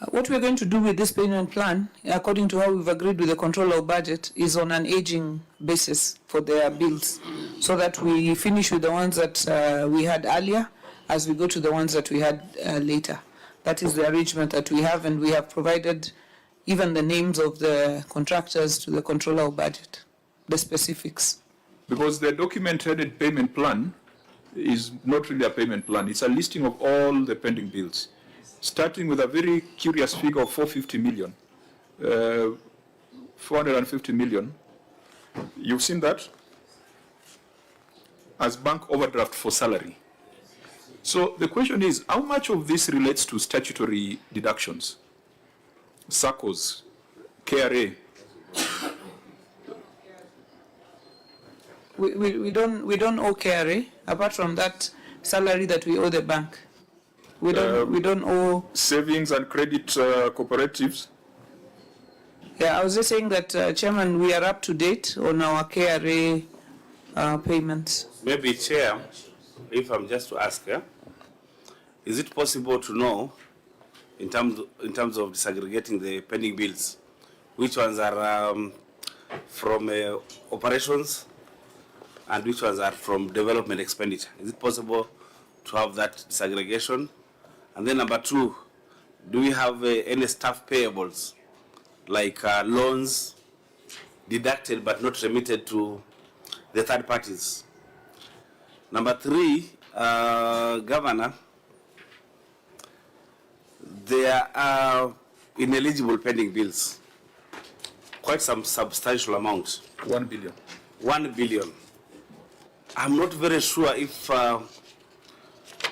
What we're going to do with this payment plan, according to how we've agreed with the controller of budget, is on an aging basis for their bills, so that we finish with the ones that we had earlier as we go to the ones that we had later. That is the arrangement that we have, and we have provided even the names of the contractors to the controller of budget, the specifics. Because the document-headed payment plan is not really a payment plan. It's a listing of all the pending bills, starting with a very curious figure of 450 million, 450 million. You've seen that as bank overdraft for salary. So the question is, how much of this relates to statutory deductions, SACCOs, KRA? We don't owe KRA, apart from that salary that we owe the bank. We don't owe savings and credit cooperatives. Yeah, I was just saying that, Chairman, we are up to date on our KRA payments. Maybe, Chair, if I'm just to ask, is it possible to know, in terms of disaggregating the pending bills, which ones are from operations and which ones are from development expenditure? Is it possible to have that disaggregation? And then number two, do we have any staff payables, like loans deducted but not remitted to the third parties? Number three, Governor, there are ineligible pending bills, quite some substantial amount. 1 billion. 1 billion. I'm not very sure if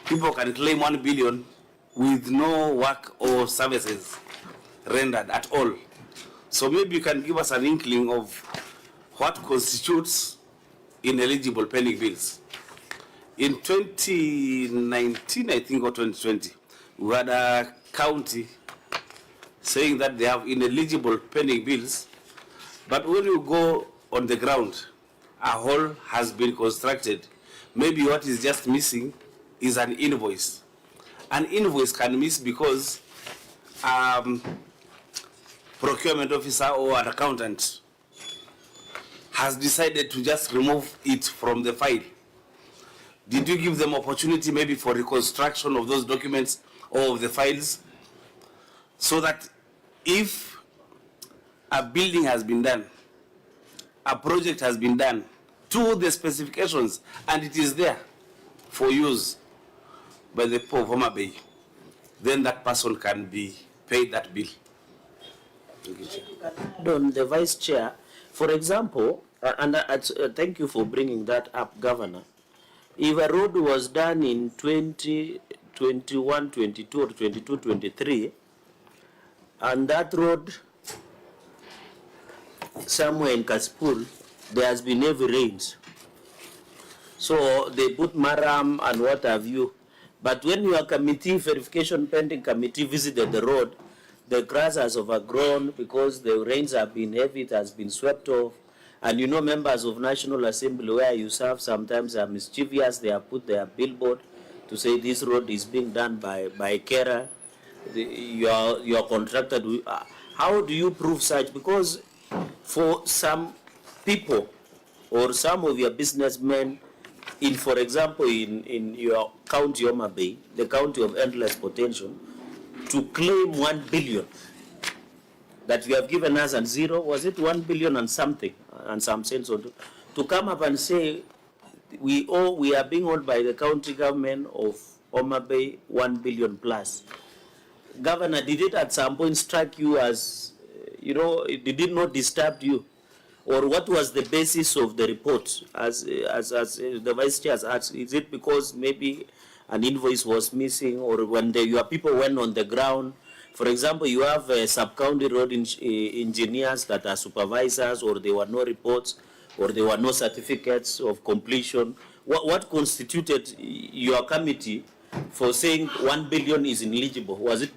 people can claim 1 billion with no work or services rendered at all. So maybe you can give us an inkling of what constitutes ineligible pending bills. In 2019, I think, or 2020, we had a county saying that they have ineligible pending bills, but when you go on the ground, a hole has been constructed. Maybe what is just missing is an invoice. An invoice can miss because procurement officer or an accountant has decided to just remove it from the file. Did you give them opportunity maybe for reconstruction of those documents or of the files, so that if a building has been done, a project has been done to the specifications, and it is there for use by the poor of Homa Bay, then that person can be paid that bill? Thank you, Chair. On the Vice Chair, for example, thank you for bringing that up, Governor. If a road was done in 2021, 22, or 22, 23, and that road somewhere in Kaspul, there has been heavy rains, so they put maram and what have you. But when your committee, verification pending committee, visited the road, the grass has overgrown because the rains have been heavy, it has been swept off. And you know, members of National Assembly where you serve sometimes are mischievous. They have put their billboard to say this road is being done by Kera. You are contracted. How do you prove such? Because for some people or some of your businessmen, for example, in your county, Homa Bay, the county of endless potential, to claim 1 billion that you have given us and zero, was it 1 billion and something, and some cents, or to come up and say we are being owed by the county government of Homa Bay 1 billion plus. Governor, did it at some point strike you as, did it not disturb you? Or what was the basis of the report, as the Vice Chair has asked? Is it because maybe an invoice was missing, or when your people went on the ground? For example, you have sub-county road engineers that are supervisors, or there were no reports, or there were no certificates of completion. What constituted your committee for saying 1 billion is ineligible? Was it,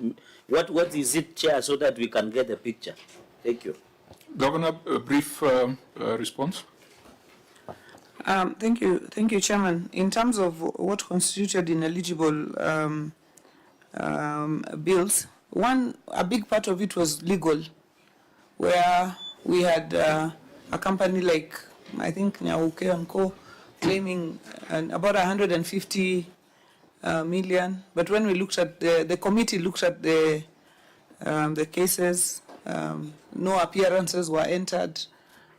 what is it, Chair, so that we can get the picture? Thank you. Governor, a brief response. Thank you, Chairman. In terms of what constituted ineligible bills, A big part of it was legal, where we had a company like, I think, Nyauke & Co. claiming about 150 million. But when we looked at the committee looked at the cases, no appearances were entered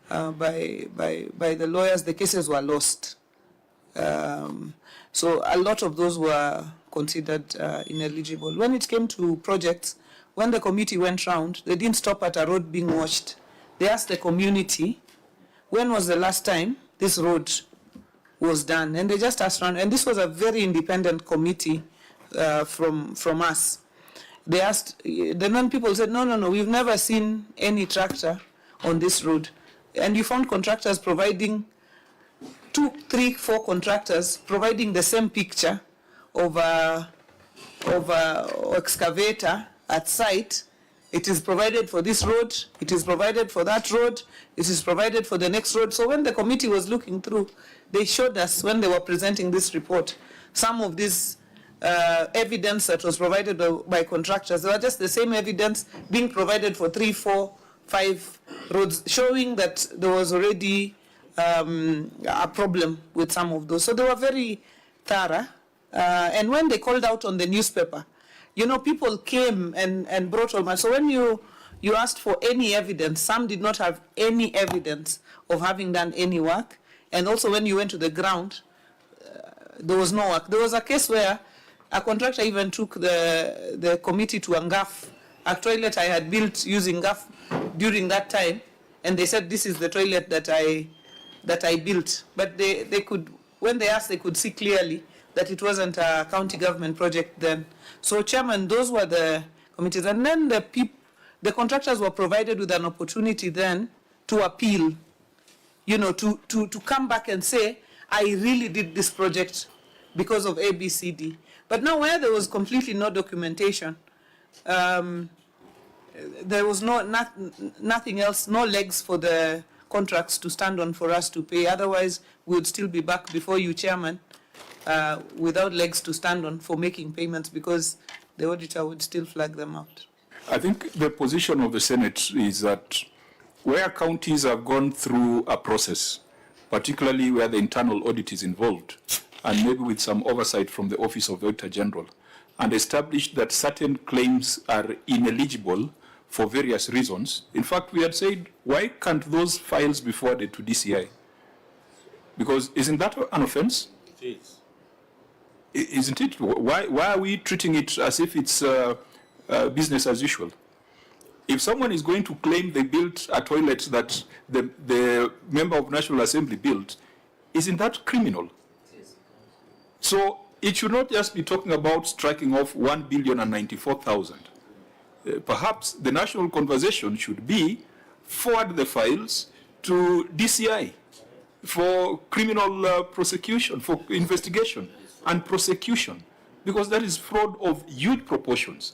by the lawyers. The cases were lost. So a lot of those were considered ineligible. When it came to projects, when the committee went round, they didn't stop at a road being washed. They asked the community, when was the last time this road was done? And they just asked around, and this was a very independent committee from us. They asked, the non-people said, no, we've never seen any tractor on this road. And you found contractors providing 2, 3, 4 contractors providing the same picture of a excavator at site. It is provided for this road, it is provided for that road, it is provided for the next road. So when the committee was looking through, they showed us, when they were presenting this report, some of this evidence that was provided by contractors. They were just the same evidence being provided for 3, 4, 5 roads, showing that there was already a problem with some of those. So they were very thorough. And when they called out on the newspaper, you know, people came and brought all my. So when you asked for any evidence, some did not have any evidence of having done any work. And also when you went to the ground, there was no work. There was a case where a contractor even took the committee to a GAF, a toilet I had built using GAF during that time, and they said, this is the toilet that I built. But they could, when they asked, they could see clearly that it wasn't a county government project then. So, Chairman, those were the committees. And then the contractors were provided with an opportunity then to appeal, you know, to come back and say, I really did this project because of A, B, C, D. But now where there was completely no documentation, there was nothing else, no legs for the contracts to stand on for us to pay. Otherwise, we would still be back before you, Chairman, without legs to stand on for making payments, because the auditor would still flag them out. I think the position of the Senate is that where counties have gone through a process, particularly where the internal audit is involved, and maybe with some oversight from the Office of the Auditor General, and established that certain claims are ineligible for various reasons. In fact, we had said, why can't those files be forwarded to DCI? Because isn't that an offense? It is. Isn't it? Why are we treating it as if it's business as usual? If someone is going to claim they built a toilet that the member of National Assembly built, isn't that criminal? So it should not just be talking about striking off 1,094,000. Perhaps the national conversation should be forward the files to DCI for criminal prosecution, for investigation and prosecution, because that is fraud of huge proportions.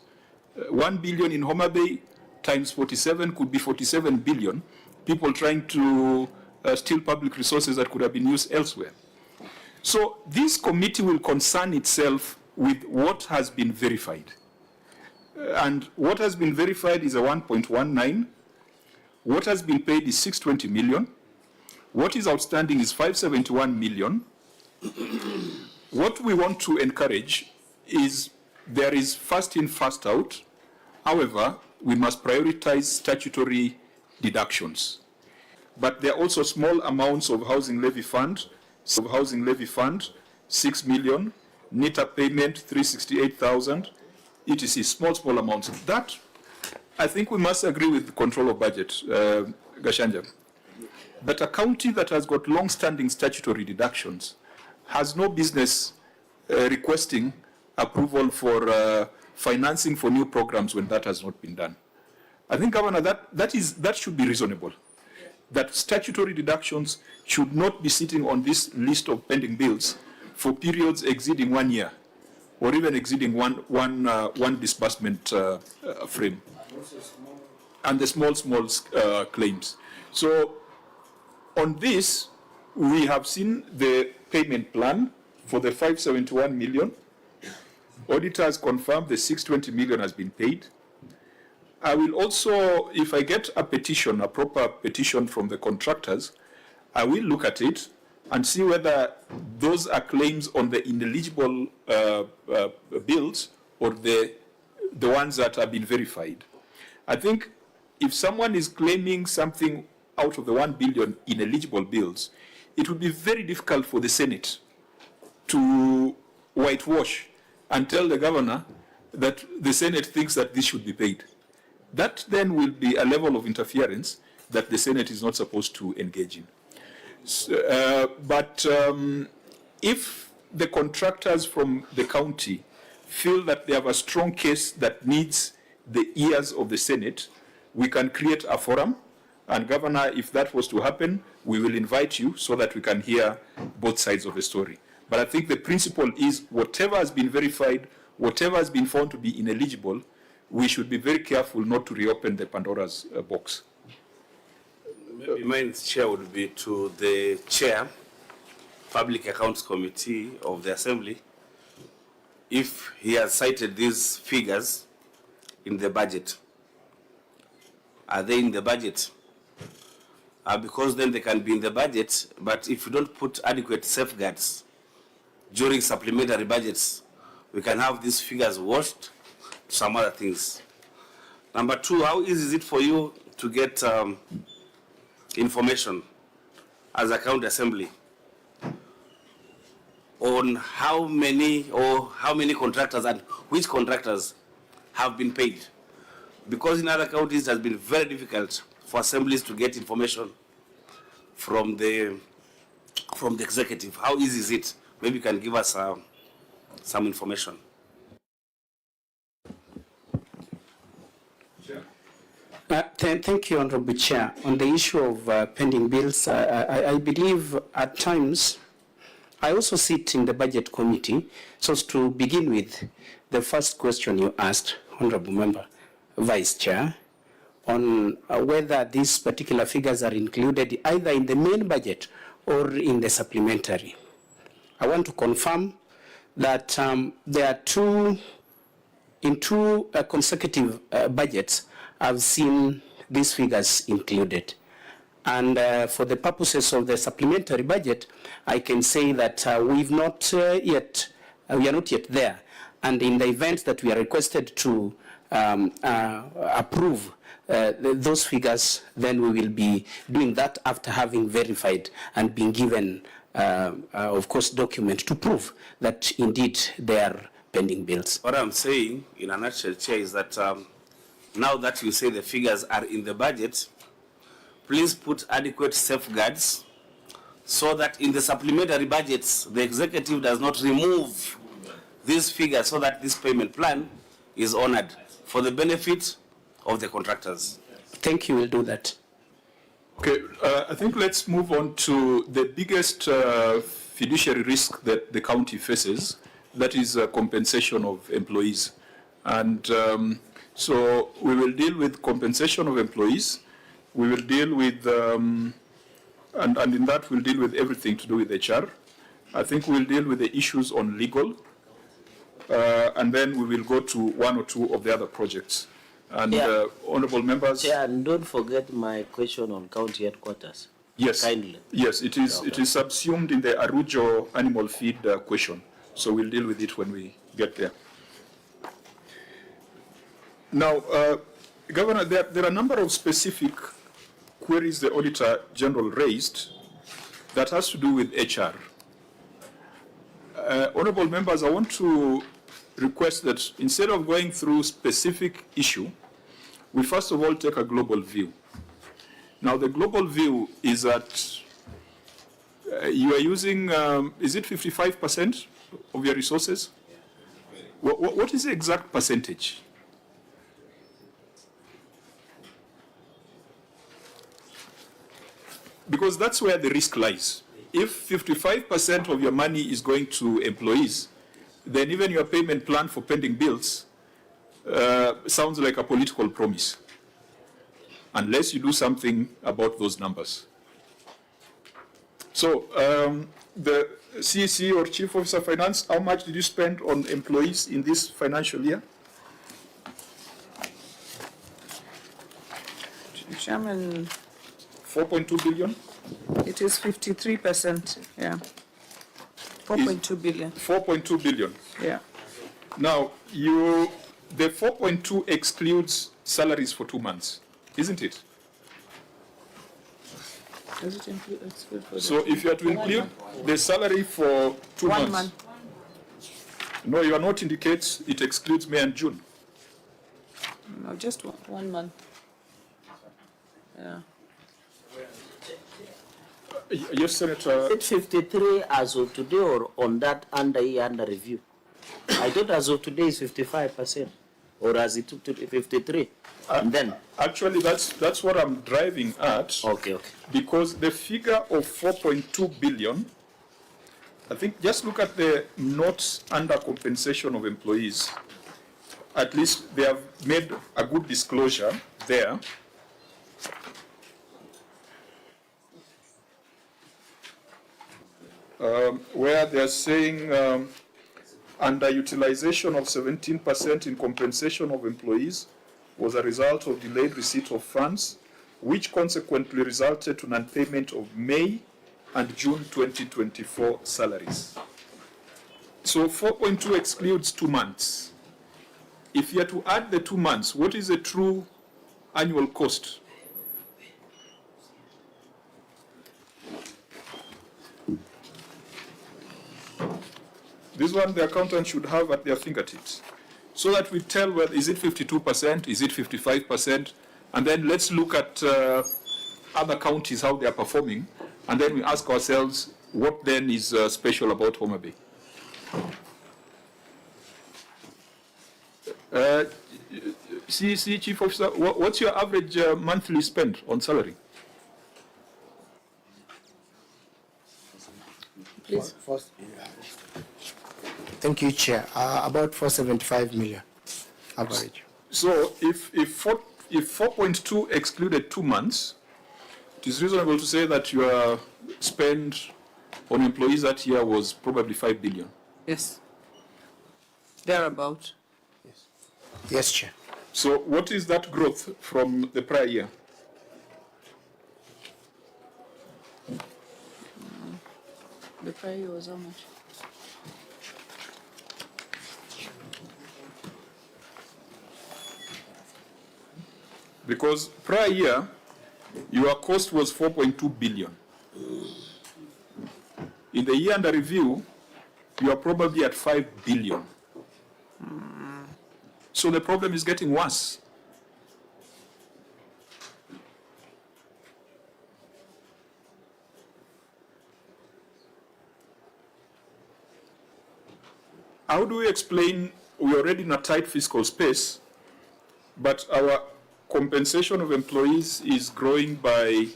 1 billion in Homa Bay times 47 could be 47 billion, people trying to steal public resources that could have been used elsewhere. So this committee will concern itself with what has been verified. And what has been verified is a 1.19. What has been paid is 620 million. What is outstanding is 571 million. What we want to encourage is there is first in, first out. However, we must prioritize statutory deductions. But there are also small amounts of housing levy fund, 6 million, NITA payment, 368,000, etc. Small amounts. That, I think we must agree with the control of budget, Gashanja. But a county that has got long-standing statutory deductions has no business requesting approval for financing for new programs when that has not been done. I think, Governor, that should be reasonable. That statutory deductions should not be sitting on this list of pending bills for periods exceeding 1 year, or even exceeding one disbursement frame, and the small claims. So on this, we have seen the payment plan for the 571 million. Auditors confirmed the 620 million has been paid. I will also, if I get a petition, a proper petition from the contractors, I will look at it and see whether those are claims on the ineligible bills or the ones that have been verified. I think if someone is claiming something out of the 1 billion ineligible bills, it would be very difficult for the Senate to whitewash and tell the governor that the Senate thinks that this should be paid. That then will be a level of interference that the Senate is not supposed to engage in. But if the contractors from the county feel that they have a strong case that needs the ears of the Senate, we can create a forum. And Governor, if that was to happen, we will invite you so that we can hear both sides of the story. But I think the principle is whatever has been verified, whatever has been found to be ineligible, we should be very careful not to reopen the Pandora's box. Maybe my chair would be to the chair, Public Accounts Committee of the Assembly, if he has cited these figures in the budget. Are they in the budget? Because then they can be in the budget, but if you don't put adequate safeguards during supplementary budgets, we can have these figures washed to some other things. Number two, how easy is it for you to get information as a county assembly on how many contractors and which contractors have been paid? Because in other counties it has been very difficult for assemblies to get information from the executive. How easy is it? Maybe you can give us some information. Thank you, Honorable Chair. On the issue of pending bills, I believe at times, I also sit in the Budget Committee, so as to begin with, the first question you asked, Honorable Member, Vice Chair, on whether these particular figures are included either in the main budget or in the supplementary. I want to confirm that there are in two consecutive budgets, I've seen these figures included. And for the purposes of the supplementary budget, I can say that we are not yet there. And in the event that we are requested to approve those figures, then we will be doing that after having verified and being given, of course, document to prove that indeed they are pending bills. What I'm saying, in a nutshell, Chair, is that now that you say the figures are in the budget, please put adequate safeguards so that in the supplementary budgets, the executive does not remove these figures so that this payment plan is honored for the benefit of the contractors. Thank you, we'll do that. Okay, I think let's move on to the biggest fiduciary risk that the county faces, that is compensation of employees. And so we will deal with compensation of employees. We will deal with, and in that we'll deal with everything to do with HR. I think we'll deal with the issues on legal, and then we will go to one or two of the other projects. And honorable members. Chair, and don't forget my question on county headquarters. Yes. Kindly. Yes, it is. Okay. It is subsumed in the Arujo animal feed question. So we'll deal with it when we get there. Now, Governor, there are a number of specific queries the Auditor General raised that has to do with HR. Honorable members, I want to request that instead of going through specific issue, we first of all take a global view. Now, the global view is that you are using, is it 55% of your resources? What is the exact percentage? Because that's where the risk lies. If 55% of your money is going to employees, then even your payment plan for pending bills sounds like a political promise, unless you do something about those numbers. So the CEC or Chief Officer of Finance, how much did you spend on employees in this financial year? Chairman, 4.2 billion? it is 53%, yeah. 4.2 billion, 4.2 billion. yeah. Now, the 4.2 excludes salaries for 2 months, isn't it? Does it include, exclude for So if you are to include the salary for 2 months. 1 month? No, you are not indicates it excludes May and June. No, just 1 month. Yeah. Yes, Senator. Is it 53 as of today or on that under review? I thought as of today is 55%, or as it took to 53. And then Actually, that's what I'm driving at. okay. Because the figure of 4.2 billion, I think just look at the notes under compensation of employees. At least they have made a good disclosure there. Where they're saying underutilization of 17% in compensation of employees was a result of delayed receipt of funds, which consequently resulted to non-payment of May and June 2024 salaries. So 4.2 excludes 2 months. If you are to add the 2 months, what is the true annual cost? This one the accountant should have at their fingertips, so that we tell whether is it 52%, is it 55%, and then let's look at other counties, how they are performing, and then we ask ourselves what then is special about Homa Bay. See, Chief Officer, what's your average monthly spend on salary? Please. Thank you, Chair. About 475 million average. So if 4.2 excluded 2 months, it is reasonable to say that your spend on employees that year was probably 5 billion. Yes. Thereabout. Yes, Chair. So what is that growth from the prior year? The prior year was how much? Because prior year, your cost was 4.2 billion. In the year under review, you are probably at 5 billion. So the problem is getting worse. How do we explain we're already in a tight fiscal space, but our compensation of employees is growing by,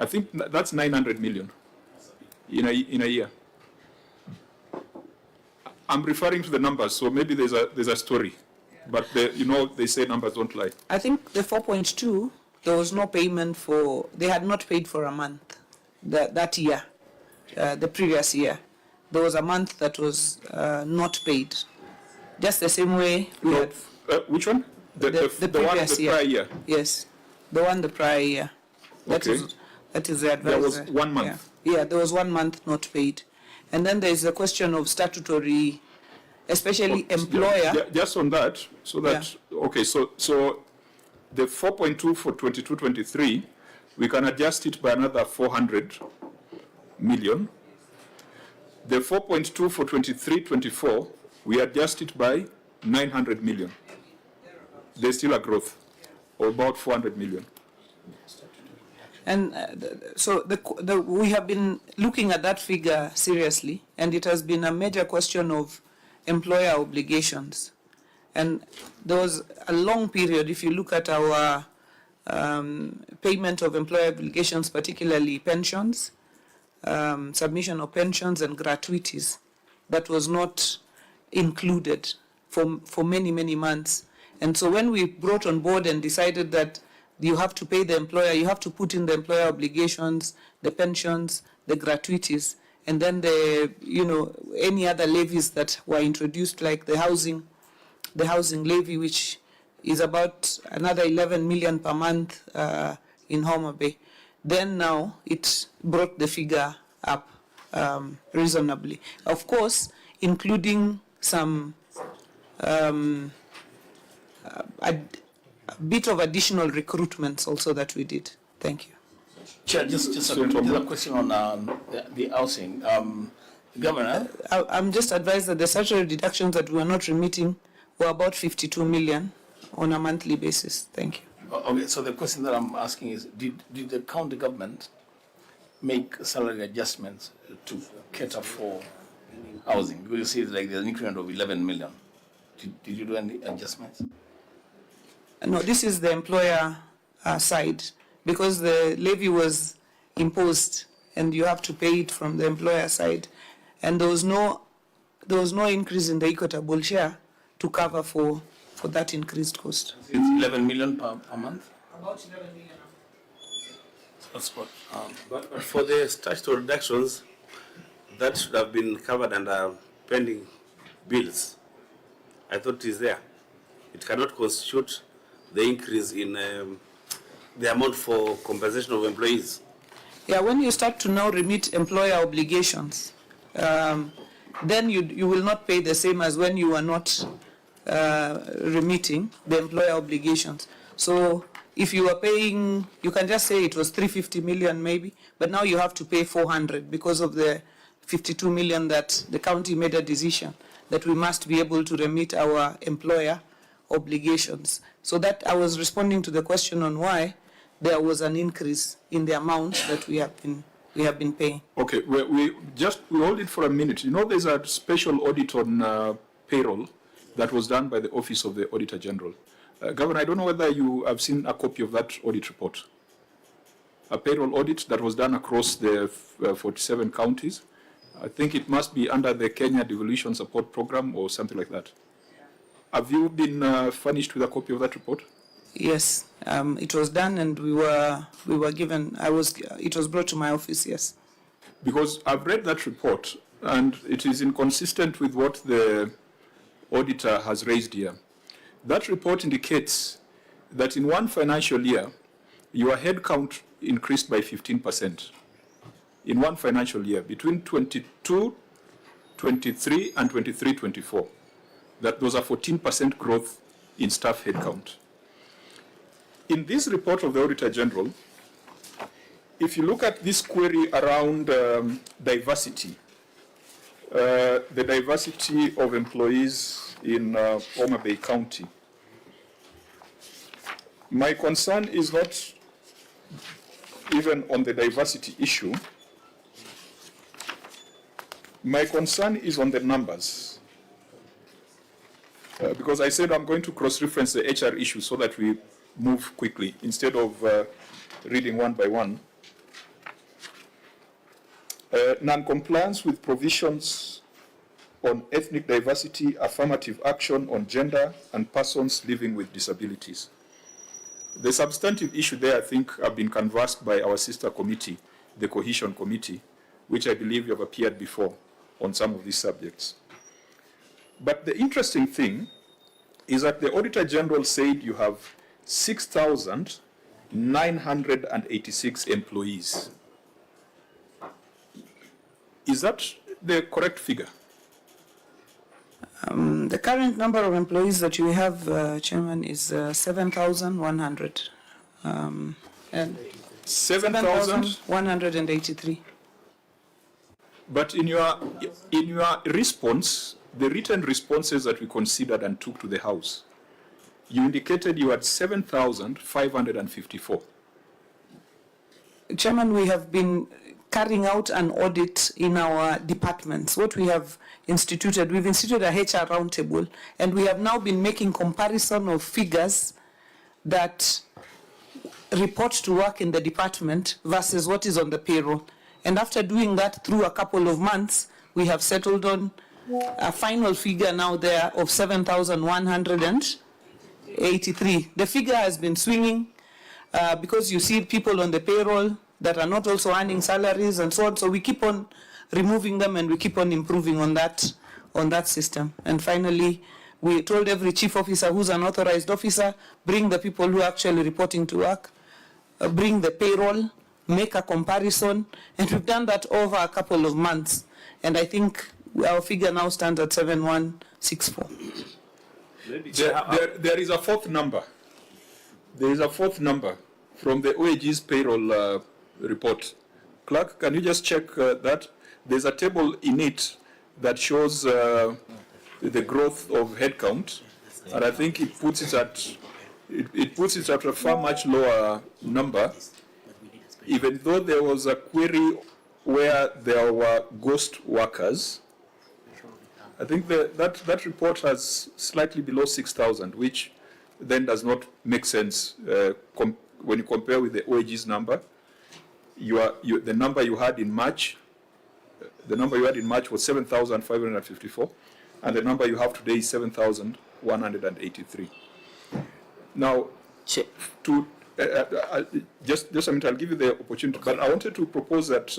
I think that's 900 million in a year. I'm referring to the numbers, so maybe there's a story, but they say numbers don't lie. I think the 4.2, there was no payment for, they had not paid for a month that year, the previous year. There was a month that was not paid. Just the same way we had. Which one? The previous prior year. Yes, the one the prior year. That is the advisor. There was 1 month. Yeah, there was 1 month not paid. And then there is a question of statutory, especially employer. Just on that, so that, okay, so the 4.2 for 22-23, we can adjust it by another 400 million. The 4.2 for 23-24, we adjust it by 900 million. There's still a growth of about 400 million. And so we have been looking at that figure seriously, and it has been a major question of employer obligations. And there was a long period, if you look at our payment of employer obligations, particularly pensions, submission of pensions and gratuities, that was not included for many, many months. And so when we brought on board and decided that you have to pay the employer, you have to put in the employer obligations, the pensions, the gratuities, and then any other levies that were introduced, like the housing levy, which is about another 11 million per month in Homa Bay. Then now it brought the figure up reasonably. Of course, including some a bit of additional recruitments also that we did. Thank you. Chair, just a question on the housing. Governor? I'm just advised that the statutory deductions that we are not remitting were about 52 million on a monthly basis. Thank you. Okay, so the question that I'm asking is, did the county government make salary adjustments to cater for housing? Because you see it's like there's an increment of 11 million. Did you do any adjustments? No, this is the employer side, because the levy was imposed and you have to pay it from the employer side, and there was no increase in the equitable share to cover for that increased cost. It's 11 million per month? About 11 million. That's what. But for the statutory reductions, that should have been covered under pending bills. I thought it is there. It cannot constitute the increase in the amount for compensation of employees. Yeah, when you start to now remit employer obligations, then you will not pay the same as when you are not remitting the employer obligations. So if you are paying, you can just say it was 350 million maybe, but now you have to pay 400 because of the 52 million that the county made a decision that we must be able to remit our employer obligations. So that I was responding to the question on why there was an increase in the amount that we have been paying. Okay, we hold it for a minute. You know, there's a special audit on payroll that was done by the Office of the Auditor General. Governor, I don't know whether you have seen a copy of that audit report. A payroll audit that was done across the 47 counties. I think it must be under the Kenya Devolution Support Program or something like that. Have you been furnished with a copy of that report? Yes, it was done, and we were given. It was brought to my office. Yes. Because I've read that report, and it is inconsistent with what the auditor has raised here. That report indicates that in one financial year, your headcount increased by 15%. In one financial year, between 22, 23, and 23, 24. That was a 14% growth in staff headcount. In this report of the Auditor General, if you look at this query around diversity, the diversity of employees in Homa Bay County, my concern is not even on the diversity issue. My concern is on the numbers. Because I said I'm going to cross-reference the HR issue so that we move quickly instead of reading one by one. Non-compliance with provisions on ethnic diversity, affirmative action on gender, and persons living with disabilities. The substantive issue there, I think, have been canvassed by our sister committee, the Cohesion Committee, which I believe you have appeared before on some of these subjects. But the interesting thing is that the Auditor General said you have 6,986 employees. Is that the correct figure? The current number of employees that we have, Chairman, is 7,100. And 7,183. But in your response, the written responses that we considered and took to the House, you indicated you had 7,554. Chairman, we have been carrying out an audit in our departments. What we have instituted, we've instituted a HR roundtable, and we have now been making comparison of figures that report to work in the department versus what is on the payroll. And after doing that through a couple of months, we have settled on a final figure now there of 7,183. The figure has been swinging because you see people on the payroll that are not also earning salaries and so on. So we keep on removing them and we keep on improving on that system. And finally, We told every chief officer who's an authorized officer, bring the people who are actually reporting to work, bring the payroll, make a comparison, and we've done that over a couple of months. And I think our figure now stands at 7164. There is a fourth number. There is a fourth number from the OAG's payroll report. Clerk, can you just check that? There's a table in it that shows the growth of headcount, and I think it puts it at a far much lower number, even though there was a query where there were ghost workers. I think that report has slightly below 6,000, which then does not make sense when you compare with the OAG's number. The number you had in March, was 7,554, and the number you have today is 7,183. Now, just a minute, I'll give you the opportunity, but I wanted to propose that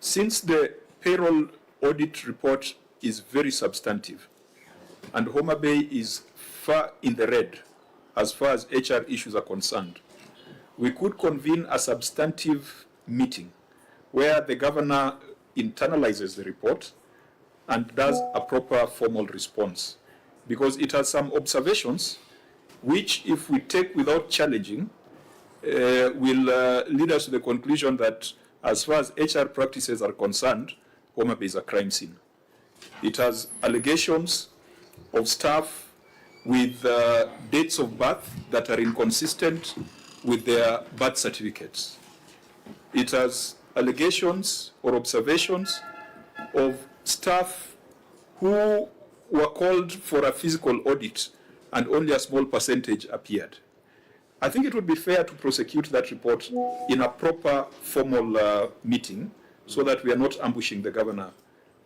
since the payroll audit report is very substantive, and Homa Bay is far in the red as far as HR issues are concerned, we could convene a substantive meeting where the governor internalizes the report and does a proper formal response, because it has some observations which, if we take without challenging, will lead us to the conclusion that as far as HR practices are concerned, Homa Bay is a crime scene. It has allegations of staff with dates of birth that are inconsistent with their birth certificates. It has allegations or observations of staff who were called for a physical audit and only a small percentage appeared. I think it would be fair to prosecute that report in a proper formal meeting so that we are not ambushing the governor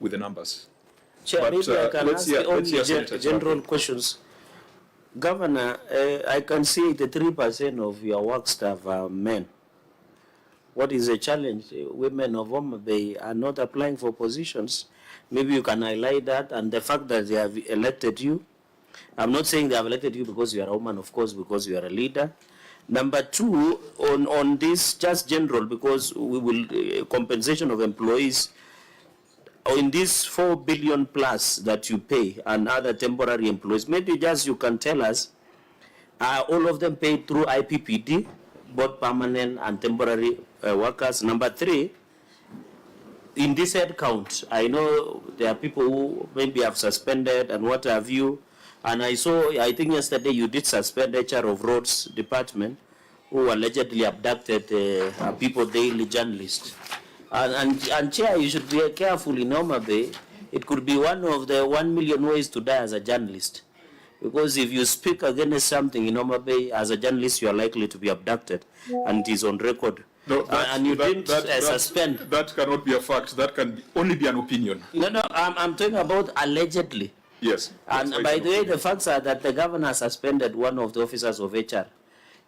with the numbers. Chair, But, maybe I can ask only Senator general questions. Governor, I can see 83% of your work staff are men. What is the challenge? Women of Homa Bay are not applying for positions. Maybe you can highlight that, and the fact that they have elected you. I'm not saying they have elected you because you are a woman, of course, because you are a leader. Number two, on this, just general, because we will, compensation of employees, in this 4 billion plus that you pay and other temporary employees, maybe just you can tell us, are all of them paid through IPPD, both permanent and temporary workers? Number three, in this head count, I know there are people who maybe have suspended and what have you, and I think yesterday you did suspend HR of Roads Department, who allegedly abducted a People Daily journalist. And Chair, you should be careful in Homa Bay. It could be one of the 1 million ways to die as a journalist. Because if you speak against something in Homa Bay, as a journalist, you are likely to be abducted. And it is on record. No, and you didn't suspend. That cannot be a fact. That can only be an opinion. No, I'm talking about allegedly. Yes. And by the way, the facts are that the governor suspended one of the officers of HR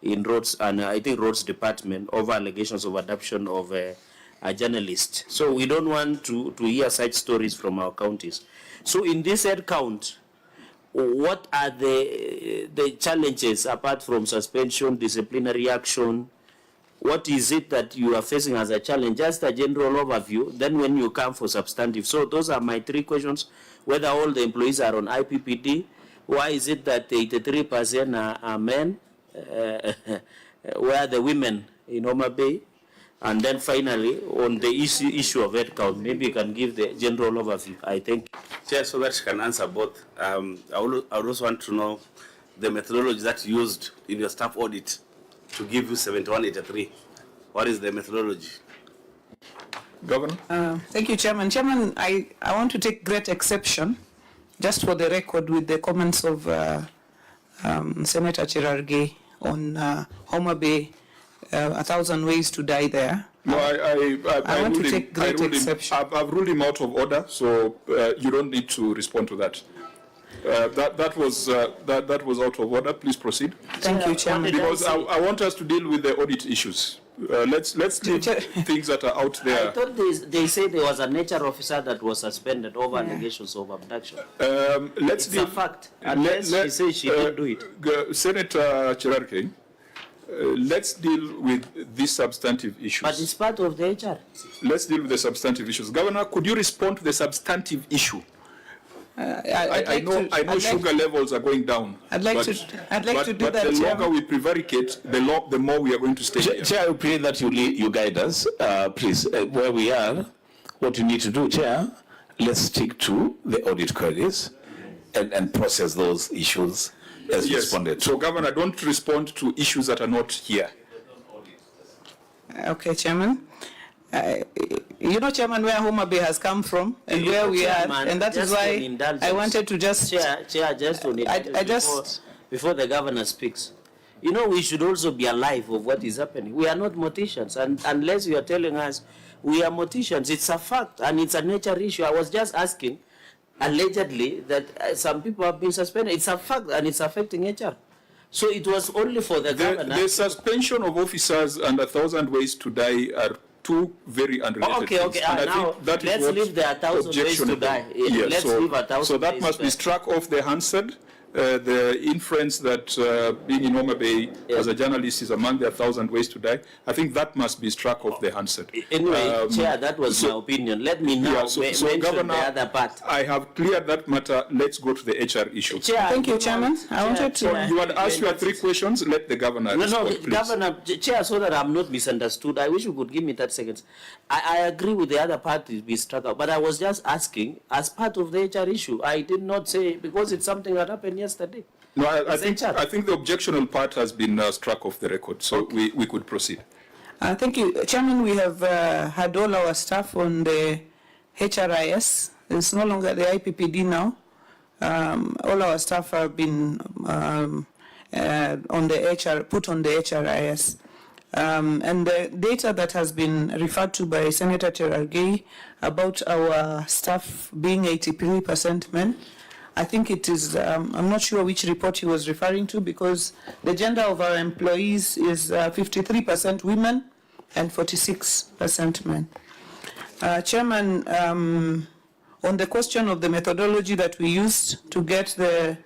in Roads, and I think Roads Department, over allegations of adoption of a journalist. So we don't want to hear such stories from our counties. So in this head count, what are the challenges apart from suspension, disciplinary action? What is it that you are facing as a challenge? Just a general overview, then when you come for substantive. So those are my three questions. Whether all the employees are on IPPD, why is it that 83% are men, where are the women in Homa Bay? And then finally, on the issue of headcount, maybe you can give the general overview. I think. Chair, so that you can answer both. I would also want to know the methodology that you used in your staff audit to give you 7183. What is the methodology? Governor? Thank you, Chairman. Chairman, I want to take great exception, just for the record, with the comments of Senator Cherargei on Homa Bay, 1,000 ways to die there. No, I want to take great exception. I've ruled him out of order, so you don't need to respond to that. That was out of order. Please proceed. Thank you, Chairman. Because I want us to deal with the audit issues. let's leave things that are out I there. thought they say there was a nature officer that was suspended over allegations of abduction. Let's It's a fact, unless she says she didn't do it. Senator Cherarke, let's deal with these substantive issues. But it's part of the HR. Let's deal with the substantive issues. Governor, could you respond to the substantive issue? I know sugar levels are going down. I'd like to do but that, the Chairman. longer we prevaricate, the more we are going to stay here. Chair, I pray that you guide us, please. Where we are, what you need to do, Chair, let's stick to the audit queries and process those issues as responded. So, Governor, don't respond to issues that are not here. Okay, Chairman. You know, Chairman, where Homa Bay has come from and where we are, and that is why I wanted to just... Chair, just on it, before the governor speaks. You know, we should also be alive of what is happening. We are not morticians, and unless you are telling us we are morticians, it's a fact, and it's a nature issue. I was just asking, allegedly, that some people have been suspended. It's a fact, and it's affecting HR. So it was only for the governor... The suspension of officers and 1,000 ways to die are two very unrelated things. Okay. And I now think that let's is leave the 1,000 ways to die. Let's leave 1,000 So that ways must to be die. struck off the Hansard. The inference that being in Homa Bay as a journalist is among the 1,000 ways to die, I think that must be struck off the Hansard. Anyway, Chair, that was my opinion. Let me now mention Governor, the other part. I have cleared that matter. Let's go to the HR issue. Chair, Thank you, Chairman. I wanted to... You had asked your 3 questions. Let the governor respond, please. Governor, Chair, so that I'm not misunderstood, I wish you could give me 30 seconds. I agree with the other part to be struck out, but I was just asking, as part of the HR issue, I did not say, because it's something that happened yesterday. No, I think the objectional part has been struck off the record, so we could proceed. Thank you. Chairman, we have had all our staff on the HRIS. It's no longer the IPPD now. All our staff have been on the put on the HRIS. And the data that has been referred to by Senator Cherargei about our staff being 83% men, I think it is, I'm not sure which report he was referring to, because the gender of our employees is 53% women and 46% men. Chairman, on the question of the methodology that we used to get the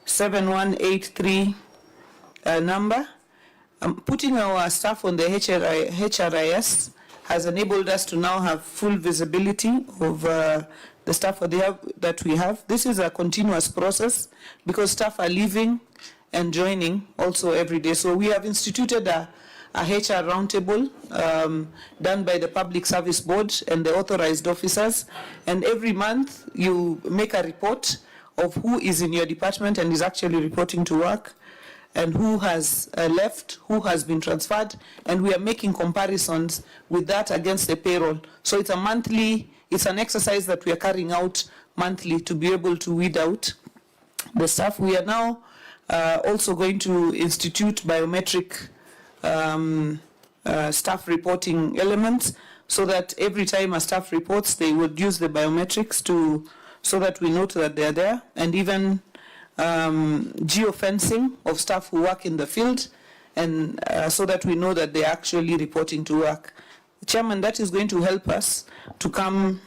7183 number, putting our staff on the HRIS has enabled us to now have full visibility of the staff that we have. This is a continuous process because staff are leaving and joining also every day. So we have instituted a HR roundtable done by the Public Service Board and the authorized officers. And every month you make a report of who is in your department and is actually reporting to work, and who has left, who has been transferred, and we are making comparisons with that against the payroll. So it's it's an exercise that we are carrying out monthly to be able to weed out the staff. We are now also going to institute biometric staff reporting elements, so that every time a staff reports, they would use the biometrics so that we note that they're there, and even geofencing of staff who work in the field, and so that we know that they're actually reporting to work. Chairman, that is going to help us to come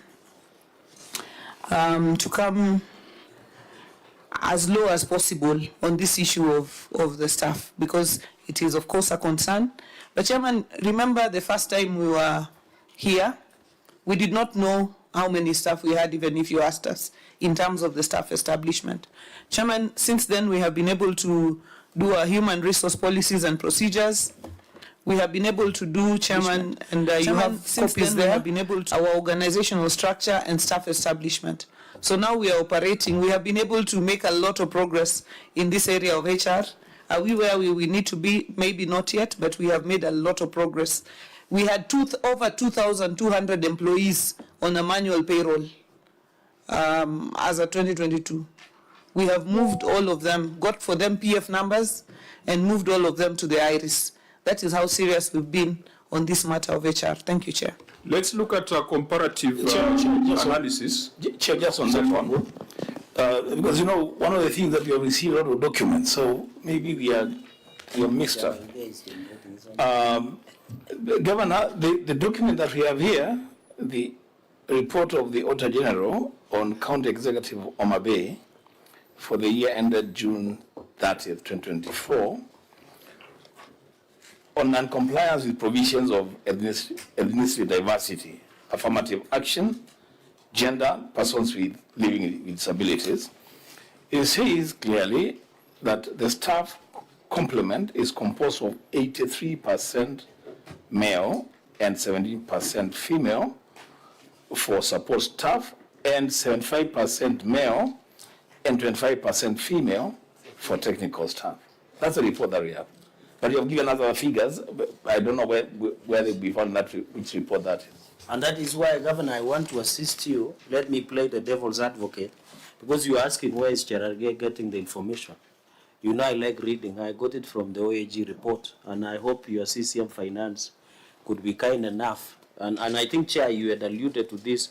as low as possible on this issue of the staff, because it is of course a concern. But Chairman, remember the first time we were here, we did not know how many staff we had, even if you asked us, in terms of the staff establishment. Chairman, since then we have been able to do our human resource policies and procedures. We have been able to do, Chairman, and you have copies there, we have been able to our organizational structure and staff establishment. So now we are operating. We have been able to make a lot of progress in this area of HR. Are we where we need to be? Maybe not yet, but we have made a lot of progress. We had over 2,200 employees on a manual payroll as of 2022. We have moved all of them, got for them PF numbers, and moved all of them to the IRIS. That is how serious we've been on this matter of HR. Thank you, Chair. Let's look at a comparative analysis. Chair, just on that one. Because, you know, one of the things that we have received out of documents, so maybe we are mixed up. Governor, the document that we have here, the report of the Auditor General on County Executive of Homa Bay for the year ended June 30th, 2024, on non-compliance with provisions of ethnicity diversity, affirmative action, gender, persons living with disabilities. It says clearly that the staff complement is composed of 83% male and 17% female for support staff, and 75% male and 25% female for technical staff. That's the report that we have. But you have given other figures, but I don't know where they'll be found, which report that is. And that is why, Governor, I want to assist you. Let me play the devil's advocate, because you're asking where is Cherargei getting the information. You know I like reading. I got it from the OAG report, and I hope your CCM Finance could be kind enough. And I think, Chair, you had alluded to this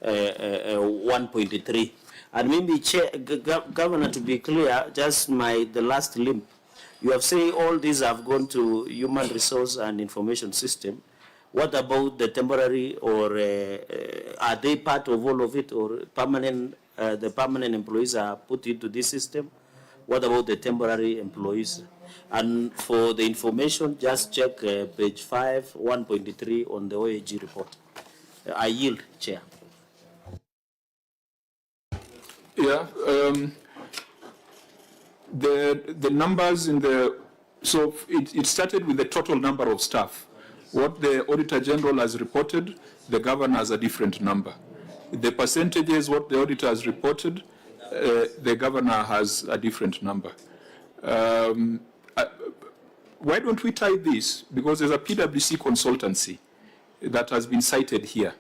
1.3. And maybe, Chair, Governor, to be clear, just the last limp. You have said all these have gone to human resource and information system. What about the temporary, or are they part of all of it, or permanent? The permanent employees are put into this system. What about the temporary employees? And for the information, just check page 5, 1.3 on the OAG report. I yield, Chair. Yeah, the numbers in the, so it started with the total number of staff. What the Auditor General has reported, the Governor has a different number. The percentages, what the Auditor has reported, the Governor has a different number. Why don't we tie this? Because there's a PwC consultancy that has been cited here,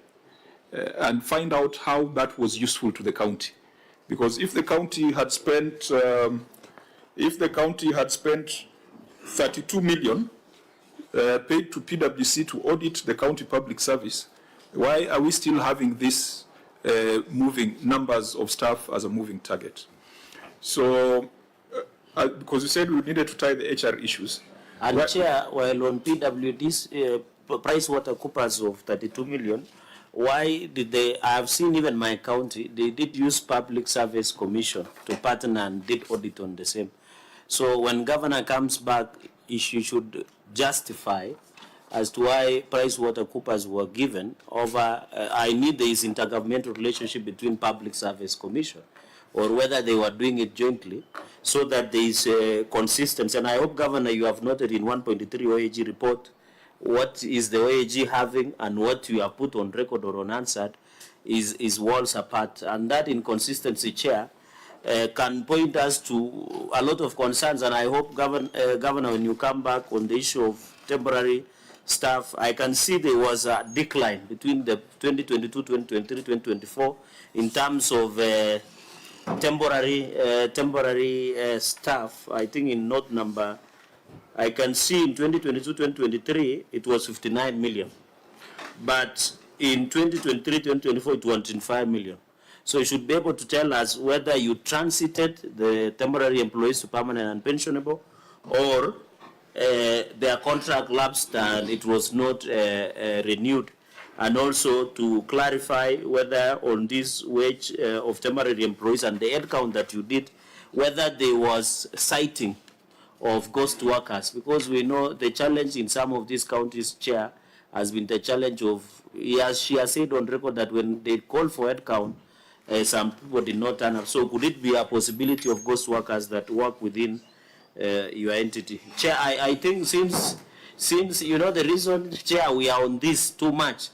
and find out how that was useful to the county. Because if the county had spent, 32 million paid to PwC to audit the county public service, why are we still having this moving numbers of staff as a moving target? So, because you said we needed to tie the HR issues. And Chair, while on PWD's price water coopers of 32 million, why did they, I have seen even my county, they did use Public Service Commission to partner and did audit on the same. So when Governor comes back, she should justify as to why PricewaterhouseCoopers were given over, I need there is intergovernmental relationship between Public Service Commission, or whether they were doing it jointly, so that there is consistency. And I hope, Governor, you have noted in 1.3 OAG report, what is the OAG having and what you have put on record or unanswered is worlds apart. And that inconsistency, Chair, can point us to a lot of concerns. And I hope, Governor, when you come back on the issue of temporary staff, I can see there was a decline between the 2022, 2023, 2024 in terms of temporary staff. I think in note number, I can see in 2022, 2023, it was 59 million. But in 2023, 2024, it was 25 million. So you should be able to tell us whether you transited the temporary employees to permanent and pensionable, or their contract lapsed and it was not renewed. And also to clarify whether on this wage of temporary employees and the head count that you did, whether there was citing of ghost workers, because we know the challenge in some of these counties, Chair, has been the challenge of, she has said on record that when they call for head count, some people did not turn up. So could it be a possibility of ghost workers that work within your entity? Chair, I think since you know the reason, Chair, we are on this too much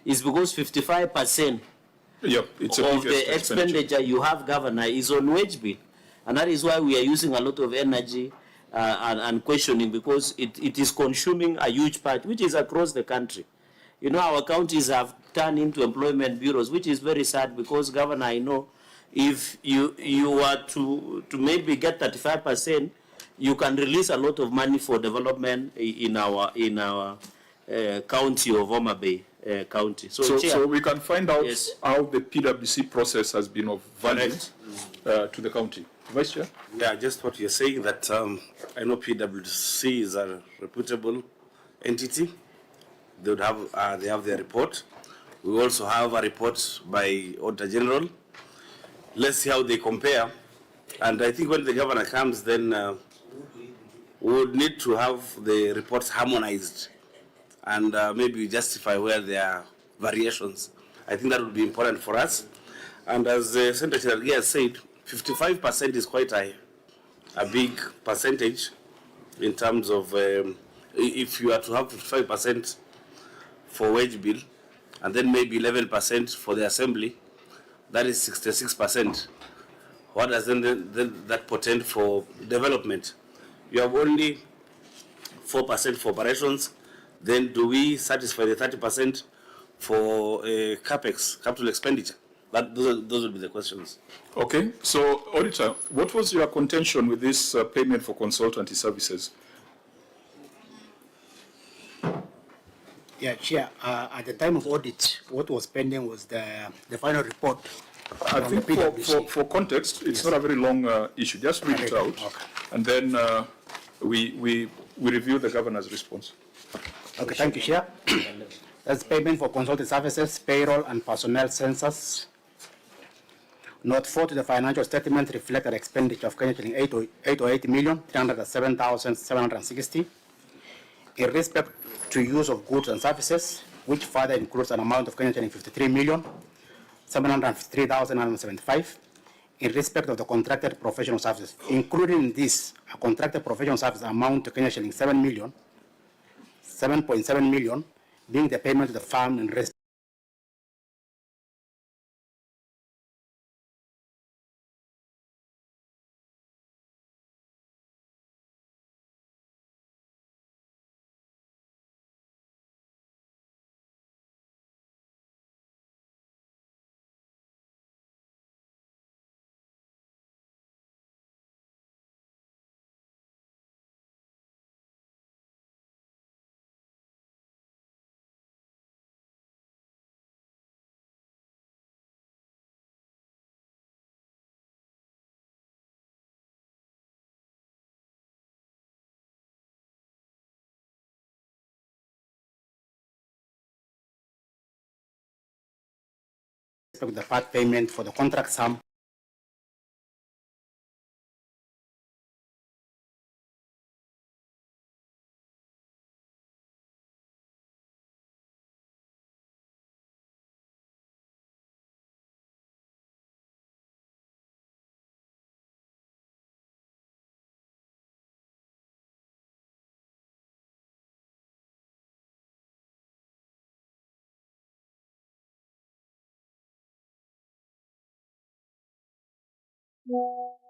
is because 55% of the expenditure you have, Governor, is on wage bill. And that is why we are using a lot of energy and questioning, because it is consuming a huge part, which is across the country. You know, our counties have turned into employment bureaus, which is very sad, because, Governor, I know if you were to maybe get 35%, you can release a lot of money for development in our county of Homa Bay County. So we can find out how the PwC process has been of value to the county. Vice Chair? Yeah, just what you're saying, that I know PwC is a reputable entity. they would have they have their report. We also have a report by Auditor General. Let's see how they compare. And I think when the governor comes, then we would need to have the reports harmonized and maybe justify where there are variations. I think that would be important for us. And as Senator Chiralgia has said, 55% is quite a big percentage in terms of if you are to have 55% for wage bill and then maybe 11% for the assembly, that is 66%. What does then that portend for development? You have only 4% for operations. Then do we satisfy the 30% for capex, capital expenditure? Those would be the questions. Okay, so Auditor, what was your contention with this payment for consultancy services? Yeah, Chair, at the time of audit, what was pending was the final report. I think for context, it's not a very long issue. Just read it out, and then we review the governor's response. Okay, thank you, Chair. That's payment for consulting services, payroll, and personnel census. Note 4 to the financial statement reflected expenditure of Kenya shilling 808,307,760 in respect to use of goods and services, which further includes an amount of Kenya shilling 53,753,975 in respect of the contracted professional services, including in this a contracted professional service amount to Kenya shilling 7.7 million, being the payment to the firm in respect of the part payment for the contract sum Yeah.